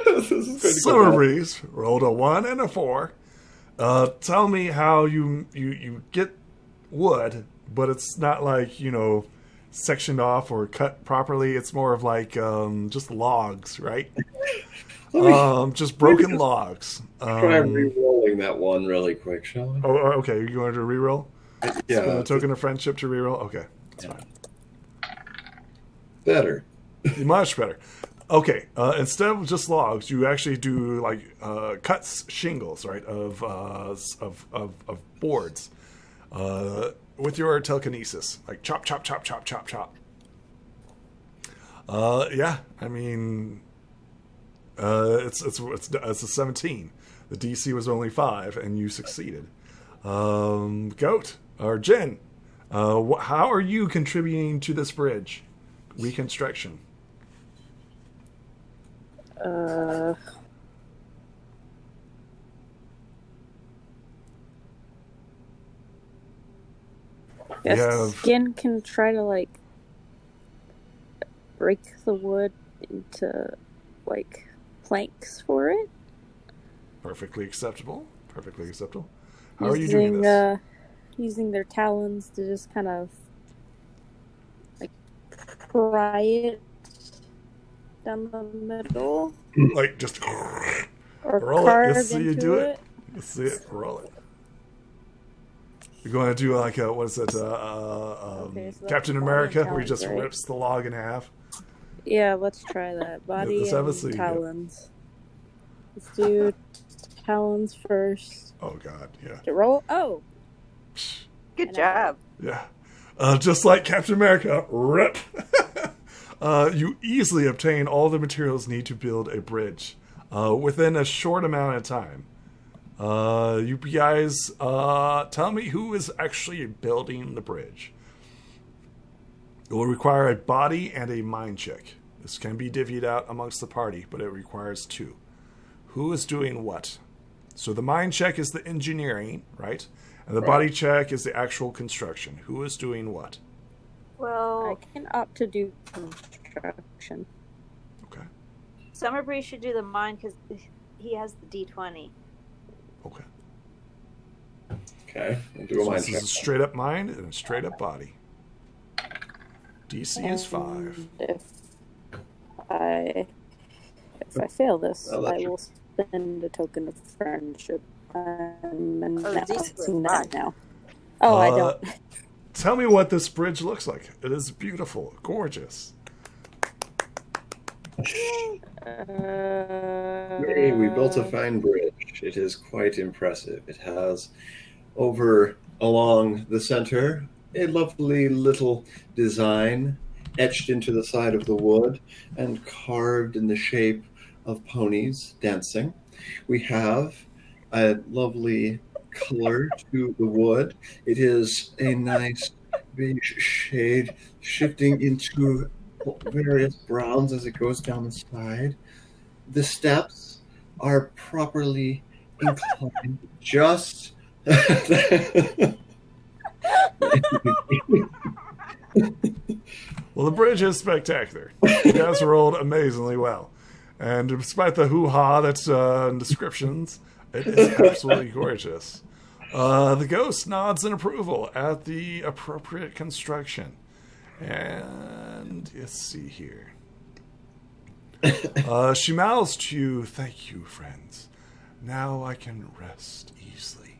This is going to go Summer bad. Breeze rolled a 1 and a 4. Tell me how you get wood, but it's not like, sectioned off or cut properly. It's more of like just logs, right? Just broken logs. Try re-rolling that one really quick, shall we? Oh, okay. You're going to reroll? Yeah, Spend a token of friendship to reroll? Okay, that's fine. better. Much better. Okay, instead of just logs, you actually do like cuts shingles, right, of boards with your telekinesis, like chop, chop, chop, chop, chop, chop. Yeah, I mean, it's a 17. The DC was only 5, and you succeeded. Goat or Jen, how are you contributing to this bridge reconstruction? We Guess have Skin can try to like break the wood into like planks for it. perfectly acceptable. Perfectly acceptable. How are you doing Using this? using their talons to just kind of like pry it down the middle Like, just or roll it. carve Let's see you into do it. it. Let's see it. Roll it. You're going to do like a, what is it? Okay, so that's Captain body America, and where he just talons, right? rips the log in half. Yeah, let's try that. Body let's have a and see, yeah. talons. Let's do talons first. Oh God, yeah, To roll. Oh, Good And job. yeah. Just like Captain America, rip. You easily obtain all the materials needed to build a bridge within a short amount of time. You guys, tell me who is actually building the bridge. It will require a body and a mind check. This can be divvied out amongst the party, but it requires 2. Who is doing what? So the mind check is the engineering, right? And the body check is the actual construction. Who is doing what? Well, I can opt to do construction. Okay. Summer Breeze should do the mine because he has the D20. Okay. Okay, I'll do a So mind this check. is a straight up mind and a straight up body. DC is 5. And if I fail this, Oh, that's I will spend a token of friendship. I'm DC was announcing that fine. now. Oh, I don't. Tell me what this bridge looks like. It is beautiful, gorgeous. Hey, we built a fine bridge. It is quite impressive. It has over along the center a lovely little design etched into the side of the wood and carved in the shape of ponies dancing. We have a lovely color to the wood. It is a nice beige shade shifting into various browns as it goes down the side. The steps are properly inclined just Well, the bridge is spectacular. You guys rolled amazingly well. And despite the hoo-ha that's in descriptions, it is absolutely gorgeous. The ghost nods in approval at the appropriate construction. And let's see here. She mouths to you, "Thank you, friends. Now I can rest easily."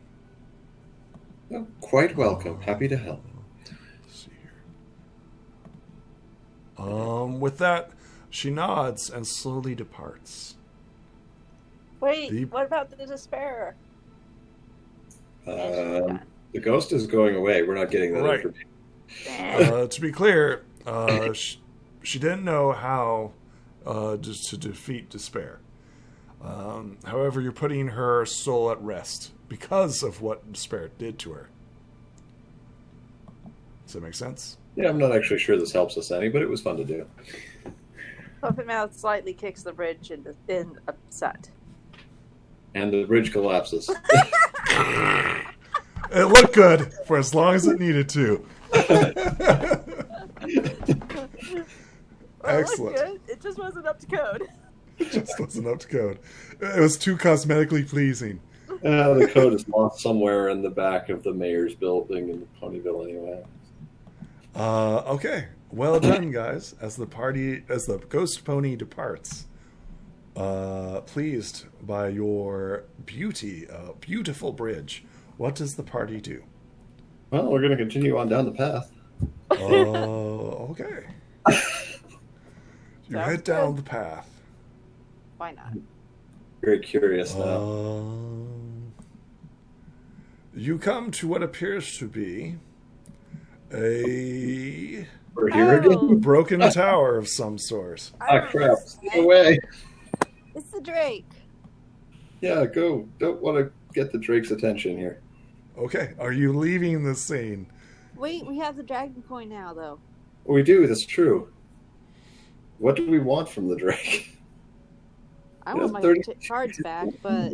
Quite welcome. Happy to help. Let's see here. With that, she nods and slowly departs. Wait, what about the Despairer? The ghost is going away. We're not getting that Right. information. To be clear, she didn't know how just to defeat despair. However, you're putting her soul at rest because of what despair did to her. Does that make sense? Yeah, I'm not actually sure this helps us any, but it was fun to do. Puppet Mouth slightly kicks the bridge in upset. And the bridge collapses. It looked good for as long as it needed to. Well, Excellent. it looked good. It just wasn't up to code. It just wasn't up to code. It was too cosmetically pleasing. The code is lost somewhere in the back of the mayor's building in Ponyville anyway. Okay. Well done, guys. As the ghost pony departs, pleased by your beautiful bridge, what does the party do? Well, we're going to continue on down the path. Okay. You Sounds head down good. the path. Why not? Very curious now. You come to what appears to be a We're here again. broken tower of some sort. Ah, crap. Stay away. It's the Drake. Yeah, go. Don't want to get the Drake's attention here. Okay, are you leaving the scene? Wait, we have the Dragon Coin now, though. We do, that's true. What do we want from the Drake? I Yeah, want my 30 cards back, but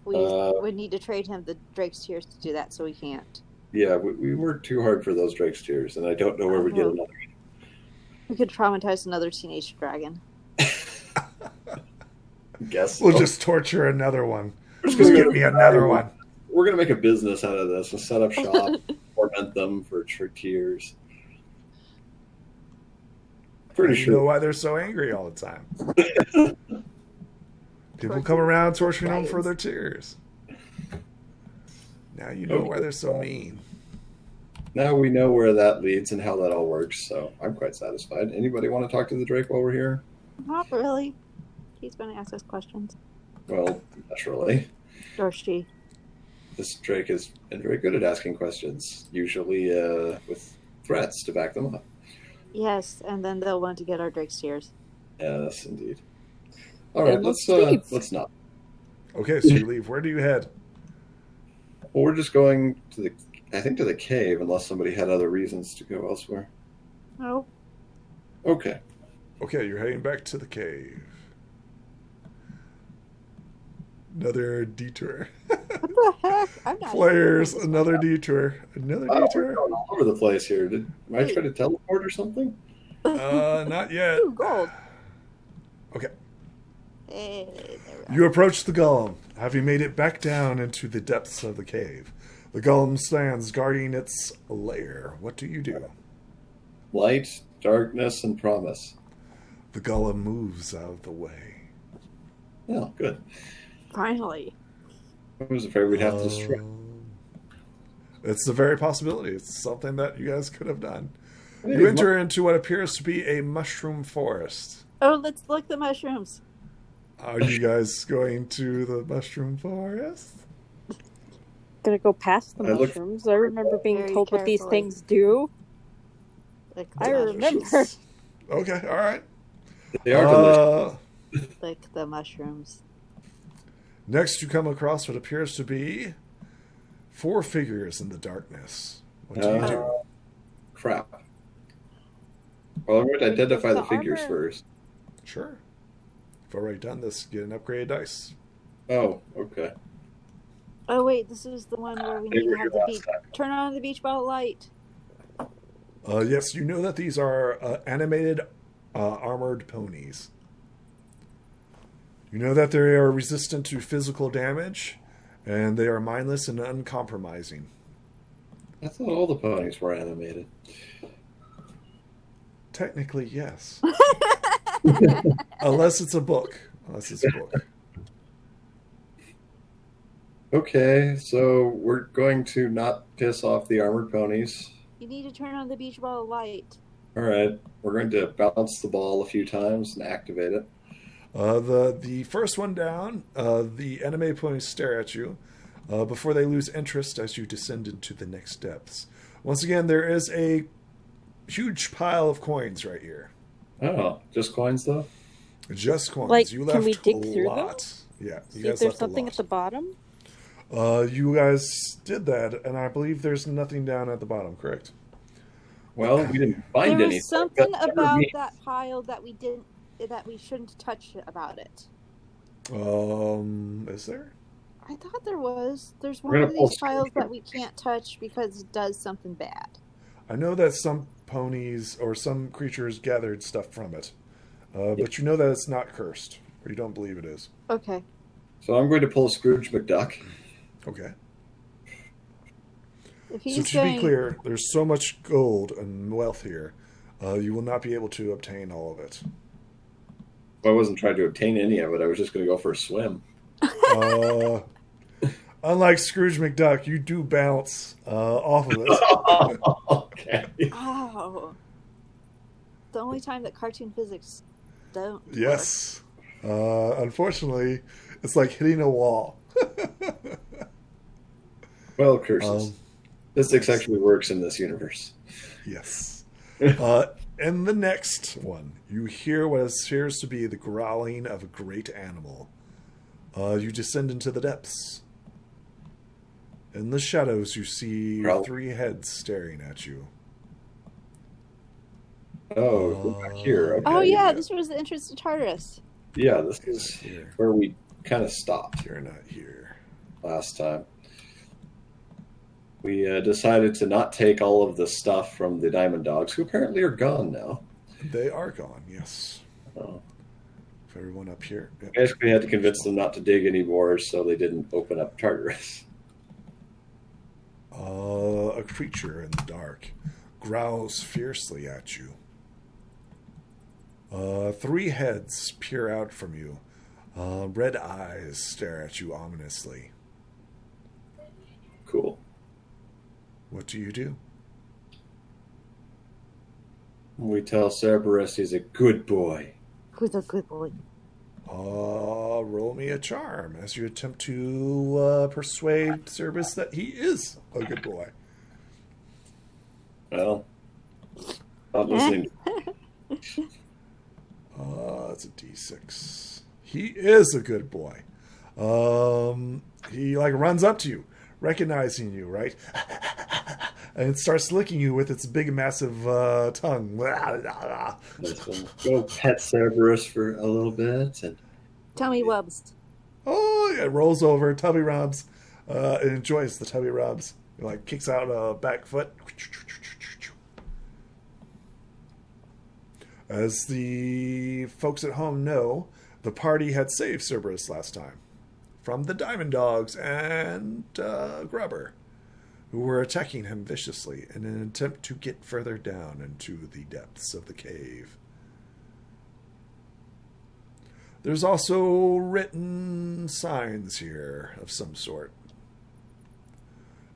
we would need to trade him the Drake's tears to do that, so we can't. Yeah, we worked too hard for those Drake's tears, and I don't know where we get another. We could traumatize another teenage dragon. Guess We'll so. just torture another one. Just Just gonna give me another one. We're gonna make a business out of this. We'll set up shop, torment them for tears. Pretty You know sure. why they're so angry all the time. People come around torturing them for their tears. Now you know why they're so mean. Now we know where that leads and how that all works. So I'm quite satisfied. Anybody want to talk to the Drake while we're here? Not really. He's going to ask us questions. Well, naturally. Or she. This Drake has been very good at asking questions, usually with threats to back them up. Yes, and then they'll want to get our Drake's tears. Yes, indeed. All right, And let's leave. let's not. Okay, so you leave. Where do you head? Well, we're just going to the cave, unless somebody had other reasons to go elsewhere. No. Okay. Okay, you're heading back to the cave. Another detour. What the heck? I'm not. Players, another detour. Another Wow, we're detour? going all over the place here. Am I trying to teleport or something? Not yet. Ooh, gold. Okay. Hey, there we are. You approach the golem, having made it back down into the depths of the cave. The golem stands guarding its lair. What do you do? Light, darkness, and promise. The golem moves out of the way. Oh, good. Finally. I was afraid we'd have to destroy. It's a very possibility. It's something that you guys could have done. Hey, You enter into what appears to be a mushroom forest. Oh, let's look at the mushrooms. Are you guys going to the mushroom forest? Gonna go past the I look- mushrooms. I remember being Very told what these carefully. things do. Like I the remember. mushrooms. Okay, all right. They are delicious. Like the mushrooms. Next, you come across what appears to be 4 figures in the darkness. What do you do? Crap. Well, I'm going to identify the The figures armor- first. Sure. You've already done this. Get an upgraded dice. Oh, okay. Oh wait, this is the one where we They need were to here have the last beach. time. Turn on the beach ball light. Yes, you know that these are animated armored ponies. You know that they are resistant to physical damage, and they are mindless and uncompromising. I thought all the ponies were animated. Technically, yes. Unless it's a book. Okay, so we're going to not piss off the armored ponies. You need to turn on the beach ball light. All right, we're going to bounce the ball a few times and activate it. The first one down, the anime ponies stare at you before they lose interest as you descend into the next depths. Once again, there is a huge pile of coins right here. Oh, just coins though? Just coins. Like, You can left we dig a through them? lot. Yeah, you See if guys there's left something a at the bottom. lot. You guys did that, and I believe there's nothing down at the bottom, correct? Well, we didn't find There anything. was something That's never about me. that pile that we didn't, that we shouldn't touch about it. Is there? I thought there was. There's We're one gonna of pull these piles that we can't touch because it does something bad. I know that some ponies or some creatures gathered stuff from it, but you know that it's not cursed, or you don't believe it is. Okay. So I'm going to pull Scrooge McDuck. Okay. If So he's to saying, be clear, there's so much gold and wealth here, you will not be able to obtain all of it. I wasn't trying to obtain any of it. I was just going to go for a swim. Unlike Scrooge McDuck, you do bounce off of it. Okay. oh, the only time that cartoon physics don't. work. Yes. Unfortunately, it's like hitting a wall. Well, curses. Physics actually works in this universe. Yes. In the next one, you hear what appears to be the growling of a great animal. You descend into the depths. In the shadows, you see Growl. 3 heads staring at you. Oh, go back here. Okay. Oh yeah, yeah. this was the entrance to Tartarus. Yeah, this is Here. where we kind of stopped You're not here. last time. We decided to not take all of the stuff from the Diamond Dogs, who apparently are gone now. They are gone, yes. Oh. For everyone up here. Yep. Basically, we had to convince them not to dig any more so they didn't open up Tartarus. A creature in the dark growls fiercely at you. 3 heads peer out from you. Red eyes stare at you ominously. Cool. What do you do? We tell Cerberus he's a good boy. Who's a good boy? Roll me a charm as you attempt to persuade Cerberus that he is a good boy. Well, not listening. It's a D6. He is a good boy. He runs up to you, recognizing you, right? And it starts licking you with its big, massive tongue. Go pet Cerberus for a little bit. And Tummy wubs. Oh, yeah, it rolls over, tubby rubs. It enjoys the tubby rubs. It kicks out a back foot. As the folks at home know, the party had saved Cerberus last time from the Diamond Dogs and Grubber, who were attacking him viciously in an attempt to get further down into the depths of the cave. There's also written signs here of some sort.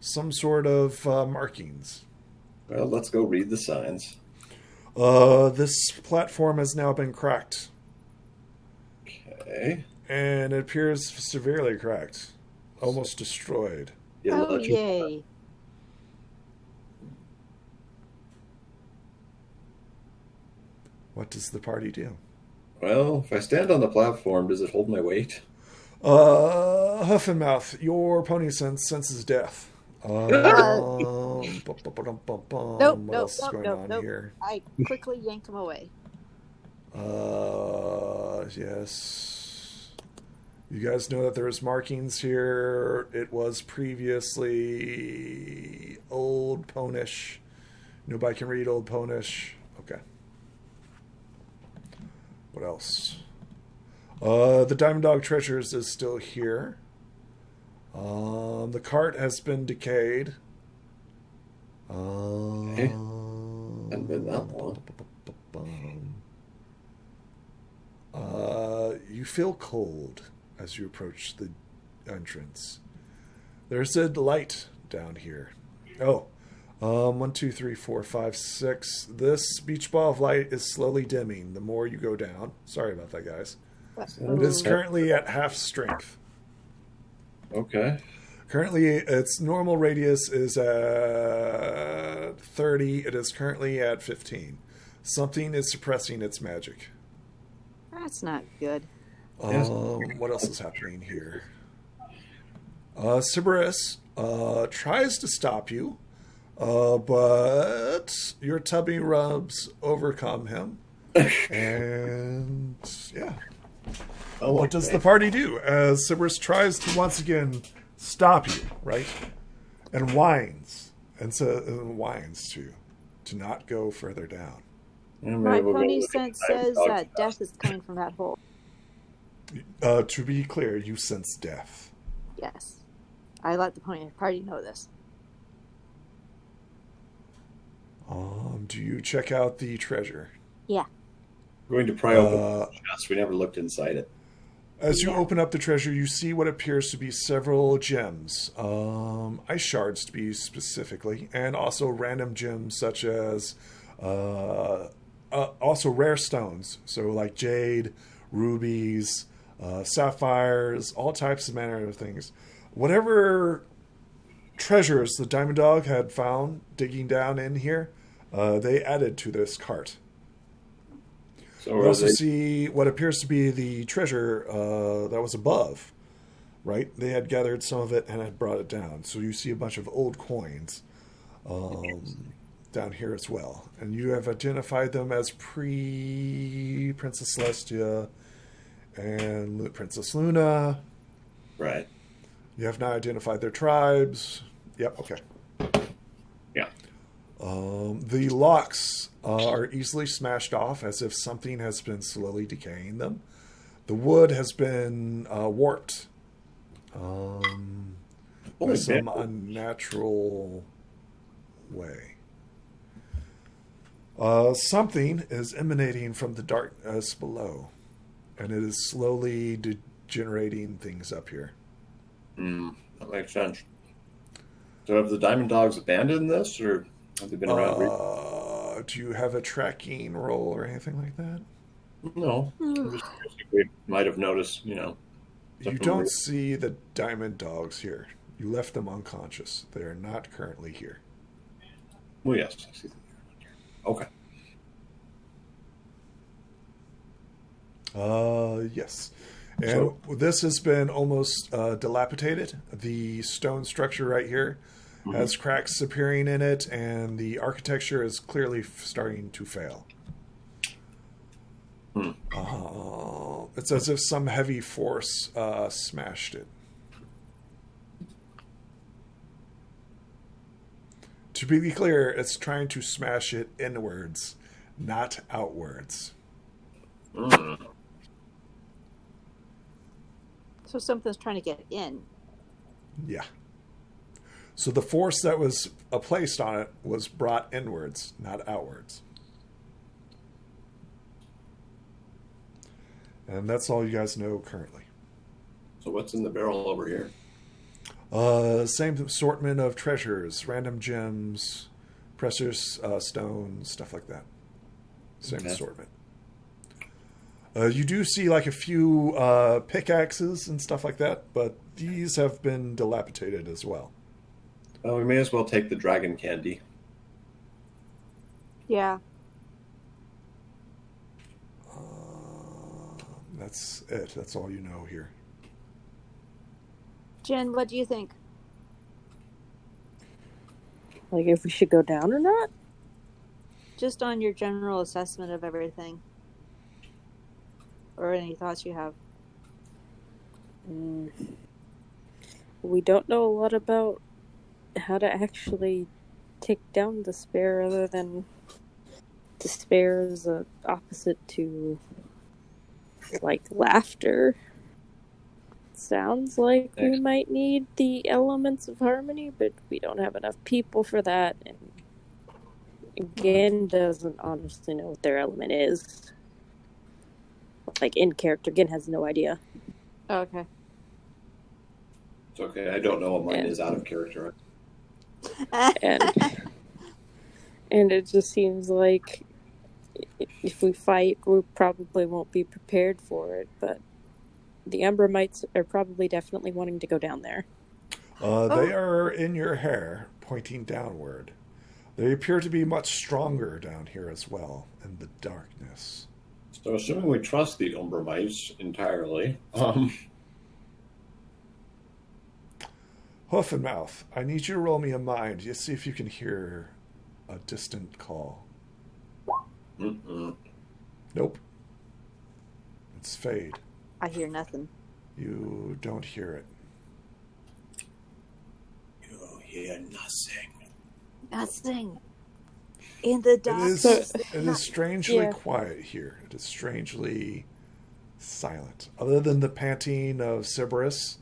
Some sort of markings. well, let's go read the signs. This platform has now been cracked. Okay. And it appears severely cracked. Almost destroyed. Yeah, Oh, yay. What does the party do? Well, if I stand on the platform, does it hold my weight? Huff and Mouth, your pony senses death. What else is going on here? I quickly yanked him away. Yes. You guys know that there's markings here. It was previously Old Ponish. Nobody can read Old Ponish. Okay. What else? The Diamond Dog Treasures is still here. The cart has been decayed. Hadn't been that long. You feel cold as you approach the entrance. There's a light down here. 1, 2, 3, 4, 5, 6. This beach ball of light is slowly dimming the more you go down. Sorry about that, guys. It is currently at half strength. Okay. Currently, its normal radius is at 30. It is currently at 15. Something is suppressing its magic. That's not good. What else is happening here? Cerberus tries to stop you, but your tubby rubs overcome him. And, yeah. What does the party do as Cerberus tries to once again stop you, right? And whines. And whines to not go further down. My pony sense says that death is coming from that hole. To be clear, you sense death. Yes. I let the pony party know this. Do you check out the treasure? Yeah. We're going to pry open the chest. We never looked inside it. As you open up the treasure, you see what appears to be several gems. Ice shards, to be specifically, and also random gems such as also rare stones. So like jade, rubies, sapphires, all types of manner of things. Whatever treasures the Diamond Dog had found digging down in here, they added to this cart. So we also see what appears to be the treasure that was above, right? They had gathered some of it and had brought it down. So you see a bunch of old coins down here as well. And you have identified them as pre-Princess Celestia and Princess Luna. Right. You have not identified their tribes. Yep, okay. The locks are easily smashed off as if something has been slowly decaying them. The wood has been warped by some unnatural way. Something is emanating from the darkness below, and it is slowly degenerating things up here. That makes sense. So have the Diamond Dogs abandoned this, or have they been around? Do you have a tracking roll or anything like that? No. I'm just guessing we might have noticed, You don't see the Diamond Dogs here. You left them unconscious. They are not currently here. Well, yes, I see them. Okay. Yes. And this has been almost dilapidated. The stone structure right here has cracks appearing in it, and the architecture is clearly starting to fail. It's as if some heavy force smashed it. To be clear, it's trying to smash it inwards, not outwards. So something's trying to get in. Yeah. So the force that was placed on it was brought inwards, not outwards. And that's all you guys know currently. So what's in the barrel over here? Same assortment of treasures, random gems, precious stones, stuff like that. Same assortment. You do see like a few pickaxes and stuff like that, but these have been dilapidated as well. We may as well take the dragon candy. Yeah. That's it. That's all you know here. Jen, what do you think? Like, if we should go down or not? Just on your general assessment of everything. Or any thoughts you have? We don't know a lot about how to actually take down despair, other than despair is the opposite to, like, laughter. Sounds like we might need the elements of harmony, but we don't have enough people for that, and Gin doesn't honestly know what their element is. Like, in character, Gin has no idea. Oh, okay. It's okay. I don't know what mine is out of character. And it just seems like if we fight, we probably won't be prepared for it, but the Ember Mites are probably definitely wanting to go down there. They are in your hair, pointing downward. They appear to be much stronger down here as well, in the darkness. So assuming we trust the Umber Mites entirely, Hoof and Mouth, I need you to roll me a mind. Just see if you can hear a distant call. Nope. It's Fade. I hear nothing. You don't hear it. You hear nothing. Nothing. In the dark. It is strangely quiet here. It is strangely silent. Other than the panting of Cerberus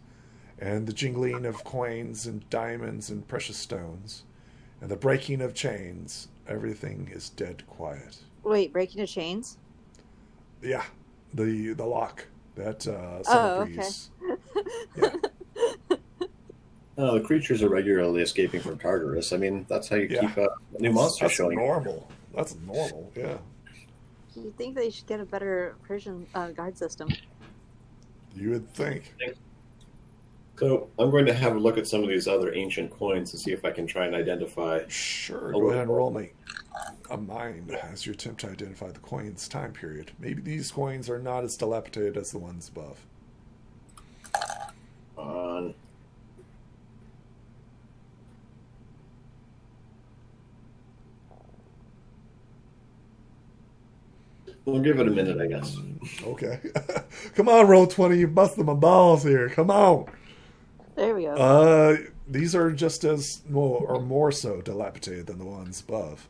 and the jingling of coins and diamonds and precious stones and the breaking of chains, everything is dead quiet. Wait, breaking of chains? Yeah, the lock. That Summer Breeze. Yeah. The creatures are regularly escaping from Tartarus. I mean, that's how you keep new monsters showing. That's normal, yeah. You'd think they should get a better prison guard system. You would think. So I'm going to have a look at some of these other ancient coins to see if I can try and identify. Sure, go ahead and roll me a mind as you attempt to identify the coin's time period. Maybe these coins are not as dilapidated as the ones above. We'll give it a minute, I guess. Okay. Come on, roll 20. You're busting my balls here. Come on. There we go. these are just as more so dilapidated than the ones above.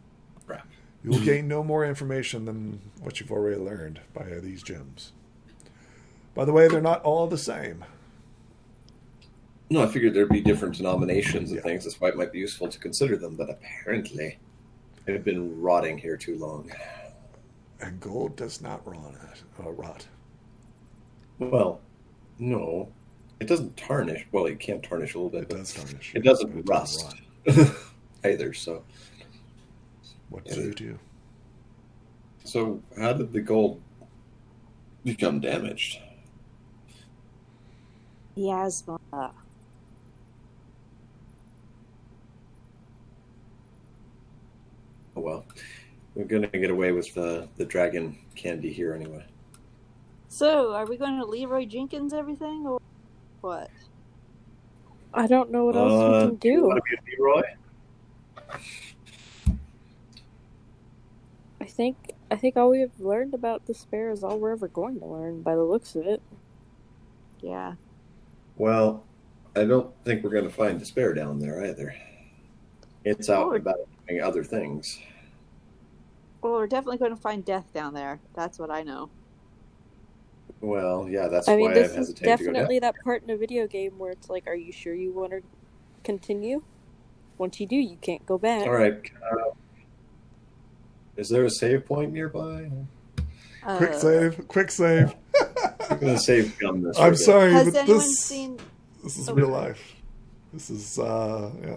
Crap. You will gain no more information than what you've already learned by these gems. By the way, they're not all the same. No, I figured there'd be different denominations and things. That's why it might be useful to consider them. But apparently, they've been rotting here too long. And gold does not rot. Well, no. It doesn't tarnish. Well, it can tarnish a little bit. It does tarnish. It doesn't It rust doesn't either, so... What do you do? So, how did the gold become damaged? Miasma. Oh, well. We're going to get away with the dragon candy here anyway. So, are we going to Leroy Jenkins everything, or what? I don't know what else we can do. You want to be a Leroy? I think all we have learned about despair is all we're ever going to learn by the looks of it. Yeah. Well, I don't think we're going to find despair down there either. It's out about doing other things. Well, we're definitely going to find death down there. That's what I know. Well, yeah, that's I mean, why this I'm is hesitating to go down. definitely that part in a video game where it's like, are you sure you want to continue? Once you do, you can't go back. All right. Is there a save point nearby? Quick save. I'm going to save gum this. I'm sorry, Has but anyone this seen... is real life. This is, yeah.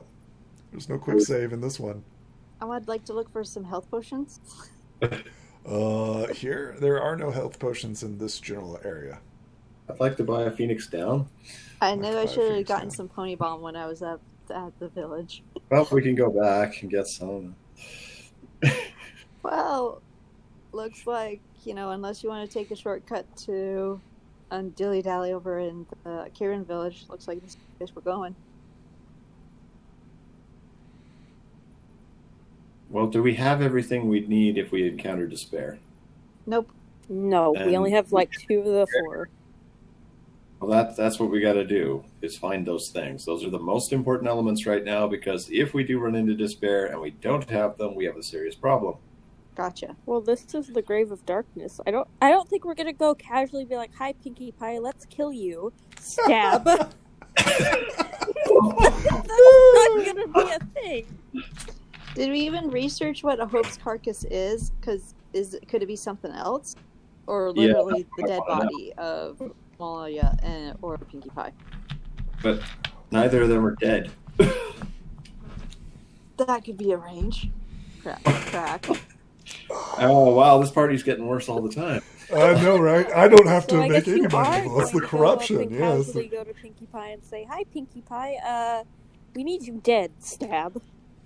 There's no quick save in this one. I would like to look for some health potions. Here, there are no health potions in this general area. I'd like to buy a Phoenix Down. I know I should have Phoenix gotten down. some pony balm when I was up at the village. Well, we can go back and get some. Well, looks like, unless you want to take a shortcut to Dilly Dally over in the Kieran village, looks like this is the place we're going. Well, do we have everything we'd need if we encounter despair? Nope. No, we only have like 2 of the 4. Well, that's what we got to do, is find those things. Those are the most important elements right now, because if we do run into despair and we don't have them, we have a serious problem. Gotcha. Well, this is the Grave of Darkness. I don't think we're gonna go casually be like, "Hi, Pinkie Pie, let's kill you." Stab. That's not gonna be a thing. Did we even research what a Hope's carcass is? Because could it be something else, or literally the dead body of Malaya or Pinkie Pie? But neither of them are dead. That could be arranged. Crack. Oh, wow, this party's getting worse all the time. I know, right? I don't have So to I make guess you anybody are evil. It's the going to go corruption, up and yes. casually go to Pinkie Pie and say, "Hi, Pinkie Pie. We need you dead." Stab.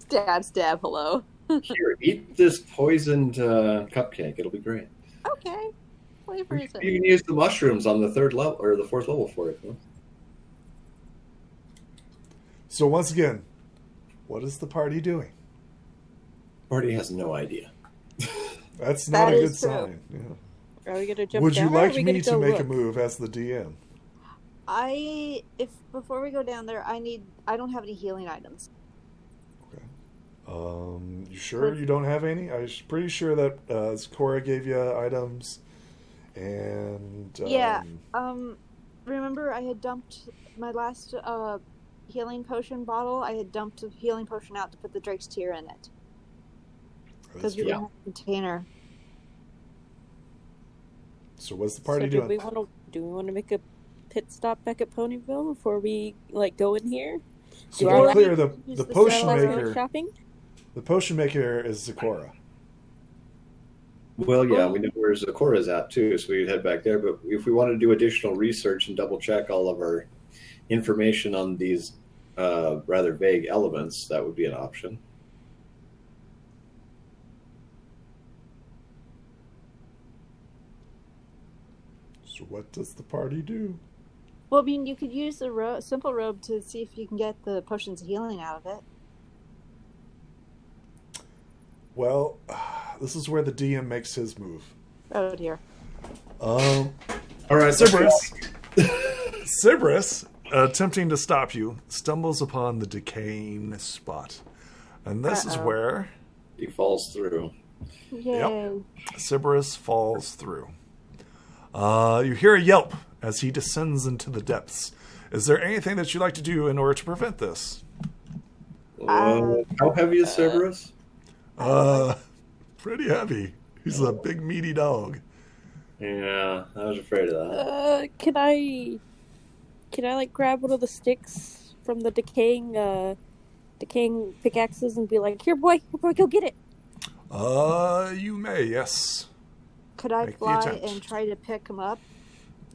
Stab, hello. Here, eat this poisoned cupcake. It'll be great. Okay. Flavor is You can use the mushrooms on the 3rd level or the 4th level for it. Huh? So once again, what is the party doing? Party has no idea. That's not That a is good true. sign. Yeah. Are we gonna jump Would down? you or are like we me gonna to go make a look? move as the DM? If before we go down there, I don't have any healing items. You sure you don't have any? I'm pretty sure that Cora gave you items, and Yeah. Remember I had dumped my last healing potion bottle. I had dumped a healing potion out to put the Drake's Tear in it because we didn't have a container. So what's the party So doing? do we want to make a pit stop back at Ponyville before we go in here? So Do to I be like clear, use the the potion salad Let's go maker, shopping. the potion maker is Zakora. Well, yeah, we know where Zakora's at too, so we'd head back there. But if we want to do additional research and double check all of our information on these rather vague elements, that would be an option. So what does the party do? Well, I mean, you could use the simple robe to see if you can get the potions of healing out of it. Well, this is where the DM makes his move. Oh dear. All right, Cerberus. Cerberus attempting to stop you, stumbles upon the decaying spot. And this is where He falls through. Yay. Cerberus falls through. You hear a yelp as he descends into the depths. Is there anything that you'd like to do in order to prevent this? How heavy is Cerberus? Pretty heavy. He's a big meaty dog. Yeah, I was afraid of that. Can I like grab one of the sticks from the decaying pickaxes and be like, here boy, go get it. You may, yes. Could I Make the fly attempt. and try to pick him up?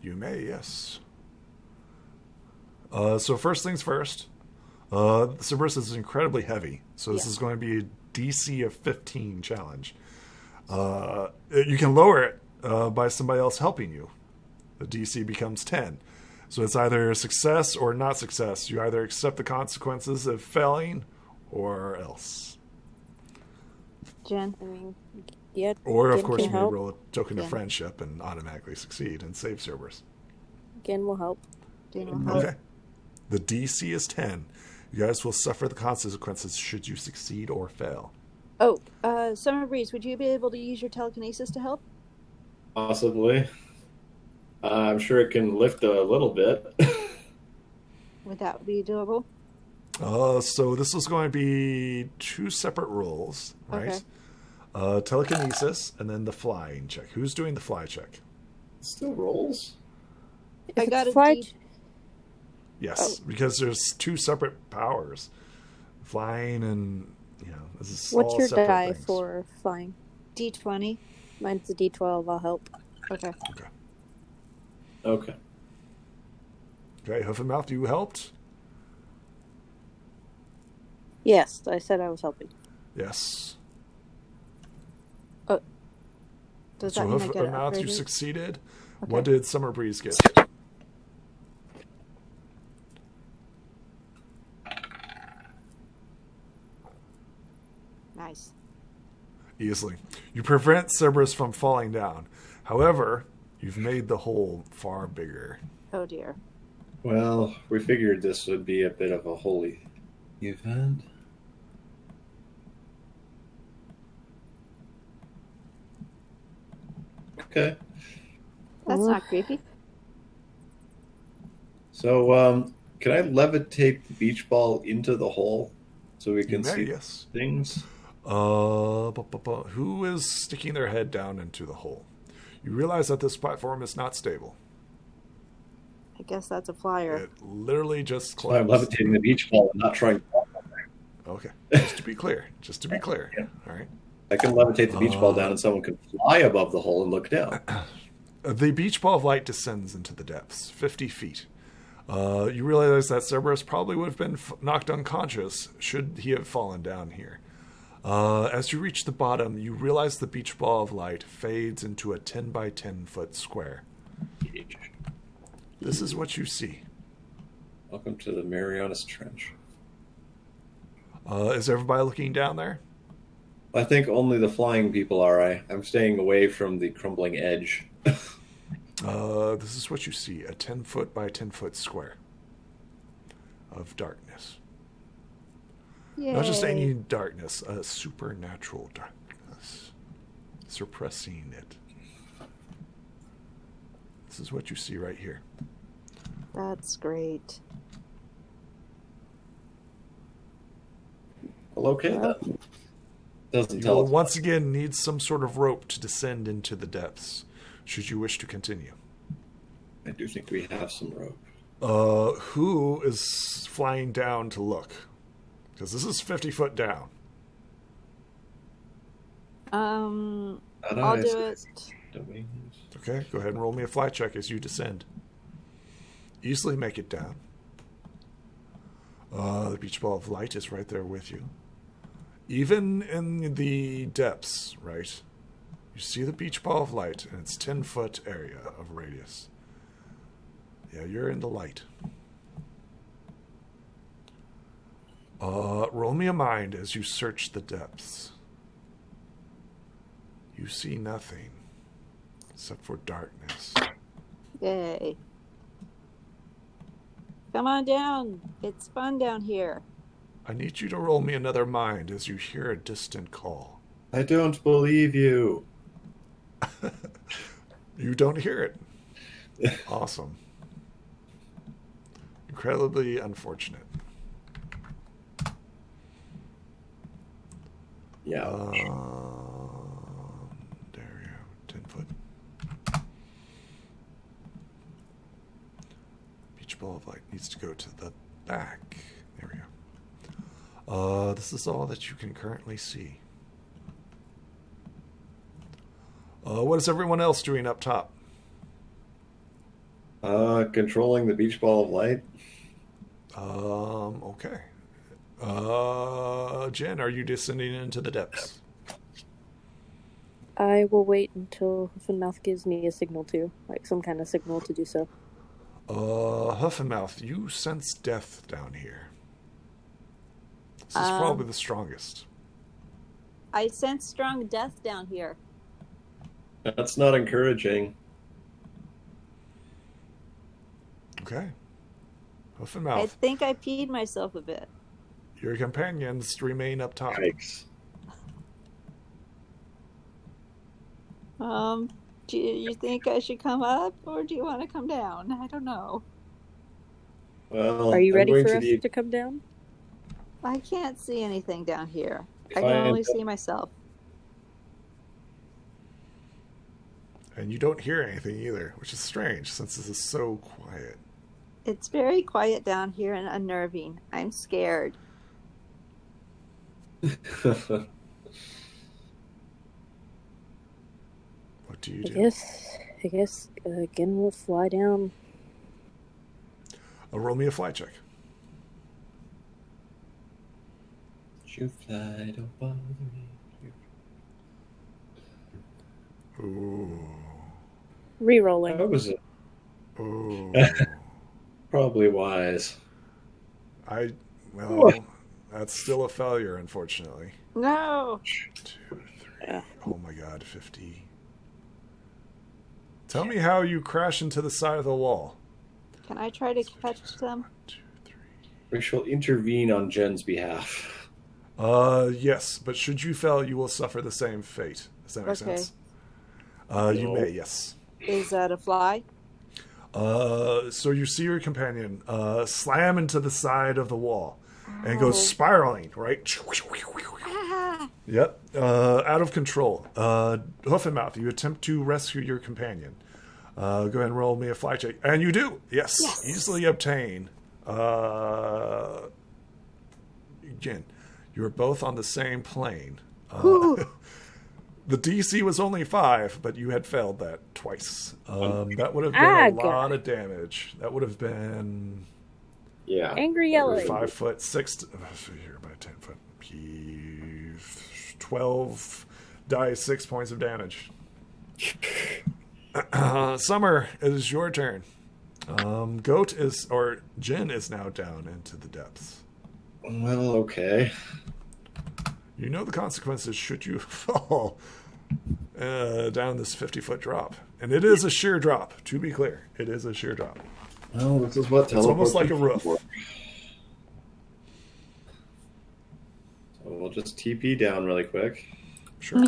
You may, yes. So first things first. Cerberus is incredibly heavy, so this is going to be a DC of 15 challenge. You can lower it by somebody else helping you. The DC becomes 10. So it's either a success or not success. You either accept the consequences of failing or else. Jen? I mean, yeah. Or, of Jen course, can you may help. roll a token of Yeah. friendship and automatically succeed and save Cerberus. Again, will help. Jen will Okay. The DC is 10. You guys will suffer the consequences should you succeed or fail. Oh, Summer Breeze, would you be able to use your telekinesis to help? Possibly. I'm sure it can lift a little bit. Would that be doable? So this is going to be 2 separate rolls, right? Okay. Telekinesis and then the flying check. Who's doing the fly check? Still rolls? I got a fly. D- Yes, because there's 2 separate powers. Flying and, this is What's all your separate die things. for flying? D20. Mine's a D12. I'll help. Okay. Okay. Okay, Hoof and Mouth, you helped? Yes, I said I was helping. Yes. Does So that mean I Hoof get and Mouth, you upgraded? succeeded. Okay. What did Summer Breeze get? Nice. Easily. You prevent Cerberus from falling down. However, you've made the hole far bigger. Oh dear. Well, we figured this would be a bit of a holy event. Okay. That's not creepy. So, can I levitate the beach ball into the hole so we You can may, see yes. things? Who is sticking their head down into the hole? You realize that this platform is not stable. I guess that's a flyer. It literally just That's why I'm collapsed. levitating the beach ball and not trying to walk on there. Okay, just to be clear. Yeah. All right. I can levitate the beach ball down and someone can fly above the hole and look down. The beach ball of light descends into the depths, 50 feet. You realize that Cerberus probably would have been knocked unconscious should he have fallen down here. As you reach the bottom, you realize the beach ball of light fades into a 10 by 10 foot square. This is what you see. Welcome to the Marianas Trench. Is everybody looking down there? I think only the flying people are. I'm staying away from the crumbling edge. This is what you see, a 10 foot by 10 foot square of darkness. Yay. Not just any darkness, a supernatural darkness, suppressing it. This is what you see right here. That's great. Well, okay then. Doesn't You tell will us. once again need some sort of rope to descend into the depths, should you wish to continue. I do think we have some rope. Who is flying down to look? Because this is 50 foot down. I'll do it. Domains. Okay, go ahead and roll me a fly check as you descend. Easily make it down. The beach ball of light is right there with you. Even in the depths, right? You see the beach ball of light, and it's 10 foot area of radius. Yeah, you're in the light. Roll me a mind as you search the depths. You see nothing except for darkness. Yay. Come on down. It's fun down here. I need you to roll me another mind as you hear a distant call. I don't believe you. You don't hear it. Awesome. Incredibly unfortunate. Yeah. There we go. 10 foot. Beach ball of light needs to go to the back. There we go. This is all that you can currently see. What is everyone else doing up top? Controlling the beach ball of light. Okay. Jen, are you descending into the depths? I will wait until Huffenmouth gives me a signal to, like some kind of signal to do so. Huffenmouth, you sense death down here. This is probably the strongest. I sense strong death down here. That's not encouraging. Okay. I Huffenmouth, think I peed myself a bit. your companions remain up top. Yikes. Do you think I should come up, or do you want to come down? I don't know. Well, Are you I'm ready going for to us need- to come down? I can't see anything down here. If I can I only end up- see myself. And you don't hear anything either, which is strange since this is so quiet. It's very quiet down here and unnerving. I'm scared. What do you do? I guess again we'll fly down. Roll me a fly check. You fly, don't bother me. Ooh. Rerolling. That was Ooh. probably wise. Well, that's still a failure, unfortunately. No. 2, 3. Oh my god, 50. Tell me how you crash into the side of the wall. Can I try to catch them? 1, 2, 3. We shall intervene on Jen's behalf. Yes, but should you fail, you will suffer the same fate. Does that make Okay. sense? You No. may, yes. Is that a fly? So you see your companion slam into the side of the wall and Oh. goes spiraling, right? Ah! Yep. Out of control. Huffenmouth, you attempt to rescue your companion. Go ahead and roll me a fly check. And you do. Yes. Yes. Easily obtain. Again, you're both on the same plane. Ooh. The DC was only 5, but you had failed that twice. That would have been a lot of damage. That would have been Yeah. Angry yelling. 5 foot 6. Here about 10 foot. 12 die 6 points of damage. Summer, it is your turn. Jen is now down into the depths. Well, okay. You know the consequences should you fall down this 50-foot drop. And it is a sheer drop, to be clear. It is a sheer drop. Well, this is what It's almost like a teleportation roof. for. So we'll just TP down really quick. Sure.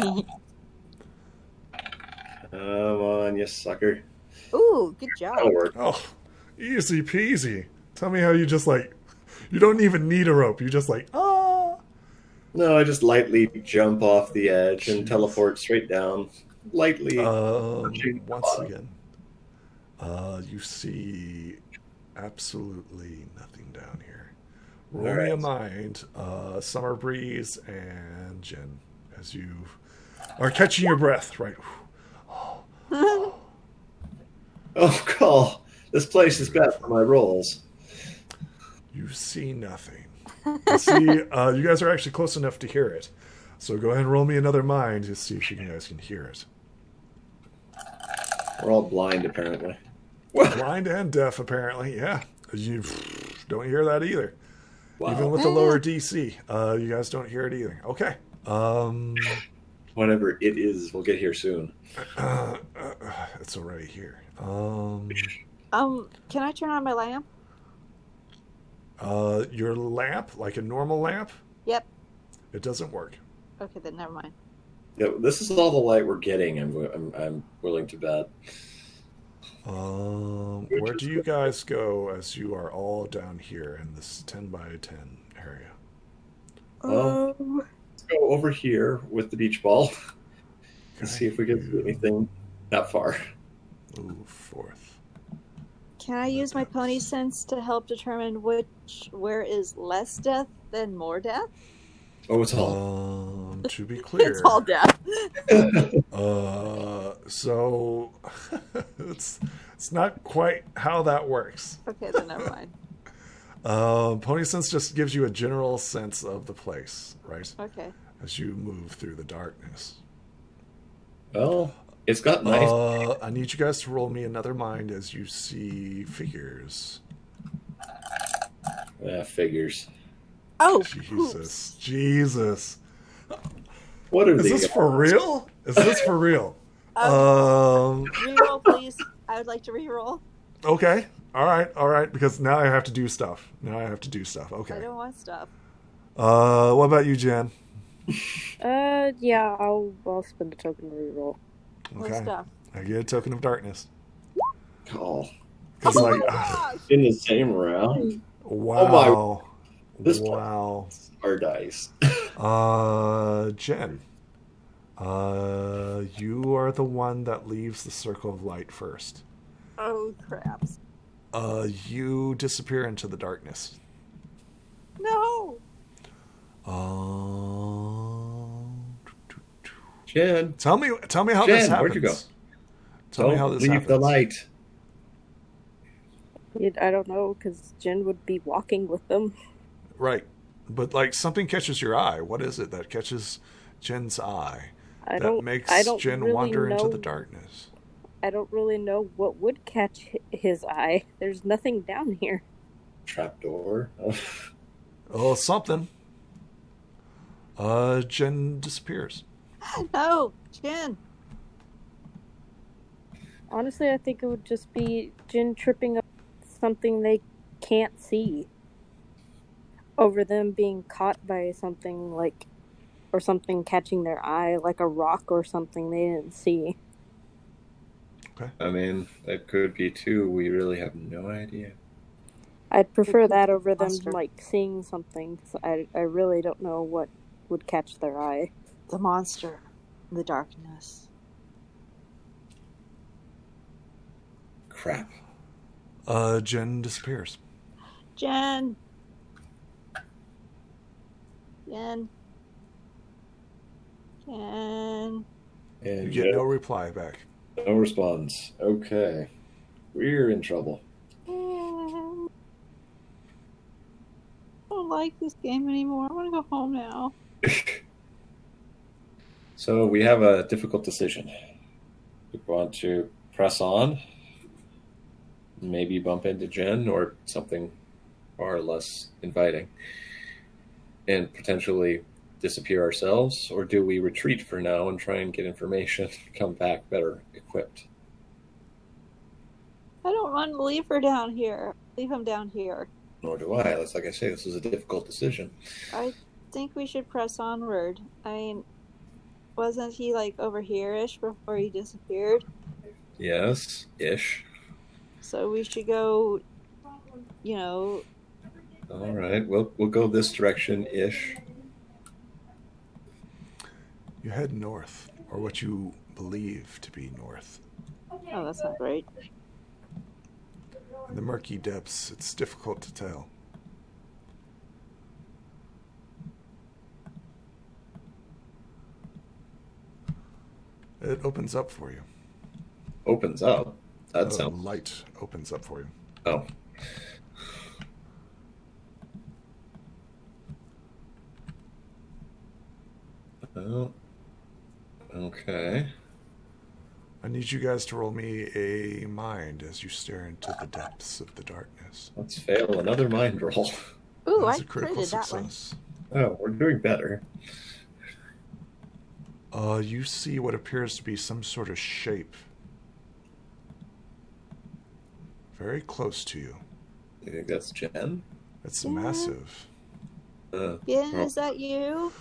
Come on, you sucker. Ooh, good job. That'll work. Oh, easy peasy. Tell me how you just you don't even need a rope. You just ah. No, I just lightly jump off the edge and Jeez. teleport straight down. Lightly. touching the Once bottom. again, you see absolutely nothing down here. Roll me a mind, Summer Breeze and Jen, as you are catching your breath, right? Oh, call. This place is bad for my rolls. You see nothing. You see, you guys are actually close enough to hear it. So go ahead and roll me another mind to see if you guys can hear it. We're all blind, apparently. Blind and deaf, apparently. Yeah, you don't hear that either. Wow. Even with the lower DC, you guys don't hear it either. Okay. Whatever it is, we'll get here soon. It's already here. Can I turn on my lamp? Your lamp, like a normal lamp, Yep. it doesn't work. Okay, then never mind. Yeah, this is all the light we're getting. I'm willing to bet. Where do you guys go as you are all down here in this 10 by 10 area? Well, let's go over here with the beach ball and see if we can see anything that far. Move forth. Can I use my pony sense to help determine where is less death than more death? Oh, it's all. To be clear, It's all death. So it's not quite how that works. Okay, then never mind. Pony sense just gives you a general sense of the place, right? Okay. As you move through the darkness. Well, it's got nice. I need you guys to roll me another mind as you see figures. Figures. Oh, Jesus. What are Is these? this for real? Is this for real? Reroll, please. I would like to reroll. Okay. All right. Because now I have to do stuff. Okay. I don't want stuff. What about you, Jen? Yeah, I'll spend a token to reroll. What Okay. stuff? I get a token of darkness. Oh, Because Oh my gosh! in the same round. wow. This Wow. Our dice. Jen. You are the one that leaves the circle of light first. Oh, craps. You disappear into the darkness. No! Jen, Tell me how Jen, this happens. where'd you go? Tell me how this leave happens. the light. I don't know, because Jen would be walking with them. Right. But like something catches your eye. What is it that catches Jen's eye? I that don't makes really wander into know- the darkness. I don't really know what would catch his eye. There's nothing down here. Trapdoor. Oh, something. Jen disappears. No! Jen! Honestly, I think it would just be Jen tripping up something they can't see. Over them being caught by something or something catching their eye, like a rock or something they didn't see. Okay. I mean, that could be too. We really have no idea. I'd prefer that over them Monster. seeing something. 'Cause I really don't know what would catch their eye. The monster. The darkness. Crap. Jen disappears. Jen! Jen? Jen? And You get no reply back. no response. Okay. We're in trouble. Jen? I don't like this game anymore. I want to go home now. So we have a difficult decision. We want to press on, maybe bump into Jen or something far less inviting, and potentially disappear ourselves, or do we retreat for now and try and get information, come back better equipped? I don't want to leave her down here. Leave him down here. Nor do I. That's like I say, this is a difficult decision. I think we should press onward. I mean, wasn't he over here-ish before he disappeared? Yes, ish. So we should go, All right, we'll go this direction ish. You head north, or what you believe to be north. oh, that's not great. In the murky depths, it's difficult to tell. It opens up for you. Opens up. That sounds. Light opens up for you. Oh. Oh. Okay. I need you guys to roll me a mind as you stare into the depths of the darkness. Let's fail another mind roll. Ooh, That's I a critical critted that one. success. Oh, we're doing better. You see what appears to be some sort of shape. Very close to you. You think that's Jen? It's Yeah. massive. Gin, is that you?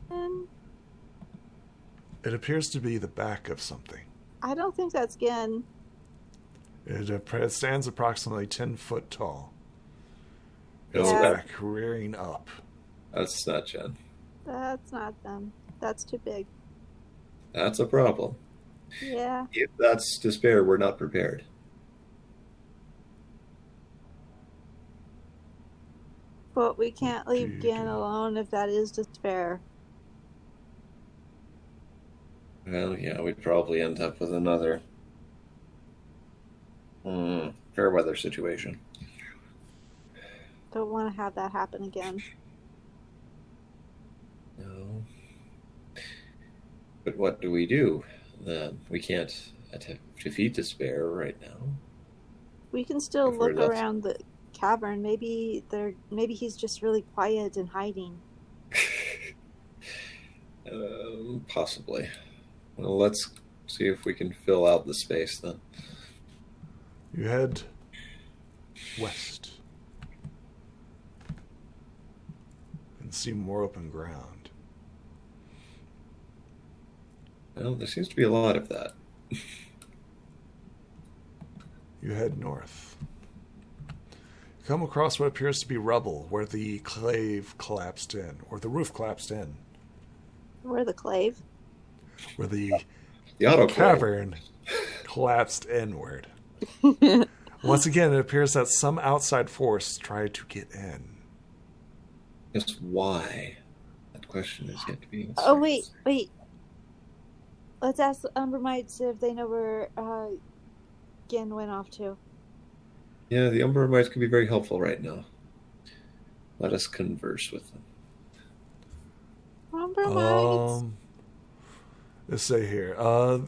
Gin? It appears to be the back of something. I don't think that's Gin. It stands approximately 10 foot tall. No, Its Yeah. back rearing up. that's not Jen. That's not them. That's too big. That's a problem. Yeah. If that's despair, we're not prepared. But we can't do you leave Gin do? alone if that is despair. Well, yeah, we'd probably end up with another fair weather situation. Don't want to have that happen again. No. But what do we do then? We can't defeat despair right now. We can still If we're look that- around the cavern. Maybe he's just really quiet and hiding. Possibly. Well, let's see if we can fill out the space then. You head west and see more open ground. Well, there seems to be a lot of that. You head north. You come across what appears to be rubble where the clave collapsed in, or the roof collapsed in, We're the clave. where the The auto cavern collapsed inward. Once again, it appears that some outside force tried to get in. Just why? That question is yet to be answered. Oh, wait. Let's ask the Umbermites if they know where Gin went off to. Yeah, the Umber Mites could be very helpful right now. Let us converse with them. Umbermites? Let's say here.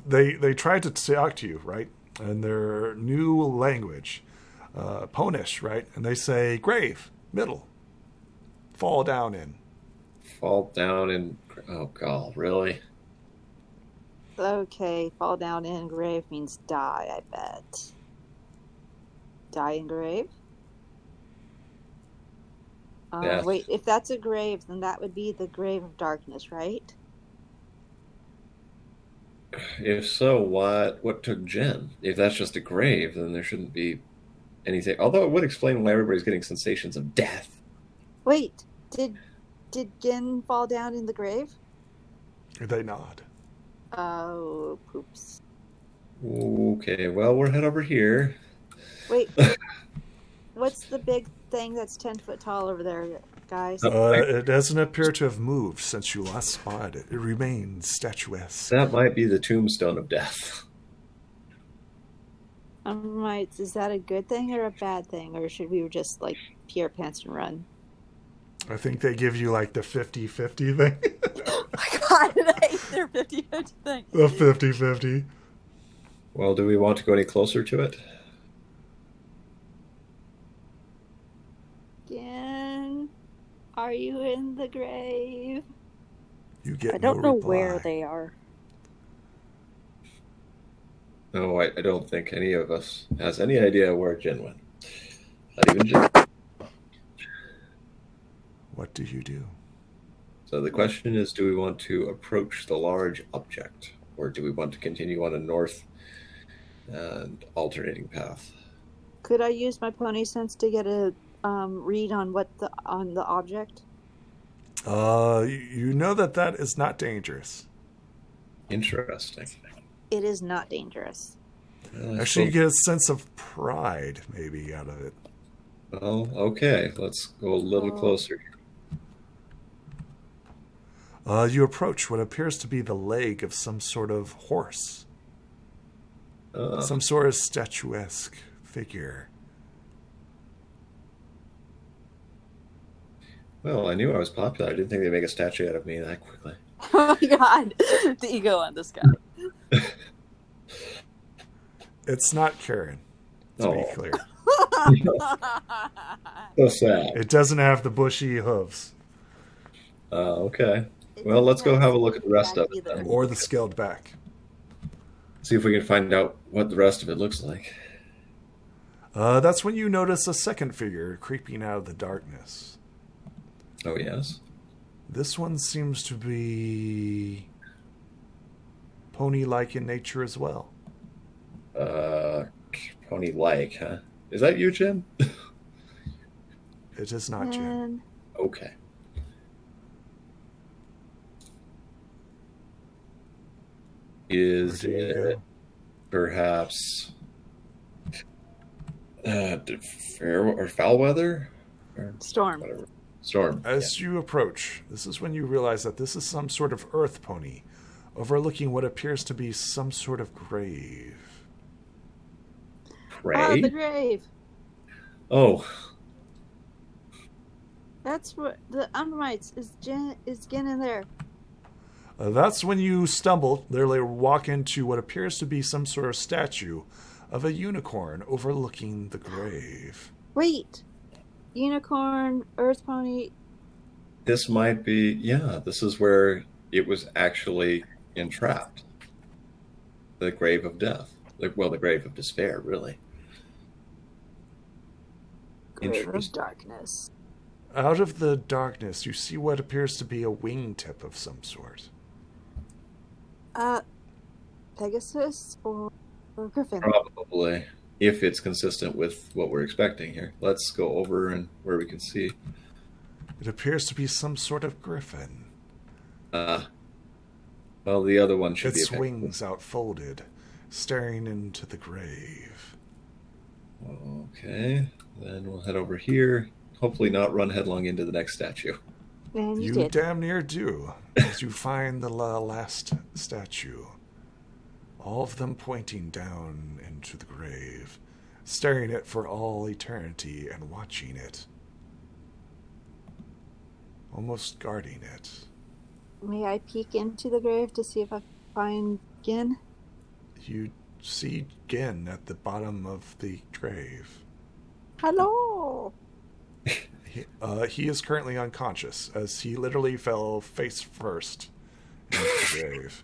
They tried to talk to you, right? In their new language, Ponish, right? And they say grave, middle, fall down in. Fall down and... Oh, God, really? Okay, fall down in grave means die, I bet. Die in grave? Death. Wait, if that's a grave, then that would be the grave of darkness, right? If so, what took Jen? If that's just a grave, then there shouldn't be anything. Although it would explain why everybody's getting sensations of death. Wait, did Gin fall down in the grave? They nod. Oh, poops. Okay, well, we're head over here. Wait, what's the big thing that's 10 foot tall over there, guys? It doesn't appear to have moved since you last spotted it. It remains statuesque. That might be the tombstone of death. Umbermites, is that a good thing or a bad thing? Or should we just, like, pee our pants and run? I think they give you like the 50-50 thing. Oh my god, I hate their 50-50 thing. The 50-50. Well, do we want to go any closer to it? Gin, are you in the grave? You get I don't no know reply. where they are. No, I don't think any of us has any idea where Jen went. Not even Jen. What do you do? So the question is, do we want to approach the large object, or do we want to continue on a north and alternating path? Could I use my pony sense to get a read on the object? You know that is not dangerous. Interesting. It is not dangerous. Well, I Actually, you suppose- get a sense of pride maybe out of it. Well, okay, let's go a little closer. You approach what appears to be the leg of some sort of horse. Some sort of statuesque figure. Well, I knew I was popular. I didn't think they'd make a statue out of me that quickly. Oh my god, the ego on this guy. It's not Karen, to be Oh. clear. So sad. It doesn't have the bushy hooves Okay. Well, let's go have a look at the rest of it then. or the scaled back. See if we can find out what the rest of it looks like. That's when you notice a second figure creeping out of the darkness. Oh, yes? This one seems to be pony-like in nature as well. Pony-like, huh? Is that you, Jim? It is not Jim. And Okay. Is Where do you it go? perhaps fair or foul weather? Or Storm. whatever. Storm. As you approach, this is when you realize that this is some sort of earth pony overlooking what appears to be some sort of grave. Pray? the grave. Oh, That's what the Umbrites is. Gen in there. That's when you stumble, literally walk into what appears to be some sort of statue of a unicorn overlooking the grave. Wait, unicorn, earth pony. this might be, yeah, this is where it was actually entrapped. The grave of death. Well, the grave of despair, really. Grave of Interesting. darkness. Out of the darkness, you see what appears to be a wingtip of some sort. Pegasus or Griffin? Probably, if it's consistent with what we're expecting here. Let's go over and where we can see. It appears to be some sort of griffin. Well, the other one should Its be a wings outfolded, staring into the grave. Okay, then we'll head over here. Hopefully not run headlong into the next statue. And you You did. damn near do, as you find the last statue. All of them pointing down into the grave, staring at it for all eternity and watching it. Almost guarding it. May I peek into the grave to see if I find Gin? You see Gin at the bottom of the grave. Hello. He is currently unconscious, as he literally fell face first into the grave.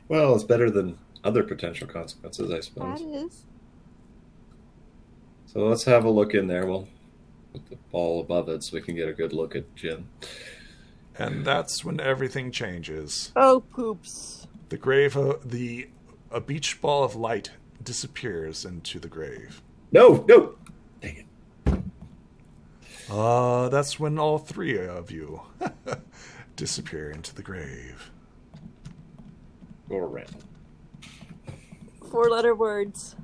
Well, it's better than other potential consequences, I suppose. That is. So let's have a look in there. We'll put the ball above it so we can get a good look at Jin. And that's when everything changes. Oh, poops. The grave, a beach ball of light disappears into the grave. No! Dang it. That's when all three of you disappear into the grave. Go around. 4-letter words.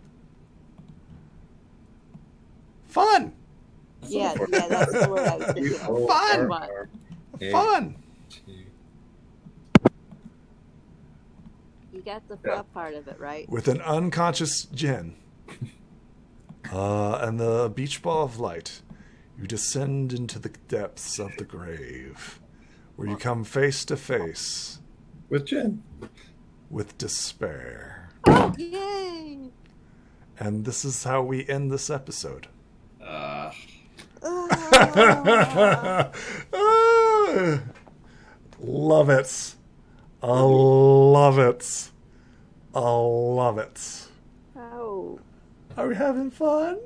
Fun! Yeah, that's the word I was thinking of. Fun! Fun! You got the fun part of it, right? With an unconscious Jin and the beach ball of light, you descend into the depths of the grave, where you come face to face With Jin. with despair. Oh, yay! And this is how we end this episode. Ah. Love it. I love it. I love it. Oh. Are we having fun?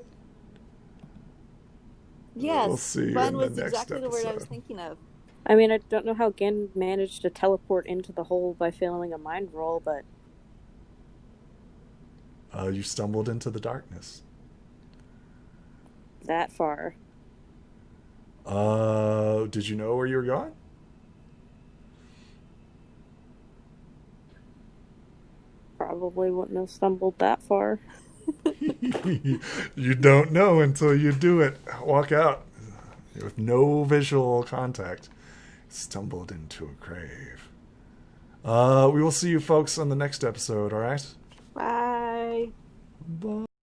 Yes, We'll see you fun in the was next exactly the word I was episode. thinking of. I mean, I don't know how Gen managed to teleport into the hole by failing a mind roll, but You stumbled into the darkness. that far. Did you know where you were going? Probably wouldn't have stumbled that far. You don't know until you do it. Walk out with no visual contact. Stumbled into a grave. We will see you folks on the next episode, all right? Bye. Bye.